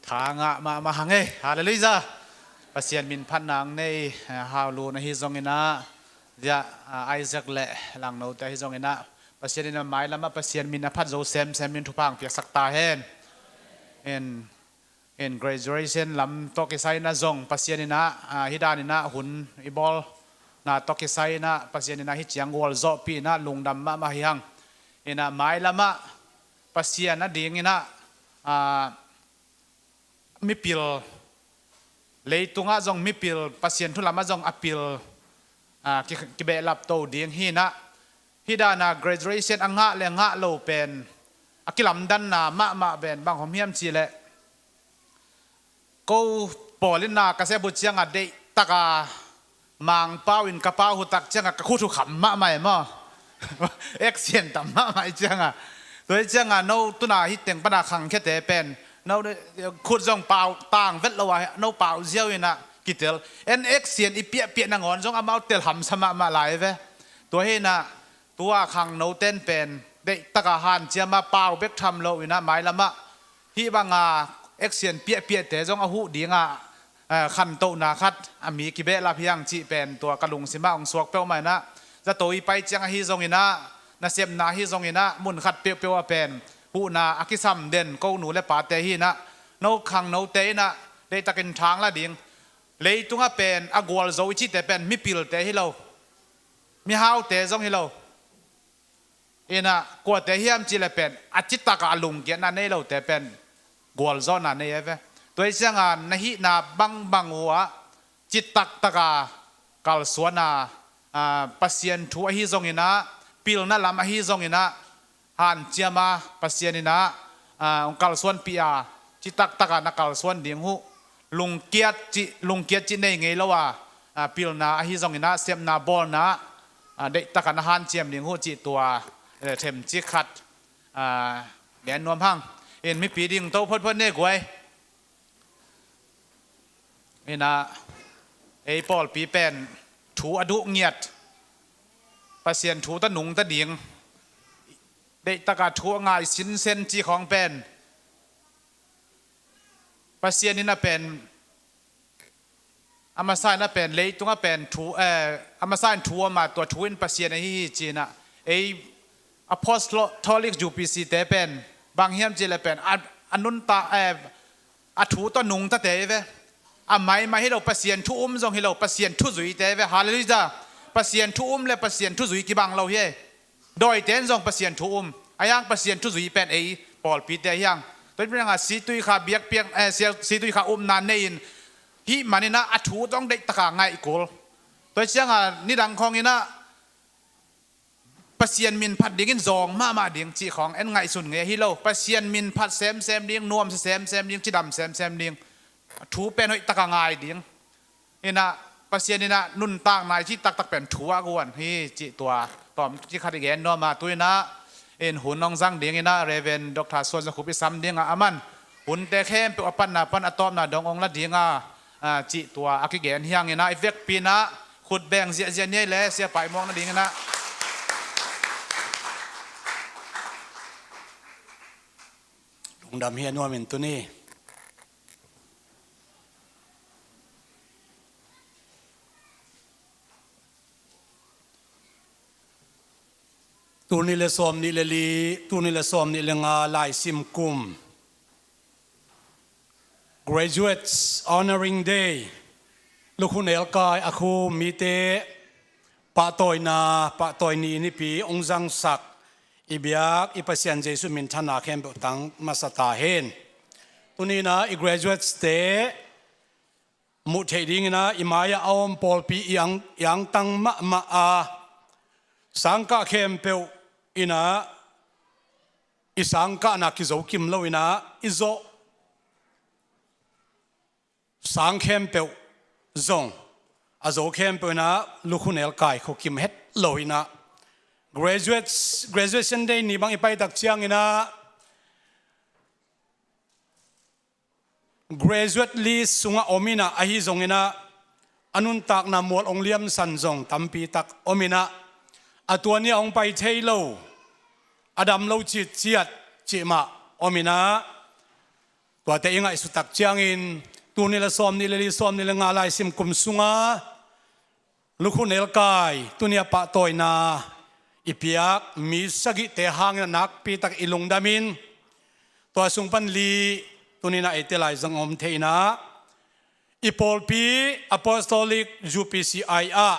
Thanga ma hange hallelujah. Pasien min phan nang nei how lu na hi zongina ya Isaac le lang no ta hi zongina pasien ina mai lama pasien min na phat zo sem min thupang pia sakta hen in graduation lam to ke sai na zong pasien ina hidan ina hun ibol na to ke sai na pasien ina hi chiang wol zo pi na lungdam ma hi hang ina mai lama pasien na ding ina mi pil leitunga jong mi pil pasien thulama jong apil ki be lap to ding hi na hidana graduation anga le nga lo pen akilam dan na ma ben bang hom hiam chi le ko polina ka se bu chiang a de taka mang pawin ka pa hu tak chiang ka khu thu kham ma mai mo action tam ma mai chiang a toi chiang a no tuna hi teng pana khang khe te pen no khut jong pau tang vet lo wa no pau ziau ina kitel en action i pia na ngon jong amau tel ham sama ma lai ve to he na tua khang no ten pen เด็กตะกาหันเจียมาเปล่าเบกทำโลวินะหมายละมะที่บางเอ็กเซียนเปียแต่จงอาหูดีงขันโตนาคัดมีกิเบลาเพียงจีเป็นตัวกระลุงสิมาองสวกเป้าหมายนะจะโตไปเจียงฮิซงอินะนาเสียมนาฮิซงอินะมุนขัดเปียวเป็นผู้นาอักิซัมเด่นกูหนูและป่าเตหินะโนขังโนเตนะได้ตะกินทางละดิ่งเลยตุงเป็นอากวลโซอิจิแต่เป็นมิปิลเตหิเรามีฮาวเตจงหิเรานะกวดเตหิมจีเลเป็นอจิตตะกาลุงเกียนันเนเราแต่เป็นกวลโซนันเนเอฟตัวเสียงนหินาบังหัวจิตตักตะกากาลสวนาปัสยันทัวฮิซงอินะปิลนั่นลำฮิซงอินะหันเจียมาปัสยันอินะองกาลสวนปีอาจิตตักตะกานักกาลสวนดิ่งหูลุงเกียรจิในไงแล้วว่าปิลนาฮิซงอินะเสียมนาบอลนะเด็กตะกาหันเจียมดิ่งหูจิตัวเทมจิขัดแดนนวมพังเอ็นไม่ปีดิ่งโตพ้นเนี่ยกวยนี่นะไอ้ปอลปีเป็นถูอดุเงียดปัสยันถูตะหนุงตะดิ่งเด็กตะกาถูง่ายสินเซนจีของเป็นปัสยันนี่น่ะเป็นอามาไซน่ะเป็นเลยตรงน่ะเป็นถูอามาไซถูมาตัวถูอินปัสยันในที่จีน่ะไอ้ Apostolic จูปีซีเตเป็นบางเฮียมจีเลยเป็นอันนุนตาอัถูตะหนุงตะเตเวไม่ให้เราปัสยันทุมจงให้เราปัสยันทุจุยเตเวฮาเลลูยาปัสยันทุมและปัสยันทุจุยกี่บังเราเฮ่โดยเต้นจงปัสยันทุมอายังปัสยันทุจุยเป็นไอ้ปอลปีเตยังตัวเป็นยังไงสีตุยขาเบียกเปียงสีตุยขานานเนินที่มันนี่นะอัถูต้องได้ตะกางไงอีกคนตัวเชี่ยงนี่ดังของนี่นะปัสยันมินพัดดิ่งจองมาดิ่งจีของเอ็นไงสุดไงฮิโลปัสยันมินพัดเซมดิ่งนวมเซมดิ่งจีดำเซมดิ่งถูเป็นหอยตะกางไงดิ่งนี่นะปัสยันนี่นะนุ่นต่างนายที่ตักเป็นถูกวนฮีจีตัวตอมที่ขัดแย้งนอมาตัวนะเอ็นหุ่นน้องจังดิ่งนี่นะเรเวนด็อกเตอร์ส่วนสกุปิซัมดิ่งอามันหุ่นแต่เข้มเป็นปันอะตอมนะดององละดิ่งจีตัวอักเกนเฮียงนี่นะไอเวกปีนะขุดแบ่งเสียเนี่ยแหละเสียไปมองนะดิ่งนะลุงดำเฮียนวมินตัวนี้ตูนี่เลสอมนี่เลลีตูนี่เลสอมนี่เลงาลายซิมกุม graduates honoring day ลูกคุณเอลกายอาคูมีเตปะตอยนาปะตอยนีนี่ปีองจังสักอิบยักอิปัสยันเจสุมินธนาเข้มเปตังมาสตาเฮนตัวนี้นะอี graduates day มุดเฮดิ้งนะอิมายาอมปอลปียังตังมาสังกะเข้มเปวอินะอิสังกะนักกิโจคิมโลอินะอิโจสังเข้มเปวจงอาโจเข้มเปวนะลูกคุณเอลกายเขาคิมเฮ็ดโลอินะ graduation day นี่บางอีไปตักเชียงอินะ graduate list สุงะอมินะอาฮิจงอินะอนุนตักนามวลองเลียมสันจงตัมปีตักอมินะตัวนี้องไปเทโลอดัมโลจิตจิมาอมินะตัวเตยังไงสุตักเจียงอินตัวนี้ละซ้อมนี่ละลีซ้อมนี่ละงาลายซิมกุมสุงะลูกคุณเอลกายตัวนี้ปะตอยนาอิพิยักมีสกิเตหางนักปีตักอิลงดามินตัวสุงปันลีตัวนี้นะเอเตลายสังอมเทนะอิปอลปี Apostolic จูปีซีไออา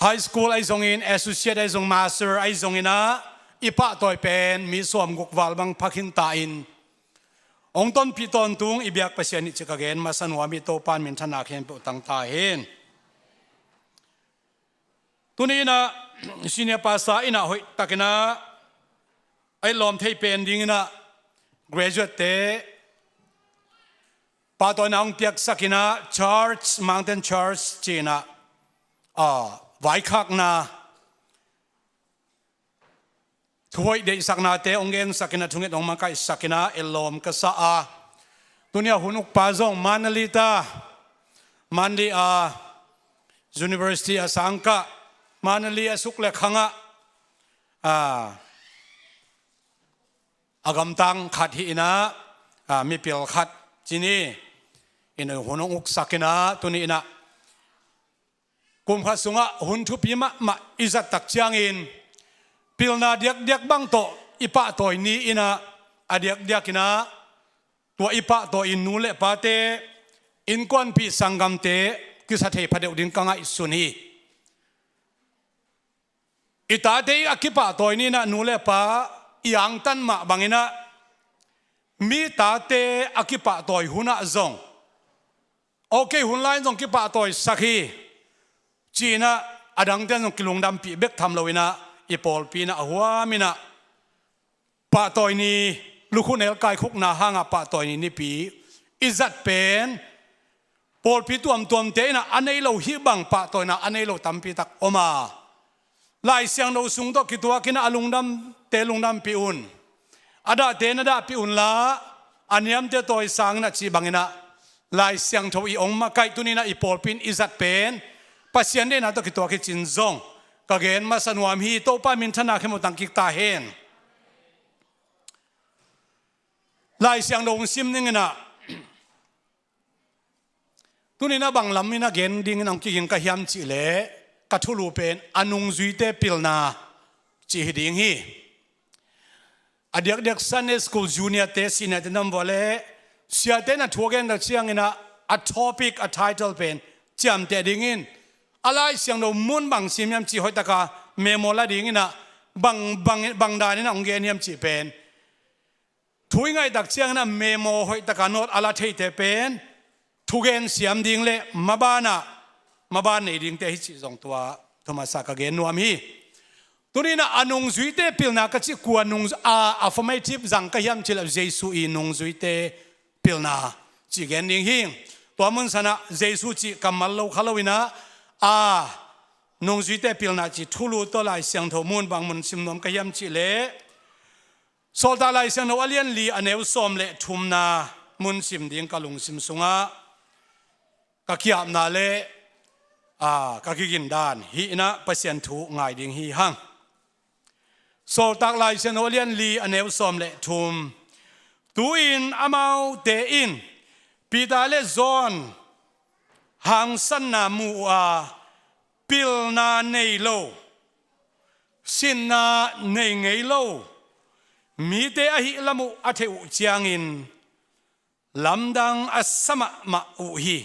High School ไอซงอิน Associate ไอซง Master ไอซงอินะอิปะต่อยเป็นมีสวมกุกวาลบังพักินตาอินองต้นปีตอนตุงอิบยักปัสยานิจิกะเกนมาสนวามิโตปานมินธนาเข็มปุตังตาเฮนตุนี้นะสิเนียภาษาอินะหอยตะกินะไอลอมเทเป็นดิ้งนะ graduate เตปาตอยนางเปียกสักินะ Church Mountain Church จีนะไว้คักนาถวยเดสักนาเตองเงินสักนาทุงเงินองมาไกสักนาเอลอมกษาตัวนี้หุนุกปาจงมานาลิตามันดีUniversity สังกะมานาลีสุกเลขังะ อากำตังขัดหินะมีเปียลขัดจีนี่อินหัวนอุกสักนะตัวนี้นะกุมขัดสุงะหุ่นทุพิมะอิจัดตักเชียงอินปิลนาเดียกบังโตอิปะตัวนี้อินะอเดียกนะตัวอิปะตัวอินนูเลปาเตอินกวนปีสังกัมเตกิสัตย์พัดเดวดินกังอิสุนีอิตาเตอคิปะตัวนี้นะนูเลปายังตันมาบังอินะมีตาเตอคิปะตัวหุนะจงโอเคหุ่นไลน์จงคิปะตัวสักฮีจีน่ะอดังเตนจงกิลุงดำปีเบกทำเราวินะอีปอลปีนะหัวมินะปะตัวนี้ลูกคุณเอลกายคุกนาหางปะตัวนี้นี่ปีอิจัดเป็นปอลปีตัวเตนะอันนี้เราฮิบังปะตัวนะอันนี้เราทำปีตักออกมาลายเสียงเราสูงตัวกิตัวกินะลุงดำเตลุงดำปีอุนอาดาเตนะดาปีอุนละอันนี้มเตตัวสังนะจีบังนะลายเสียงทวีองมาไกตัวนี้นะอีปอลปีนอิจัดเป็นปัสยันเดนะตัวกิตัวกิจินซงก็เกณฑ์มาสนวมฮีโตป้ามินธนาเข้มตังกิกตาเฮนลายเสียงดงซิมนี่นะตัวนี้นะบางลำนี่นะเกณฑ์ดิ่งน้องกินกะเฮียมจิเลกัทุลูเป็นอนุงจุยเตปิลนาจิฮิดิ่งฮีอเด็กซันเนสคูลจูเนียร์เตสินะเตนัมวอลเลเสียเตนะทัวเกนดักเชียงนะa topic a title เป็นจำเตดิ่งอะไรเสียงเรามุนบางซิมยามจีหอยตะกาเมโมลาดิ่งนะบางดานี่นะองเกนยามจีเป็นทุยไงดักเชียงนะเมโมหอยตะกาโนดอะไรเทเตเป็นทุเกนเสียมดิ่งเละมาบ้านในดิ่งเตหิจิสองตัวธรรมศาสตร์กเกนนวมฮีตัวนี้นะอนุงจุยเตปิลนาก็จิกวนนุงaffirmative จังก็ยามจิลเจสุอีนุงจุยเตปิลนาจิเกนดิ่งฮีตัวมันสนะเจสุจิกัมมัลโลขลวินะนงจุยเตปิลนาจิทุลุตัวลายเสียงทมุนบางมันซิมนมก็ยามจิเลโซตาลายเสียงนวเลียนลีอเนวสอมเลทุมนามุนซิมดิ่งกะลุงซิมสุงะกะขียบนาเลกะกินดานฮีนะเปอร์เซ็นต์ถูกง่ายดิ่งฮีหังโซตักลายเซนโอเลียนลีอเนวสอมเลทุมตูอินอามาวเตอินปีตาเลซอนหังสันนามูปิลนาเนโลสินนาเนเงโลมีเตอหิละมุอเทอุจางอินลำดังอัสสมะมาอุฮี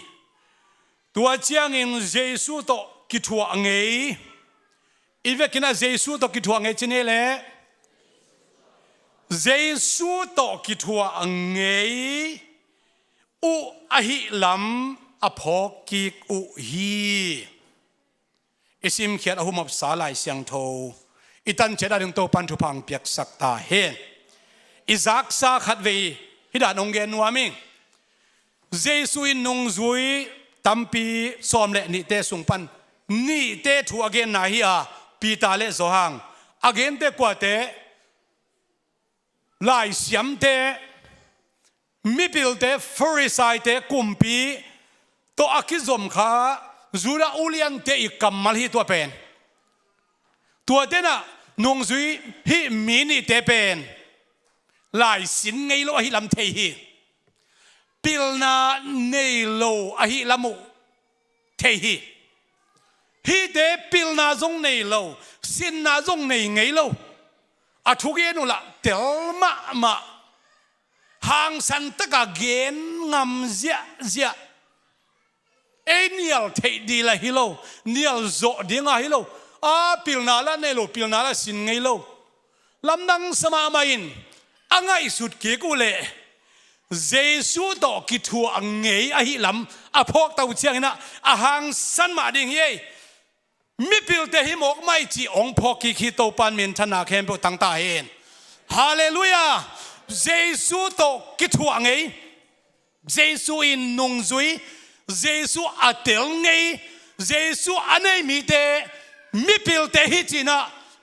ตัวจางอินเจสุโตกิทัวเงยอีเวกินะเจสุโตกิทัวเงยชนิเลเจสุโตกิทัวเงยอุอหิลัมอภกิกอุฮีอิสิมเขียนอหุมบสาลายเสียงโทอิตันเจดาดึงโตปันทุพังเปียกสักตาเฮนอิซักซาขัดเวฮิดานงเกนวามิงเจสุอินนงจุยตัมปีสอมเลนิเตสุงปันนี่เตทัวเกนนาฮิอาปีตาเลโซฮังอเกนเตกว่าเตลายเสียมเตมิปิลเตฟริไซเตกุมปีตัวอาคิซอมขาจูราอุลียนเตอีกัมมัลฮีตัวเป็นตัวเตน่ะนงจุยฮิมินิเตเป็นลายสินไงโลฮิลำเทฮีปิลนาเนโลอหิลามุเทฮีฮีเดปิลนาจงเนโลสินนาจงเนไงโลอะทุกเย็นละเตลมาหางสันตะกะเกนงำเสียเอเนียลเทดีละฮิโลเนียลโจดีงาฮิโลปิลนาละเนโลปิลนาละสินไงโลลำดังสมามาอินอ่างไอสุดเกกุเลเจสุโตกิทัวอังเงยอหิลัมอพอกตาวเชียงนะอาหังสันมาดิ่งเย่มิปิลเตหิมอกไม่จีองพอกิคิโตปันเมนธนาเข้มปุตังตาเฮนฮาเลลูยาเจสุโตกิทัวอังเงยเจสุอินนงจุยเจสุอัตเตลเงยเจสุอันเนมิเตมิปิลเตหิจีนะ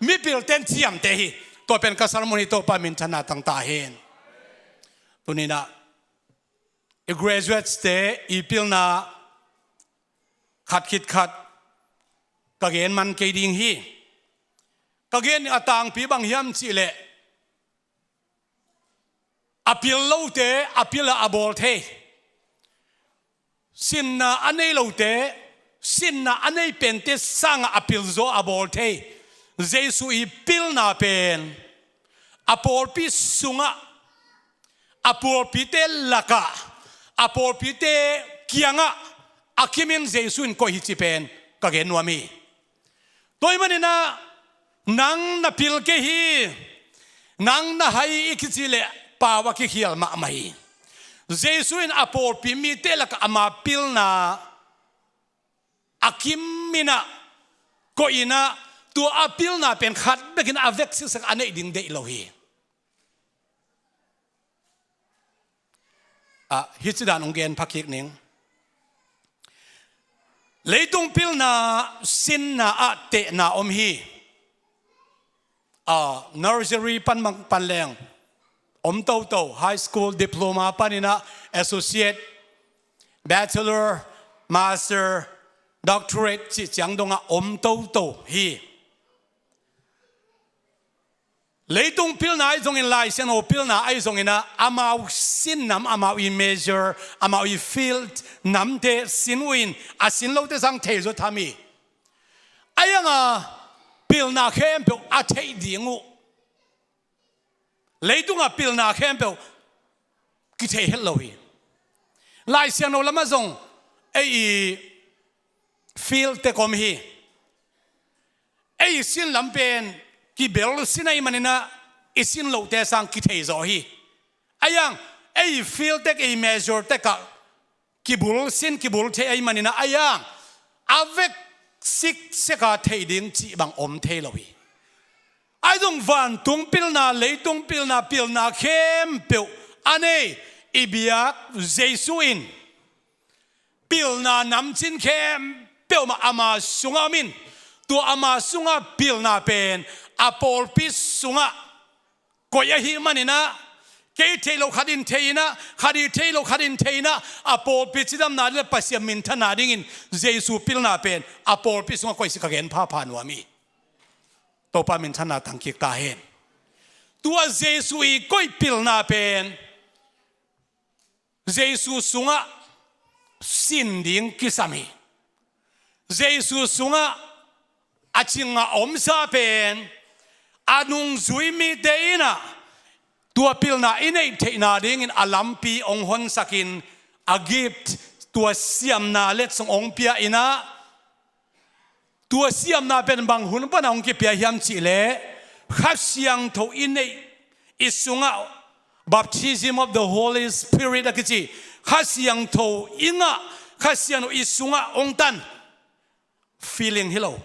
มิปิลเตนเชียมเตหิตัวเป็นกษัตริย์มุนิโตปันเมนธนาตังตาเฮนตัวนี้นะ graduate stay อีพิลนาขัดคิดขัดกะเกณฑ์มันเกดิ่งฮีกะเกณฑ์ต่างปีบางยามสิเล apil lo te apil abol the sin na anei lo te sin na anei pen te sang apil zo abol the Jesu I pil na pen apol pi sunga apol pi te laka apol pi te kianga akimin Jesu in ko hi chi pen ka gen wami toy manina nang na pil ke hi nang na hai ikichile pawa ki hial ma mai Jesu in apol pi mi te laka ama pil na akimina ko ina tu apil na pen khat begin avek sak ane ding de lo hi hitzidan ungen pakik ning leitung pil na sin na te na hi nursery pan mang panleng to high school diploma panina associate bachelor master doctorate chi chang donga to hi leitung pil na zong in lai sian o pil na ai zong ina amau sin nam amau I measure amau I field nam te sin win a sin lo te sang the zo thami ayanga pil na khem pe a thei dingu leitung a pil na khem pe ki thei hello hi lai sian no lama zong ai field te kom hi ai sin lam pen ki bel sinai manina isin lo te sang ki thei zo hi ayang ai feel tek ai measure tek ka ki bul sin ki bul the ai manina ayang avec sik se ka thei ding chi bang om thei lo hi ai dong van tung pil na le tung pil na khem pe ane ibiak Jesu in pil na nam chin khem pe ma ama sunga min tu ama sunga pil na pen apol pis sunga koya hi manina ke thelo khadin theina khadi thelo khadin theina apol pichidam na le pasiam min thana dingin Jesu pil na pen apol pis sunga koi sikagen pha nuami to pa min thana tangki ta hen tua Jesu I koi pil na pen Jesu sunga sin ding kisami Jesu sunga achinga omsa pen anung zui mi deina tua pil na inei theina ding in alampi ong hon sakin agipt tua siam na let song ong pia ina tua siam na pen bang hun pa na ong ki pia hiam chi le khat siang tho inei isunga baptism of the Holy Spirit akichi khat siang tho inga khat siang isunga ong tan feeling hello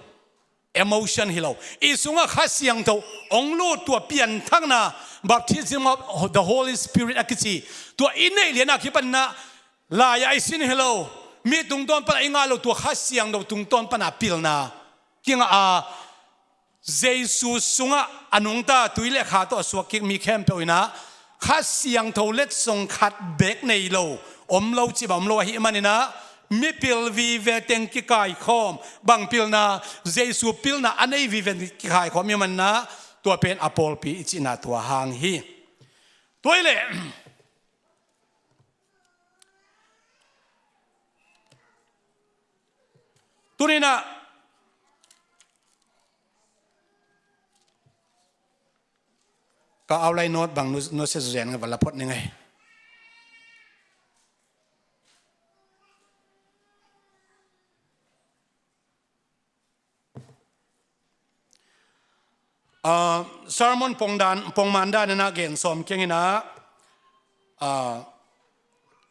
emotion hilo isunga khasiang to onglo to pian thangna baptism of the Holy Spirit akichi to inei lena kipanna la ya isin hello mi tungton pa ingalo to khasiang do tungton pa na pilna kinga a Jesus sunga anungta tuile kha to swakik mi khem pe ina khasiang to let song khat bek nei lo omlo chi bam lo hi manina mi pil vi ve teng ki kai khom bang pil na Jesu pil na anei vi ve ki kai khom mi man na tua pen apol pi ichina tua hang hi toile tunina ka aulai not bang no se zen nga bala phot ni ngai sermon pongmanda na gen som kengina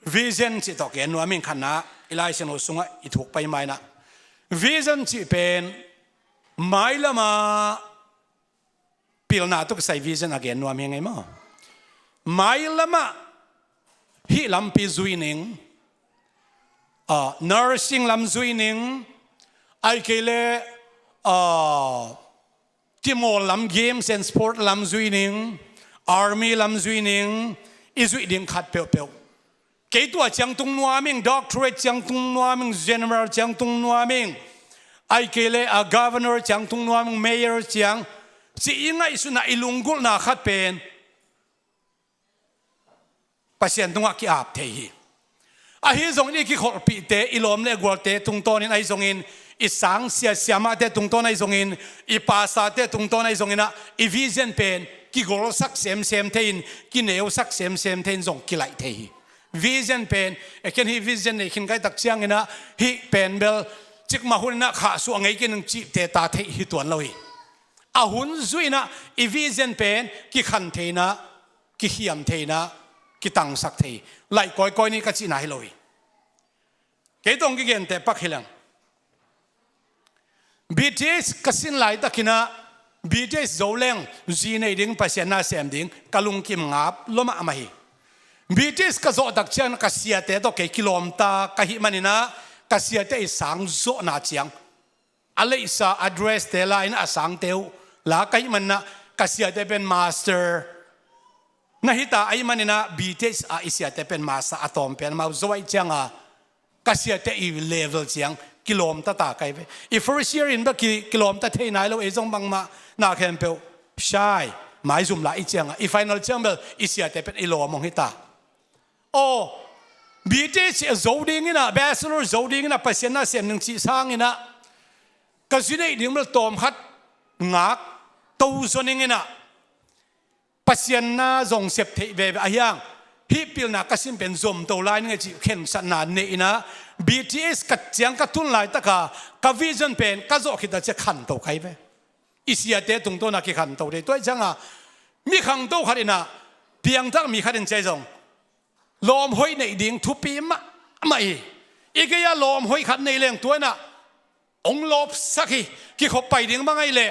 vision chi to ken no min khana ilai sen osunga ithuk pai mai na vision chi pen mai lama pilna to sai vision again no mi ngai mo mai lama hi lam pi zuining nursing lam zuining ai kele Timor lam games and sport lam zuining army lam zuining izui ding khat pe pe ke tua chang tung nuaming doctorate chang tung nuaming general chang tung nuaming ai kele a governor chang tung nuaming mayor chang si inga isuna ilunggul na khat pen ปัสยันตุงะกิอาบเทฮีอาฮิซงนี่กิขอปีเตอิลอมเลกวลเตตุงโตนินไอซงอินอิสังเสียเสียมาเตตุงโตนไอซงอินอิปาซาเตตุงโตนไอซงอินนะอีวิเซนเป็นกิกอลสักเซมเซมเทนกิเนวสักเซมเซมเทนซงกิไลเทฮีวิเซนเป็นเอเคนฮีวิเซนเอเคนไกตักเชียงอินะฮีเป็นเบลจิกมาหุนนะขาสุงไอกินงจีเตตาเทฮีตัวเราฮีอาหุนซุยนะอีวิเซนเป็นกิขันเทนะกิเฮียมเทนะกิตังสักเทไลก้อยก้อยนี่ก็จีน่าฮิโลฮีเกตงกิเกนเตปักฮิลัง BTS กสินไลตะกินะ BTS โจเลงจีนดิ่งปัสยานาเซมดิ่งกะลุงกิมงับลมะมาฮี BTS กะโจดักเชียนกะเสียเตตอเกกิโลมตากะฮิมันนะกะเสียเตอิสังโจนาเจียงอะไรอิสา address เตลาอินะสังเตวลากะฮิมันนะกะเสียเตเป็น master นะฮิตาไอมันนะ BTS อิเสียเตเป็น master อะตอมเป็นมาโจไอเจียงกะเสียเตอี level เจียงกิโลมตาตาไกลไปอี first year in กิโลมตาเทนายเราเอจงบังมานาแคมเปลใช่หมายจุ่มละอีเจียงอี final เจียงเบลอีเสียแต่เป็นอีโลมองฮิตาโอ้บีเจสโจดิ้งนะ bachelor โจดิ้งนะปัสยานาเสียหนึ่งชีสร้างนะก็สิได้ดิ่งมันตอมคัดงักตู้ส่วนนี้นะปัสยานาจงเสพเทเบอะไรอย่างฮิปิลนักก็สิเป็นจมตัวลายนี่จีเข็นสันนานนี่นะ BTS กัดเจียงกัดทุนลายตะกากะวิชั่นเป็นกะโจคิดจะขันตัวใครไปอิสยาเตตุงตัวนักขันตัวเลยตัวจังมีขังตัวขัดนะเพียงทั้งมีขัดใจจงลมหอยในดิ่งทุปีมะไม่อีกอย่างลมหอยขัดในเรื่องตัวน่ะองลบสักกี่ขบไปดิ่งบ้างไงเลย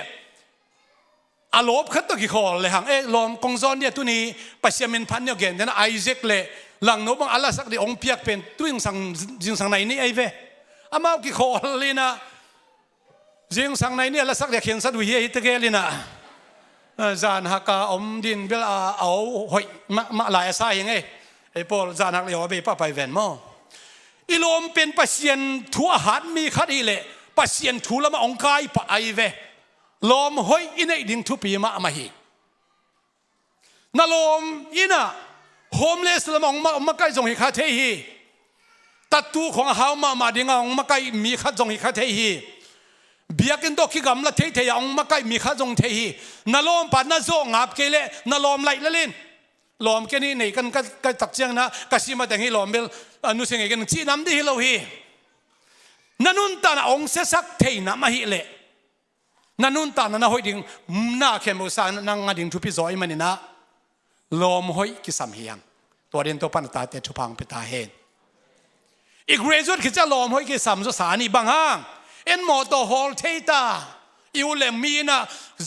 อารมณ์ขัดตัวกี่ขอเลยหังลมกงซอนเนี่ยตัวนี้ปัสยามินพันเนี่ยเก่งแต่นะไอเซกเลยหลังโน้บังอัลลาสักเดียองเปียกเป็นตัวยังสั่งไหนนี่ไอ้เว้อามากี่ขอเลยนะยังสั่งไหนนี่อัลลาสักเดียเขียนสัตว์วิเฮียฮิตเกลินะจานฮักกาอมดินเบลเอาหอยมาหลายสายยังไงไอ้พอจานฮักเลียวไปป้าไปแวนมออิลมเป็นปัสยันทัวหัดมีขัดอีเล่ปัสยันทัวละมาองกายปะไอเวลมหอยอินไอดิ่งทุปีมาฮีนาลมอินะโฮมเลสละมองมาใกล้จงหิคาเทฮีตัดตัวของเฮามาดิ่งองมาใกล้มีขัดจงหิคาเทฮีเบียกินดอกขี้กำละเทยองมาใกล้มีข้าจงเทฮีนาลมปัดนาโซงับเกเลนาลมไหลละลินลมแค่นี้ในกันก็ตักเจียงนะก็สิมาแต่งให้ลมเบลอนุเสงกันจีน้ำดีฮิโลฮีนันุนตานะองเสสักเทนะมาฮิเลนันุนตานะหอยดิ่งน่าเข้มอุสานนั่งดิ่งทุพิจอยมันนี่นะลมหอยกิสามเฮียงตัวเด่นตัวปันตาเตชุพังเปตาเฮนอีกเรื่องคือจะลมหอยกิสามสุสานีบางห้างเอ็นมอเตอร์ฮอลเทตาอิวเลมีนะ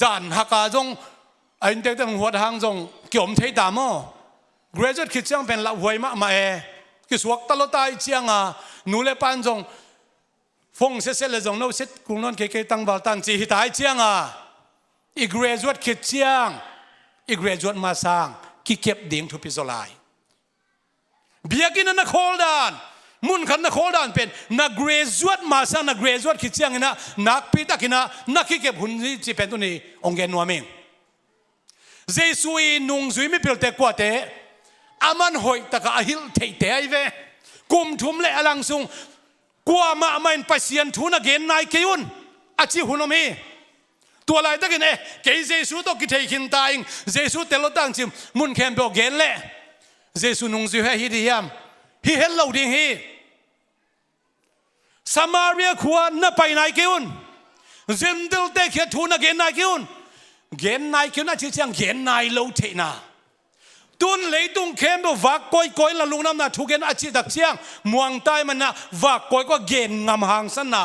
จานฮักกาจงไอ้เด็กตั้งหัวทางจงเกี่ยมเทตามอเกรจุดคิดจังเป็นละหวยมากิสวกตลอดตายเจียงนูเลปันจงฟงเสร็จเลยจงโน้ตเสร็จกุงนนเกตั้งบอลตันจีฮิตายเจียงอีเกรจุดคิดเจียงอีเกรจุดมาสร้างกิเก็บดิ่งทุพิโซไลเบียกินนักโคลดานมุนขันนักโคดานเป็นนักเกรจวดมาสร้างนักเกรจวดคิดเชียงนะนักพิทักษ์นะนักขี้เก็บหุ่นที่เป็นตัวนี้องค์เกนัวเมงเจสุยนุ่งสุยไม่เปลี่ยนแต่กว่าแต่อามันหอยตะกะหิลเทเตไอเวกุมทุมเละอลังซุงกว่ามาไม่ปัสยันทุนเกนนายเกยุนอาชีหุ่นมีตัวอะไรตะกันเกยเจสุต้องกิเทขินตายเจสุเตลตังจิมมุนแคมเบลเกนเละเจสุนุ่งสุยให้ฮิดียามฮิเฮลเราดิ่งฮีสมาเรียขวานไปนายกิวนเซนเดลเตะเขียทูนเกนนายกิวนเกนนายกิวนน่าจะเชียงเกนนายโลเทนาตุนเลยตุงเข้มแบบวักก้อยละลุงน้ำน่ะทุกเกนอาชีดักเชียงมวงใต้มันน่ะวักก้อยก็เกนงามหางสันน่ะ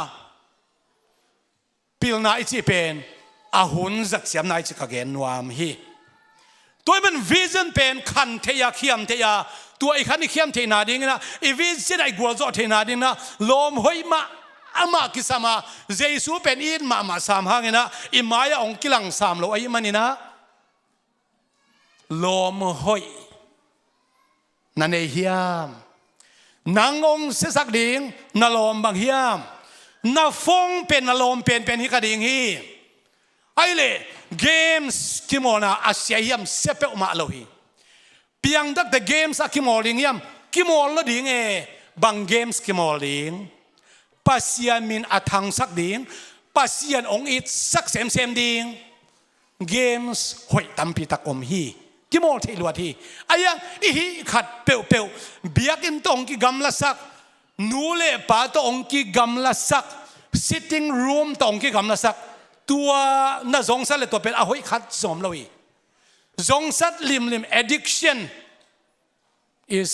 ปิลนาอิจิเป็นอาหุนจักเสียมนายจิกเกนวามฮีตัวมันวิชั่นเป็นขันเทียเขียมเทียตัวไอ้ขันนี่เข้มเทนาดิ่งนะอีวิสไอ้กัวจอเทนาดิ่งนะลมหอยมาอามากิสมาเจสุเป็นอินมาสามหางนะอิมายาองกิลังสามโลไอ้มันนี่นะลมหอยนั่นเฮียมนางองเสสักดิ่งนาลมบางเฮียมนาฟงเป็นนาลมเป็นฮิกาดิ่งฮีไอ้เล่เกมส์กิโมนาอาเซียมเซเปอมาโลฮี เปียงดักแต่เกมส์อะคิมอลิงยำคิมอลละดิ่งบางเกมส์คิมอลิงปัสยามินอัทังสักดิ่งปัสยานองอิดสักเซมดิ่งเกมส์หอยตัมพิตักอมฮีกิมอลที่ลวดฮีอายังอีฮีขัดเปลวเบียกินตองกิกำละสักนูเลปาตองกิกำละสัก sitting room ตองกิกำละสักตัวน่าสงสารเลยตัวเป็นหอยขัดสมเลยสงสารลิม addiction is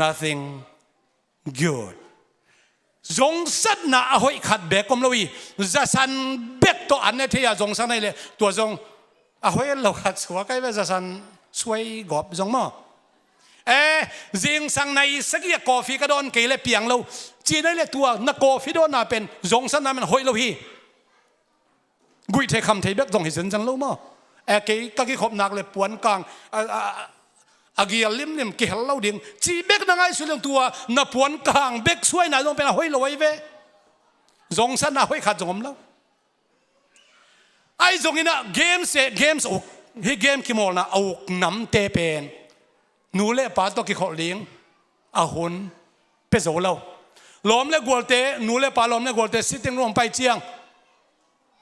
nothing good สงสารน่าหอยขัดเบกอมเลยจะสันเบกตัวอันนี้ที่ยาสงสารเลยตัวสงหอยเราขัดสัวใกล้ว่าจะสันช่วยกอบสงมั้งจิงสังในสักอย่างกาแฟก็โดนเกลี่ยเปียงเราจีนั่นเลยตัวนักกาแฟโดนน่าเป็นสงสารน่ามันหอยเราฮีกุยเทคำเทเบกสงหิสันจังเรามั้งเกี่ยก็กี่ขบนักเลยปวนกลางอากิยลิมเกี่ยวเราดิ่งจีเบกนั่งไอ้สุดตัวนับปวนกลางเบกช่วยน่าต้องเป็นหอยเราไว้เว้สงสารน่าหอยขัดสงเราไอ้สงนี่นะเกมส์อกฮีเกมคิมอลนะเอาน้ำเตเป็นนูเล่ป้าตัวกี่ขอเลี้ยงอาหุนเป็นโซเราล้อมเล่กวลเตนูเล่ป้าล้อมเล่กวลเตสิติงรวมไปเจียง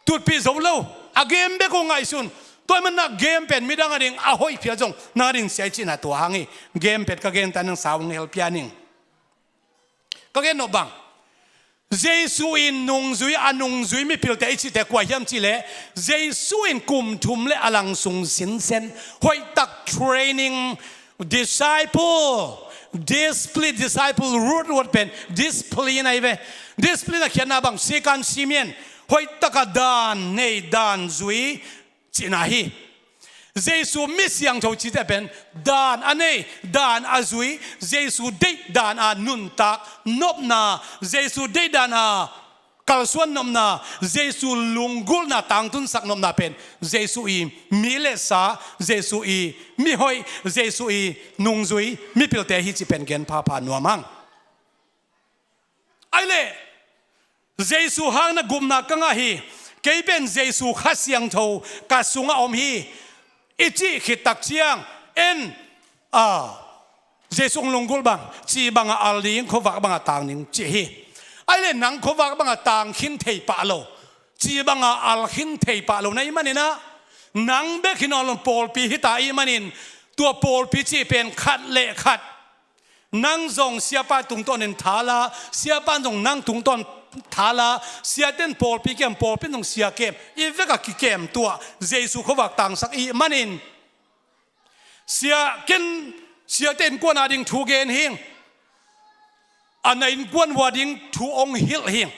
ตุดปีโซเราอาเกมเบกงไงสุนตัวมันนักเกมเป็นไม่ได้งานเองอาหอยเพียจงนาริงเสียจีน่ะตัวหางี้เกมเป็นก็เกมแต่นังสาวเงลเปียนิงก็เกมนบังเจสุอินนุงซุยอานุงซุยไม่พิลแต่อิจิแต่กว่าย่ำจีเล่เจสุอินกุมทุมเล่อลังสุงสินเซนหอยตัก training disciple root วดเป็น discipline ไอ้เว้ discipline เขียนนาบังสิการซีเมนหอยตักดานในดานซุยจีน่าฮีเจสุมิสยังเท่าจีแต่เป็นดานอันนี้ดานอาซุยเจสุได้ดานอานุนตักนบนาเจสุได้ดานอากัลส่วนนบนาเจสุลุงกุลนาตังตุนสักนบนาเป็นเจสุอีมิเลสาเจสุอีมิหอยเจสุอีนุงซุยมิพิลเตฮิจิเป็นเกนพานัวมังไอเล่เจสุหางนักกุมนักกังอาฮีเกี่ยเป็นเจสุขัดเสียงเท่ากัดสุงอมฮีอิจิขิดตักเชียงเจสุงลงกุลบังจีบังอาลิงขวักบังอาต่างนิงจีฮีไอเล่นังขวักบังอาต่างหินเทปะโลจีบังอาลหินเทปะโลในมันนี่นะนังเบกินอลปอลปีฮิตาอีมันนินตัวปอลปีจีเป็นขัดเละขัดนังจงเสียป้าตุงต้นนินทาลาเสียป้าจงนังตุงต้นทาลาเสียเต้นปอลปีเกมปอลปีจงเสียเกมอีเวกกิเกมตัวเจสุขวักต่างสักอีมันนินเสียกินเสียเต้นกวนอาดิงทูเกนหิงอันไหนกวนวาดิงทูองฮิลหิง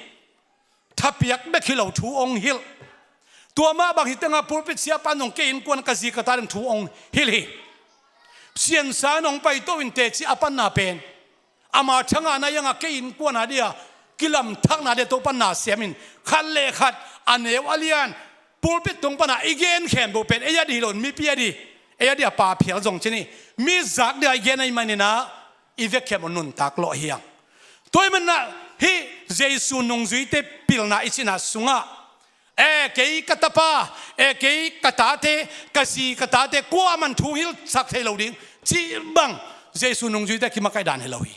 ถ้าเปียกเบกิโลทูองฮิลตัวมาบางทีตั้งปูปิเสียปานองเกนกวนกษีกตาดิงทูองฮิลหิเสียนสานองไปโตวินเตจิอปันนาเป็นอามาช่างอานายังเกนกวนอาเดียกิลำทักนาเดตัวปันนาเสียมินขัดเละขัดอันเนวอเลียนปูปิตรงปันนาอีเกนแขมบุเป็นเอยดีหล่นมีเปียดีเอยดีป่าเพียงจงชนีมีจักเดียเกนไอมันนี่นะอีเวกแขมอนุนตักโลเฮียงตัวมันนะฮิเจสุนงจุยเตปิลนาอิชินาสุงะเกยกัตปาเกยกัตเตกสีกัตเตกัวมันทูฮิลสักเทโลดิงจีบังเจสุนงจุยเตคิมาไกดานเฮโลฮี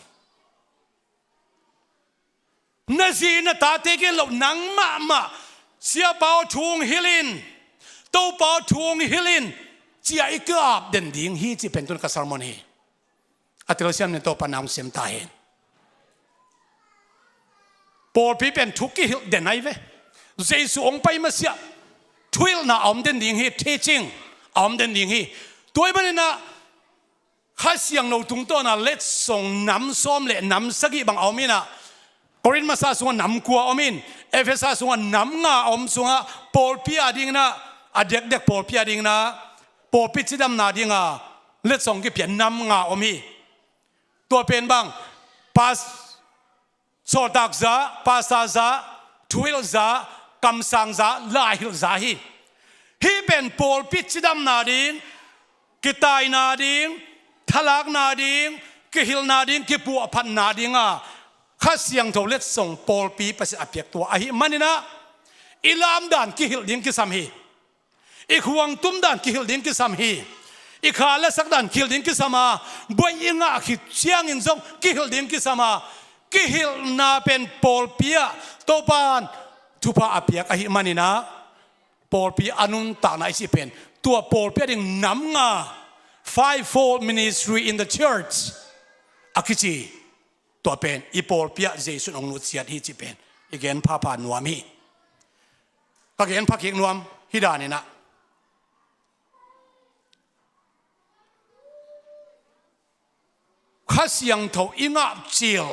นาซีนาตาเตกิโลนังมาเสียเปาทูงฮิลินโตเปาทูงฮิลินจีไอกราบเด่นดิ่งฮีจีเป็นตุนกัสารมนีอัตโลเซียมเนี่ยโตปนามเสียมตาเห็นปอลปีเป็นทุกข์ฮิลเด่นไอเวเจสุองไปมาเสียทวิลน่ะอมเด่นดิ่งฮีเทจิงอมเด่นดิ่งฮีตัวมันน่ะข้าเสียงเราตุงตัวน่ะเล็ดส่งน้ำส้มเละน้ำสกีบางอมิน่ะกอรินมาซาสวงน้ำกัวอมินเอเฟซัสสวงน้ำงาอมสวงปอลปีอดิ่งน่ะอเด็กปอลปีอดิ่งน่ะปอลปีจิดำนาดิ่งอ่ะเล็ดส่งกี่เปลี่ยนน้ำงาอมีตัวเป็นบางพาสโซดักซาพาสาซาทวิลซากำสังซาลาฮิลซาฮีเป็นปอลปีจิดำนาดิ่งกิตายนาดิ่งทลักนาดิ่งกิฮิลนาดิ่งกิปัวพันนาดิ่งอ่ะข้าเสียงเขาเล็ดส่งปอลปีไปเสียเปียกตัวไอ้มันนี่นะอิลามด่านกิฮิลดิ่งกิสามฮีอีกห่วงตุ้มด่านกิฮิลดิ่งกิสามฮี อีขาและสักดันคิลดิ้งกิสมาบวยอิงะขิดเชียงอินซงกิลดิ้งกิสมากิฮิลนาเป็นปอลเปียโตปานทุพาอเปียกอหิมันินะปอลเปียอนุนตานาอิสิเป็นตัวปอลเปียดิ่งนำงา fivefold ministry in the church อากิจีตัวเป็นอีปอลเปียเจสุนองนุเสียดฮิจิเป็นอีเกนพาพานวามีตะเกนพักเอกนวมฮิดานี่นะข้าเสียงเท่าอิงะจิล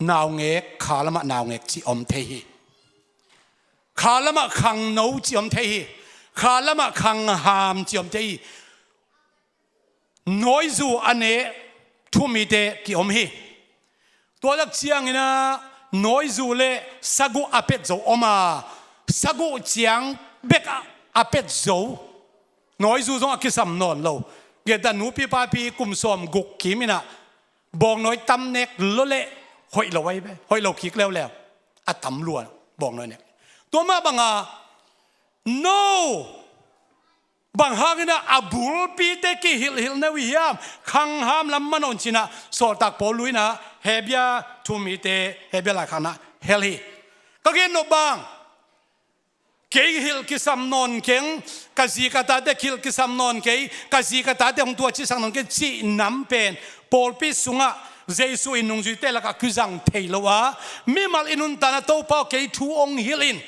นาวเงกขาละมะนาวเงกจีอมเทฮีขาละมะขังโนจีอมเทฮีขาละมะขังหามจีอมเทฮีน้อยจูอันเนทุ่มีเตกิอมฮีตัวลักเชียงนะน้อยจูเลสักุอาเป็ดโจอมาสักุเจียงเบกอาเป็ดโจน้อยจูจงอากิสัมนอนเราเกิดแต่หนูปีปาปีกุมสอมกุกขีมินะบองน้อยตำเน็กโลเล่หอยเราไว้ไหมหอยเราคิกแล้วอะตำล้วนบอกน้อยเนี่ยตัวมาบังอาno บางฮากินะอับุลปีเตกิฮิลเนวิยามขังหามลำมันอนชินะสอดตักปอลุยนะเฮเบียทูมิเตเฮเบียลาคานะเฮลีก็เกินนบางเกยฮิลกิสัมนนเก่งกะซีกะตาเดคิลกิสัมนนเกยกะซีกะตาเดของตัวชิสังนนเกยจีน้ำเป็นปอลปิสุงะเจสุอินุงจุเตละกะคุจังเทลวะมิมัลอินุนตานะโตปาเกยทูองฮิลิน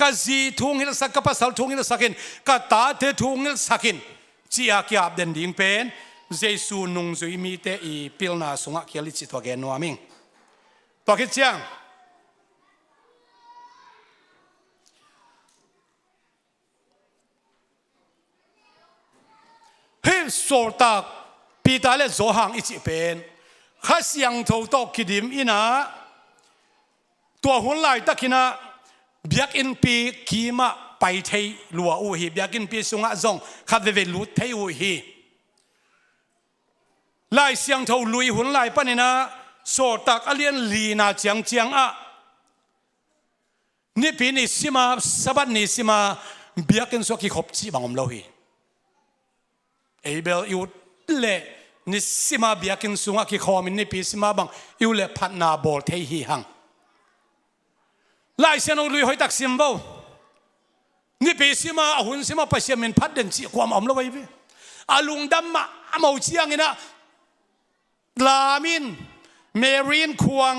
กะซีทูงฮิลสักกะปัสสัลทูงฮิลสักินกะตาเตทูงฮิลสักินจีอากิอาบเดนดิงเป็นเจสุนุงจุยมีเตอีพิลนาสุงะเกลิจิตัวเกนนัวมิงตัวคิดจังเฮ้โซตากปีตาเลโซหังอิจิเป็นข้าเสียงโทตอกคิดิมอินะตัวหุ่นไหลตะกินะเบียกอินปีขีมาไปเทยลัวอูฮีเบียกอินปีสุงะจงขัดเวลุเทยอูฮีไหลเสียงโทลุยหุ่นไหลปะนี่นะโซตากอเลียนลีนาเจียงเจียงอะนี่ปีนี่สิมาสบัดนี่สิมาเบียกอินสุกิขบจีบังอมโลฮีเอเบลยูเล่นิสิมาเบียกินสุงะกิคอมินนิปีสิมาบังยูเล่พัฒนาบอลเทฮีหังไล่เสียนลุยหอยตักซิมโบนิปีสิมาหุ่นสิมาปัสยามินพัดเด่นจีความอมละไว้เว้อาลุงดำมาเมาเชียงนี่นะลามินเมรีนควง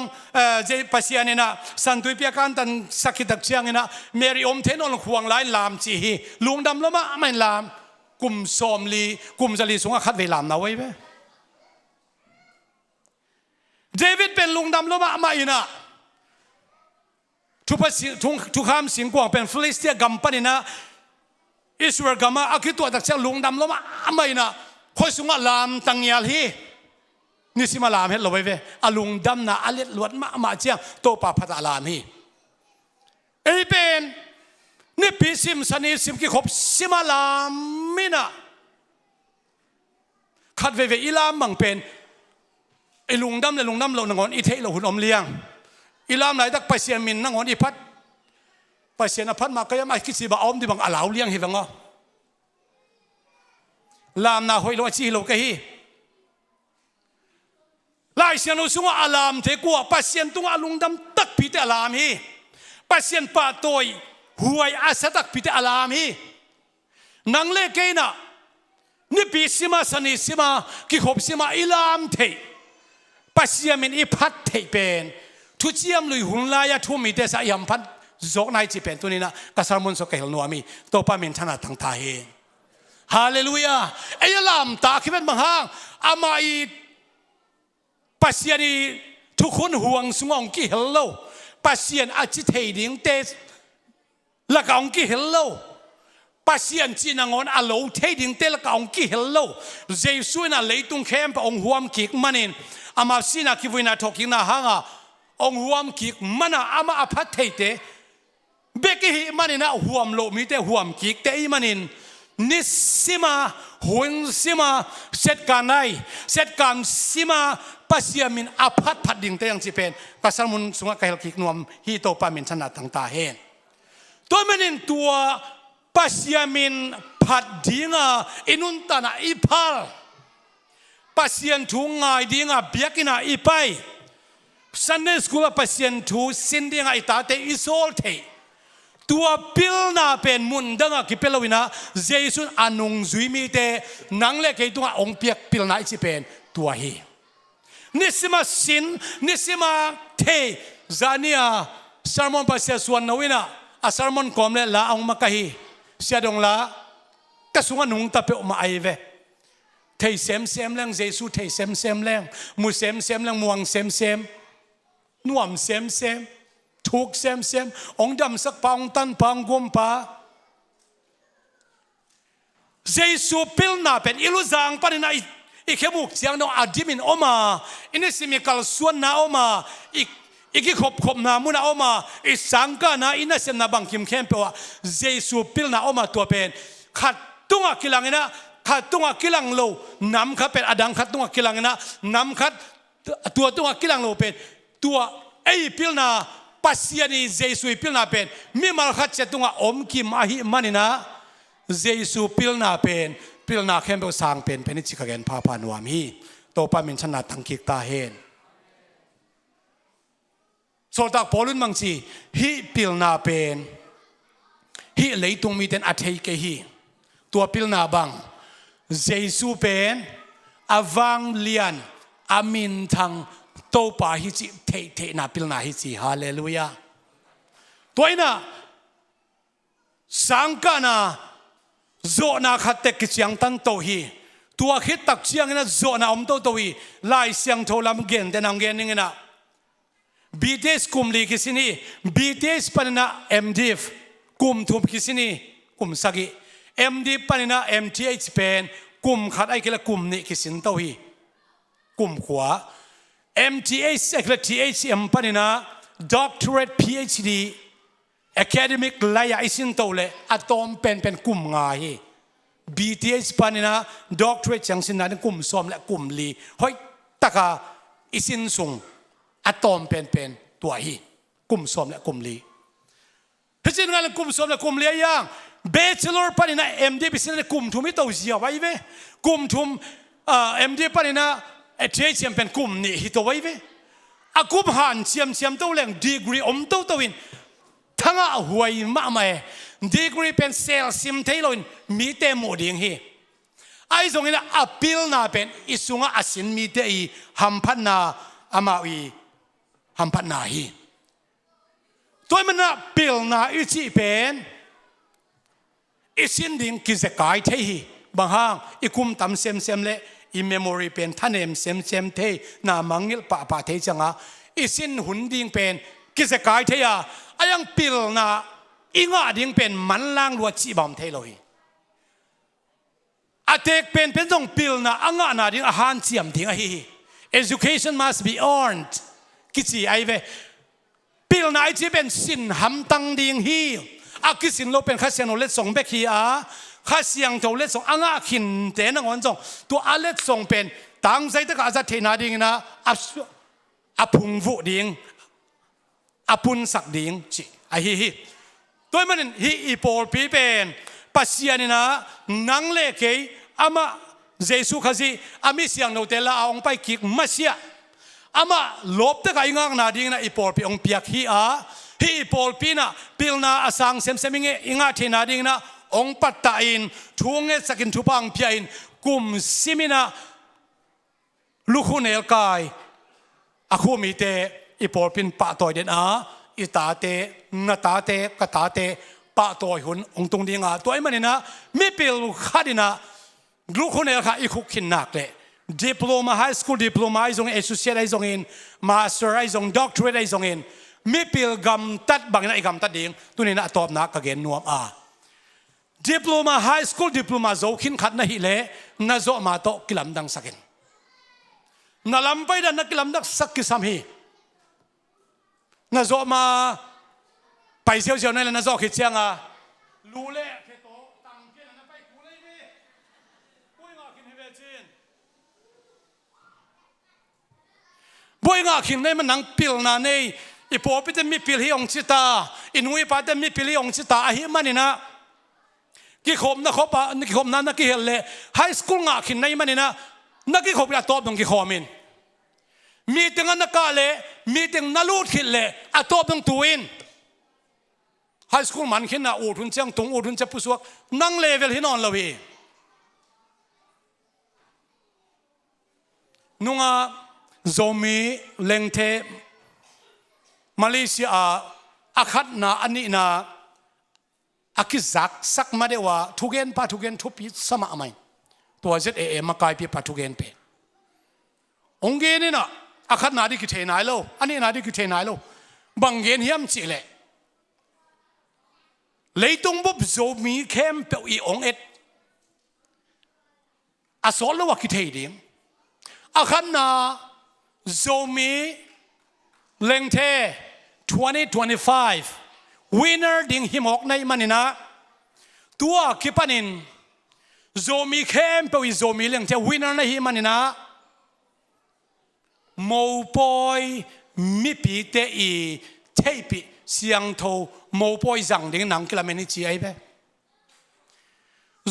เจปัสยานี่นะสันตุยเปียกันตันสักกิตักเชียงนี่นะเมรีอมเทนอนควงไล่ลามจีฮีลุงดำละมาไม่ลามกุมสอมลีกุมจะลีสงฆ์ขัดเวลามนาไว้ไหมเดวิดเป็นลุงดำแล้วมาไม่นะทุกคำสิงกวางเป็นฟิลิสเตียกัมปนินะอิสราเอลกัมมาอาคิตัวตักเชียงลุงดำแล้วมาไม่นะคอยสงฆ์ลามตังยาลีนี่สิมาลามเห็นเราไว้ไหมอาลุงดำนะอาเล็ดลวดมาเชียงโตปาพัตลามฮีเอเป็นนี่ปีซิมสันนิสิมกิขบสิมาลามมินะขัดเวอิลามบังเป็นไอลุงดำเลยลุงดำเราหนังอนอีเทเราหุ่นอมเลี้ยงอิลามไหนตักไปเสียมินหนังอนอีพัดไปเสียนพัดมาก็ยังไม่คิดสิบอมที่บังอาลาวเลี้ยงเห็นบังอ๋อลามนาหอยโลจีโลกะฮีไล่เสียนุสุงอาลามเทกัวไปเสียนตุงอาลุงดำตักปีเตอาลามฮีไปเสียนป่าโตยหวยอาศัตักพิเตอลามีนังเล่เกน่ะนี่ปีสิมาสนิสิมากิขบสิมาอิลามเทปัสยามินอีพัดเทเป็นทุเจียมลุยหุ่นลายทุ่มมีเตสายมพัดจกนายจีเป็นตัวนี้นะกษัตริย์มุนสกเฮลนัวมีตัวป้ามินธนาทั้งทายฮาเลลูยาไอ้ลามตาคิดเป็นบางห้างอามาอีปัสยานีทุกคนห่วงสงองกิเฮลโลปัสยานอาจิเทดิงเตละกองกิเฮลโลปัสยันจีนังอนอาโลเทดิงเตละกองกิเฮลโลเจสุน่ะเลยตุงเข้มปองหัวมกิกมันินอามาสินาคิวินาทอกินาฮังอ่ะองหัวมกิกมันอ่ะอามาอภัตเทเตเบกิฮิมันินะหัวมโลมีเตหัวมกิกเตอิมันินนิสิมาหุนสิมาเสร็จการไหนเสร็จการสิมาปัสยามินอภัตพัดดิงเตยังจีเป็นกษัตริย์มุนสุงะไกลกิกนวมฮีโตปามินชนะต่างตาเฮนตัวมันตัวปัสยามินพัด dinga inuntana ipal pasien thu ngai dinga biakina ipai Sunday school pasien thu sindinga itate isol the tua pilna pen mundanga kipelawina Jesus anung zuimi te nangle ke tunga ong piak pilna ichi pen tua hi nisima sin nisima the zania sermon pasien suan nawina a sermon komle la ong makahi siadong la kasunga nung tape ma aive thei sem leng Jesus thei sem leng mu sem leng muang sem nuam semทุกเซมองดำสักปองตันปองกุมปาเจสูพิลนาเป็นอิลุซังปานินาอีเข้มุกเสียงน้องอาดิมินออกมาอินสิมิกัลส่วนนาออกมาอีกขบนามุนาออกมาอีสังกานาอินเซมนาบังคิมเข้มเปว่าเจสูพิลนาออกมาตัวเป็นขัดตุงกิลังนะขัดตุงกิลังโลน้ำขัดเป็นอดังขัดตุงกิลังนะน้ำขัดตัวตุงกิลังโลเป็นตัวไอพิลนาPasiani Jesu pilna pen mimal khat chetunga om kim ahi manina Jesu pilna pen pilna khembo sang pen pen chikagen papa nuam hi to pa min chana tangkik ta hen so tak polun mangchi hi pilna pen hi leitung mi ten athei ke hi tua pilna bang Jesu pen avang lian amin thangโตป่าฮิจิเทนาพิลนาฮิจิฮาเลลูยาตัวน่ะสังกานาโจนาขัดเตกิจยังตันโตฮีตัวคิดตักเชียงนะโจนาอมโตโตฮีไล่เสียงโทลำเกนแต่นางเกนนี่นะบีเทสกุมลีคิสินีบีเทสปานินาเอ็มดีฟกุมทุมคิสินีกุมสกิเอ็มดีปานินาเอ็มทีเอชเป็นกุมขัดไอเกลกุมนี่คิสินโตฮีกุมขวาMTH THM ปนินา Doctorate PhD Academic ลายอิสินโตเลอะตอมเป็นกลุ่มงาย BTH ปนินา Doctorate จังสินนั้นกลุ่มซ้อมและกลุ่มลีห้อยตะกาอิสินส่งอะตอมเป็นตัวฮีกลุ่มซ้อมและกลุ่มลีพิจารณากลุ่มซ้อมและกลุ่มลีอย่าง Bachelor ปนินา MD พิจารณากลุ่มทุมิโตเสียไว้เว้กลุ่มทุมMD ปนินาเทียมเป็นกลุ่มนี่ฮิตไว้เว้อกุมหันเชียมตัวแรงดีกรีอมตัววินทั้งหวยมาไหมดีกรีเป็นเซลซิมเทลอินมีเตโมดิ่งฮีไอ้ตรงนี้อพิลนาเป็นอิสุงอาศินมีเตอีฮัมพันนาอามาวีฮัมพันนาฮีตัวมันน่ะพิลนาอิจิเป็นอิสินดิ่งกิจการเทฮีบางห้างอิคุมตำเซมเล่อิเมมโมรีเป็นท่านเอ็มเซมเทนามังงิลปะเทจังอ่ะอิสินหุ่นดิ่งเป็นกิจการเทียอายังพิลนาอิงาดิ่งเป็นมันล่างรัวจีบอมเทโลฮีอาเทกเป็นตรงพิลนาอ่างนาดิ่งอาหารเจียมดิ่งอ่ะฮี education must be earned กิจไอเวพิลนาไอจีเป็นสินหำตังดิ่งฮีอากิสินโลเป็นข้าเสียงโนเลส่งเบคีอาข้าเสียงโทเลส่งอ่างขินเตนังวันจงตัวอาเลส่งเป็นตั้งใจตะกาจะเทนาดิ่งนะอาพุงวุดิ่งอาพุนสักดิ่งจีไอฮีตัวมันฮีอีโปลปีเป็นปัสยานินะนังเล่เกยอามาเจสุขจีอามิเสียงโนเตล่าองไปกิกมาเสียอามาลบตะกายงางนาดิ่งนะอีโปลปีองเปียกฮีอาฮีอีโปลปีนะพิลนาอาสังเซมิงเงอิงาเทนาดิ่งนะองปัตตาอินทุ่งเงสักินทุพังพิอินกุมซิมินะลูกคนเอลกายอาคูมิเตอีปอลปินปะตัวเดนอาอิตาเตนตาเตกตาเตปะตัวหุ่นองตรงดีงาตัวไอ้มันนะไม่เปลขัดินะลูกคนเอลกายอีคุกขินนักเลยดิปโลมาไฮสคูลดิปโลมาไอซงเอสเซียไอซงอินมาสเตอร์ไอซงด็อกเตอร์ไอซงอินไม่เปลกำตัดบางนะไอกำตัดดิ่งตัวนี้นะตอบนักกะเกนนวมอาดิปโลมาไฮสคูลดิปโลมาโจขินขัดนะฮิเลนะโจมาโตกิลัมดังสักินนาลำไปดันนักกิลัมดังสักกิสามฮีนะโจมาไปเชียวนั่นแหละนะโจคิดเชียงอ่ะลูเล่เคโตตังเกนนะไปกูเลยดิบุยงาขินให้เวจินบุยงาขินในมันนังปิลนาเนยอีพอปิดมีปิลฮีองชิตาอินุยปัดมีปิลฮีองชิตาอาฮิมันนี่นะ กี่ขมนะคบอ่ะกี่ขมนั้นนักกี่เฮลเล่ไฮสคูลงาขินในมันนี่นะนักกี่ขบอยากตอบตรงกี่ขมินมีถึงนักกาเล่มีถึงนัลูดขินเล่อะตอบตรงตัวอินไฮสคูลมันขินนะอูทุนเชียงตรงอูทุนจะผู้สวกนั่งเลเวลที่นอนละวีนุ่งอ่ะโจมีเลงเทมาเลเซียอาคัดนาอันนี้นาอากิจักสักมาเดว่าทุกเกนปะทุกเกนทุบปีสมาไหมตัวเจ็ดมากายปีปะทุกเกนเปองเกนี่นะอาคัดนาดีกิเทนายโลอันนี้นาดีกิเทนายโลบางเกนเฮียมจิเลเลยตรงบุบโจมีเข้มเปียวอีองเอ็ดอาสอนแล้วว่ากิเทดิงอาคัดนาโจมีเลงเท2025 winner ดิ่งหิมอกในมันนี่นะตัวคิดปนินโจมีเข้มไปวิโจมีเลงเท winner ในหิมันนี่นะโมปอยมีปีเตอีเทปีเสียงโทโมปอยจังดิ่งนังกิลาเมนิจีไอเบ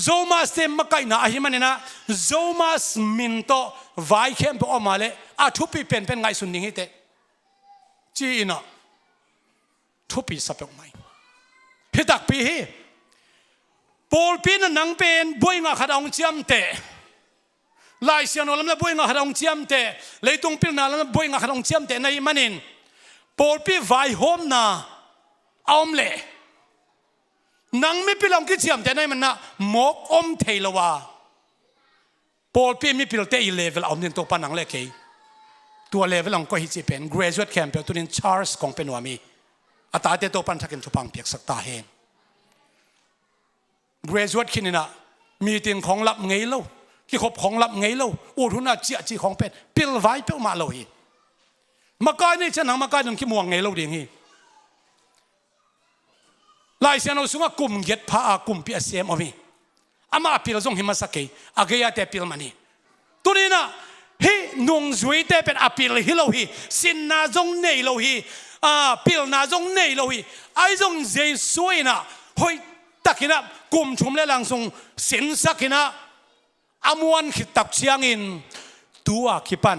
โจมาสเตมมาไกน่าหิมันนี่นะโจมาสมินโตไวเข้มไปออกมาเลยอาทุปีเป็นไงสุดนิ่งฮิเตจีน่ะทุบปีสับยกไม่พิตักปีฮีปอลปีนั้นนังเป็นบุยงาขัดองเจียมเตะลายเสียงนอลำละบุยงาขัดองเจียมเตะเลยตรงปีนั้นลำละบุยงาขัดองเจียมเตะในมันนินปอลปีไวโฮมนาอมเล่นังไม่ปีลองกิเจียมเตะในมันนะหมกอมเทลวาปอลปีไม่ปีลเตะอีเลเวลอมนินตัวปานังเล็กตัวเลเวลของก็ฮิจิเป็น graduate camp ตัวนี้ Charles ของเป็นวามีอาตาเตโตปันทักกินทุพังเปียกสักตาเฮน graduate คินินะมีติงของลับไงเล่าที่ขบของลับไงเล่าอูทุน่าเจียจีของเป็นปิลไว้เปิลมาเลยมาก้อยนี่ฉันหนังมาก้อยหนึ่งขี้มัวไงเล่าดิ่งฮีลายเสียงเราสุงกลุ่มเย็ดผ้ากลุ่มพีเอสเอ็มอมีอามาปิลส่งหิมาสักกี่อาเกียเตปิลมันนี่ตัวนี้นะฮีนุ่งสวยเตเป็นอภิลฮิโลฮีสินนาจงเนยโลฮีปิลนาจงเนยโลฮีไอจงเจสวยนะหอยตักินะกุมชุมเลลังทรงสินสักินะอามวนขิดตักเชียงอินตัวขิปัน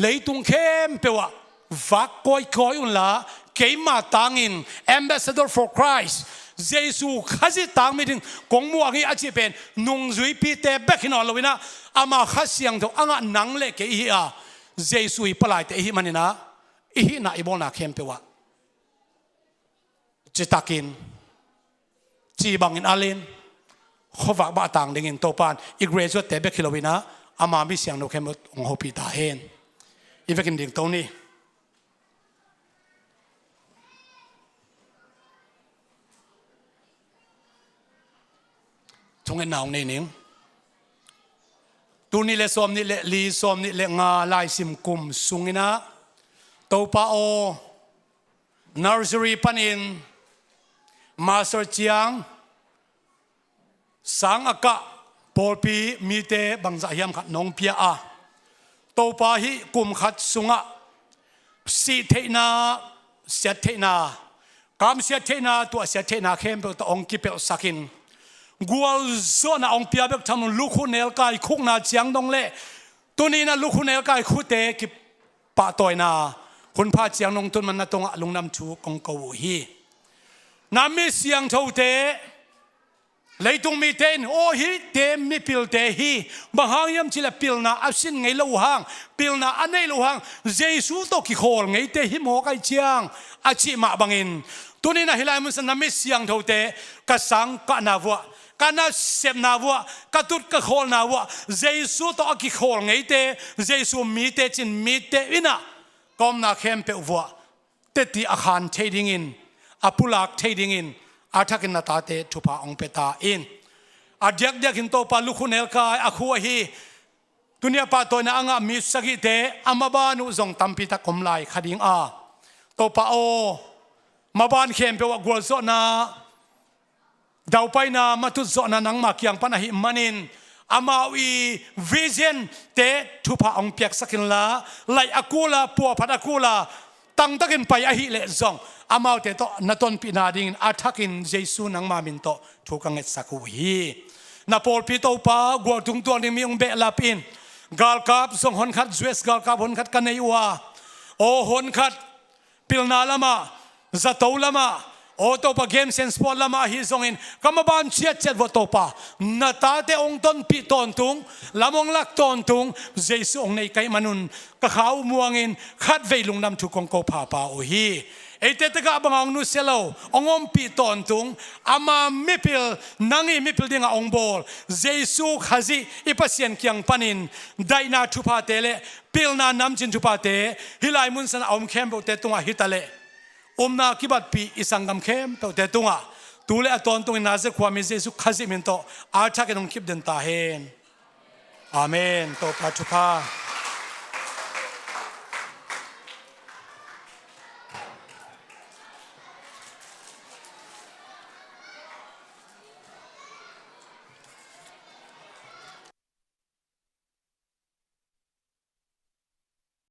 เลยตุงเข้มเปว่าวักก้อยอุนละเกี่ยมาตังอิน Ambassador for Christเยซูข้าศึกต่างไม่ถึงกงมัวงี้อาจจะเป็นนุ่งจุยปีเตเบกินอลวินะอามาข้าเสียงตัวอ่างนังเล็กอีอ่ะเยซูปลายเตอีมันนี่นะอีน่ะอีบอลน่ะเข้มเปว่าจิตากินจีบังอินอาลินเขาฝากบ้าต่างดิ่งตัวปานอีเกรซเตเบกิลวินะอามามีเสียงนกเข้มองหัวปีตาเฮนอีเวกินดิ่งตัวนี้ชงเงินนาวในนิ่งตัวนี้เลสอมนี่เลลีสอมนี่เลงาลายซิมกุมสุงินะตัวป้าโอ nursery ปันอินมาสเตอร์เจียงสังอากาปอลปีมีเตบังใจยามขัดน้องเปียอาตัวป้าฮิกุมขัดสุงะสีเทนาเสียเทนากามเสียเทนาตัวเสียเทนาเข้มเป็นตัวองค์กิเปลสักินกัวโซน่าองเปียเบกทำลูกคุณเอลกายคุกนาเจียงดงเล่ตัวนี้นะลูกคุณเอลกายคุเตกิปะตอยนาคุณพาเจียงนงตุนมันนาตรงลุงน้ำชูกงกูฮีน้ำมีเสียงเท่าเตเลยตรงมีเตนโอฮีเตมีพิลเตฮีบางอย่างยำจิละพิลนาอาศินไงลูหางพิลนาอันไหนลูหางเยซูโตกิโคลไงเตหิโมกไอเจียงอาชิมาบังอินตัวนี้นะฮิลายมุสน้ำมีเสียงเท่าเตกสังกะนาวัวการน่าเสพนาวัวกระตุดกระโคลนาวัวเยซูตัวกิโคลไงเตเยซูมีเตจินมีเตอินะก้มนาเข้มเปวัวเตติอาคารเทดิ้งอินอาปุลักเทดิ้งอินอาทักินนาตาเตทุพาองเปตาอินอาเดียกหินโตปาลุคุเนลกายอาคัวฮีตุนียปาตัวน่าอ่างมิสกิเตอามาบานุจงตัมปิตะคมไลขดิ้งอาโตปาโอมาบานเข้มเปวัวกัวโซนาดาวไปนามาตุจนานังมาเกียงปนาหิมันินอามาวีวิเจนเตทุพาองเปียกสักินลาไลอากูลาปัวพัดอากูลา ตั้งตะกินไปอหิเลซองอามาเตโตนัตนปีนาดิ่งอาทักินเยซูนังมามินโตทุกังเอสักุฮีนาปอลปีโตปากวาตุงตัวนี้มีองเบลาปินกาลกับส่งหนขัดจเวสกาลกับหนขัดกันในวัวโอหนขัดพิลนาลามาจะโตลามาโอโตปะเกมเซนสปอร์ตลามาฮิซงอินกำมาบานเชียดเจ็ดวัตโตปะนาตาเตองต้นปีตอนตุงลามงลักตอนตุงเยซูองในไกมนุนกะขาวมัวงินขัดเวลุงนำทุกองโกพาปาโอฮีเอเตตกะบังองนุเซโลองอมปีตอนตุงอามามิพิลนังอีมิพิลดิงาองบอลเยซูขจิอิปัสยันเกียงปันินไดนาทุพาเตเลพิลนานำจินทุพาเตฮิลายมุนสันอมเข้มโบเตตุงะฮิตาเลนาคิบัดปีอิสังกัมเข้มโตเตตุงะตูเลอตอนตุงนาเซความมิเยซูขจิมินโตอาทักเนองคิบเดนตาเฮนอาเมนโตปัจจุบัน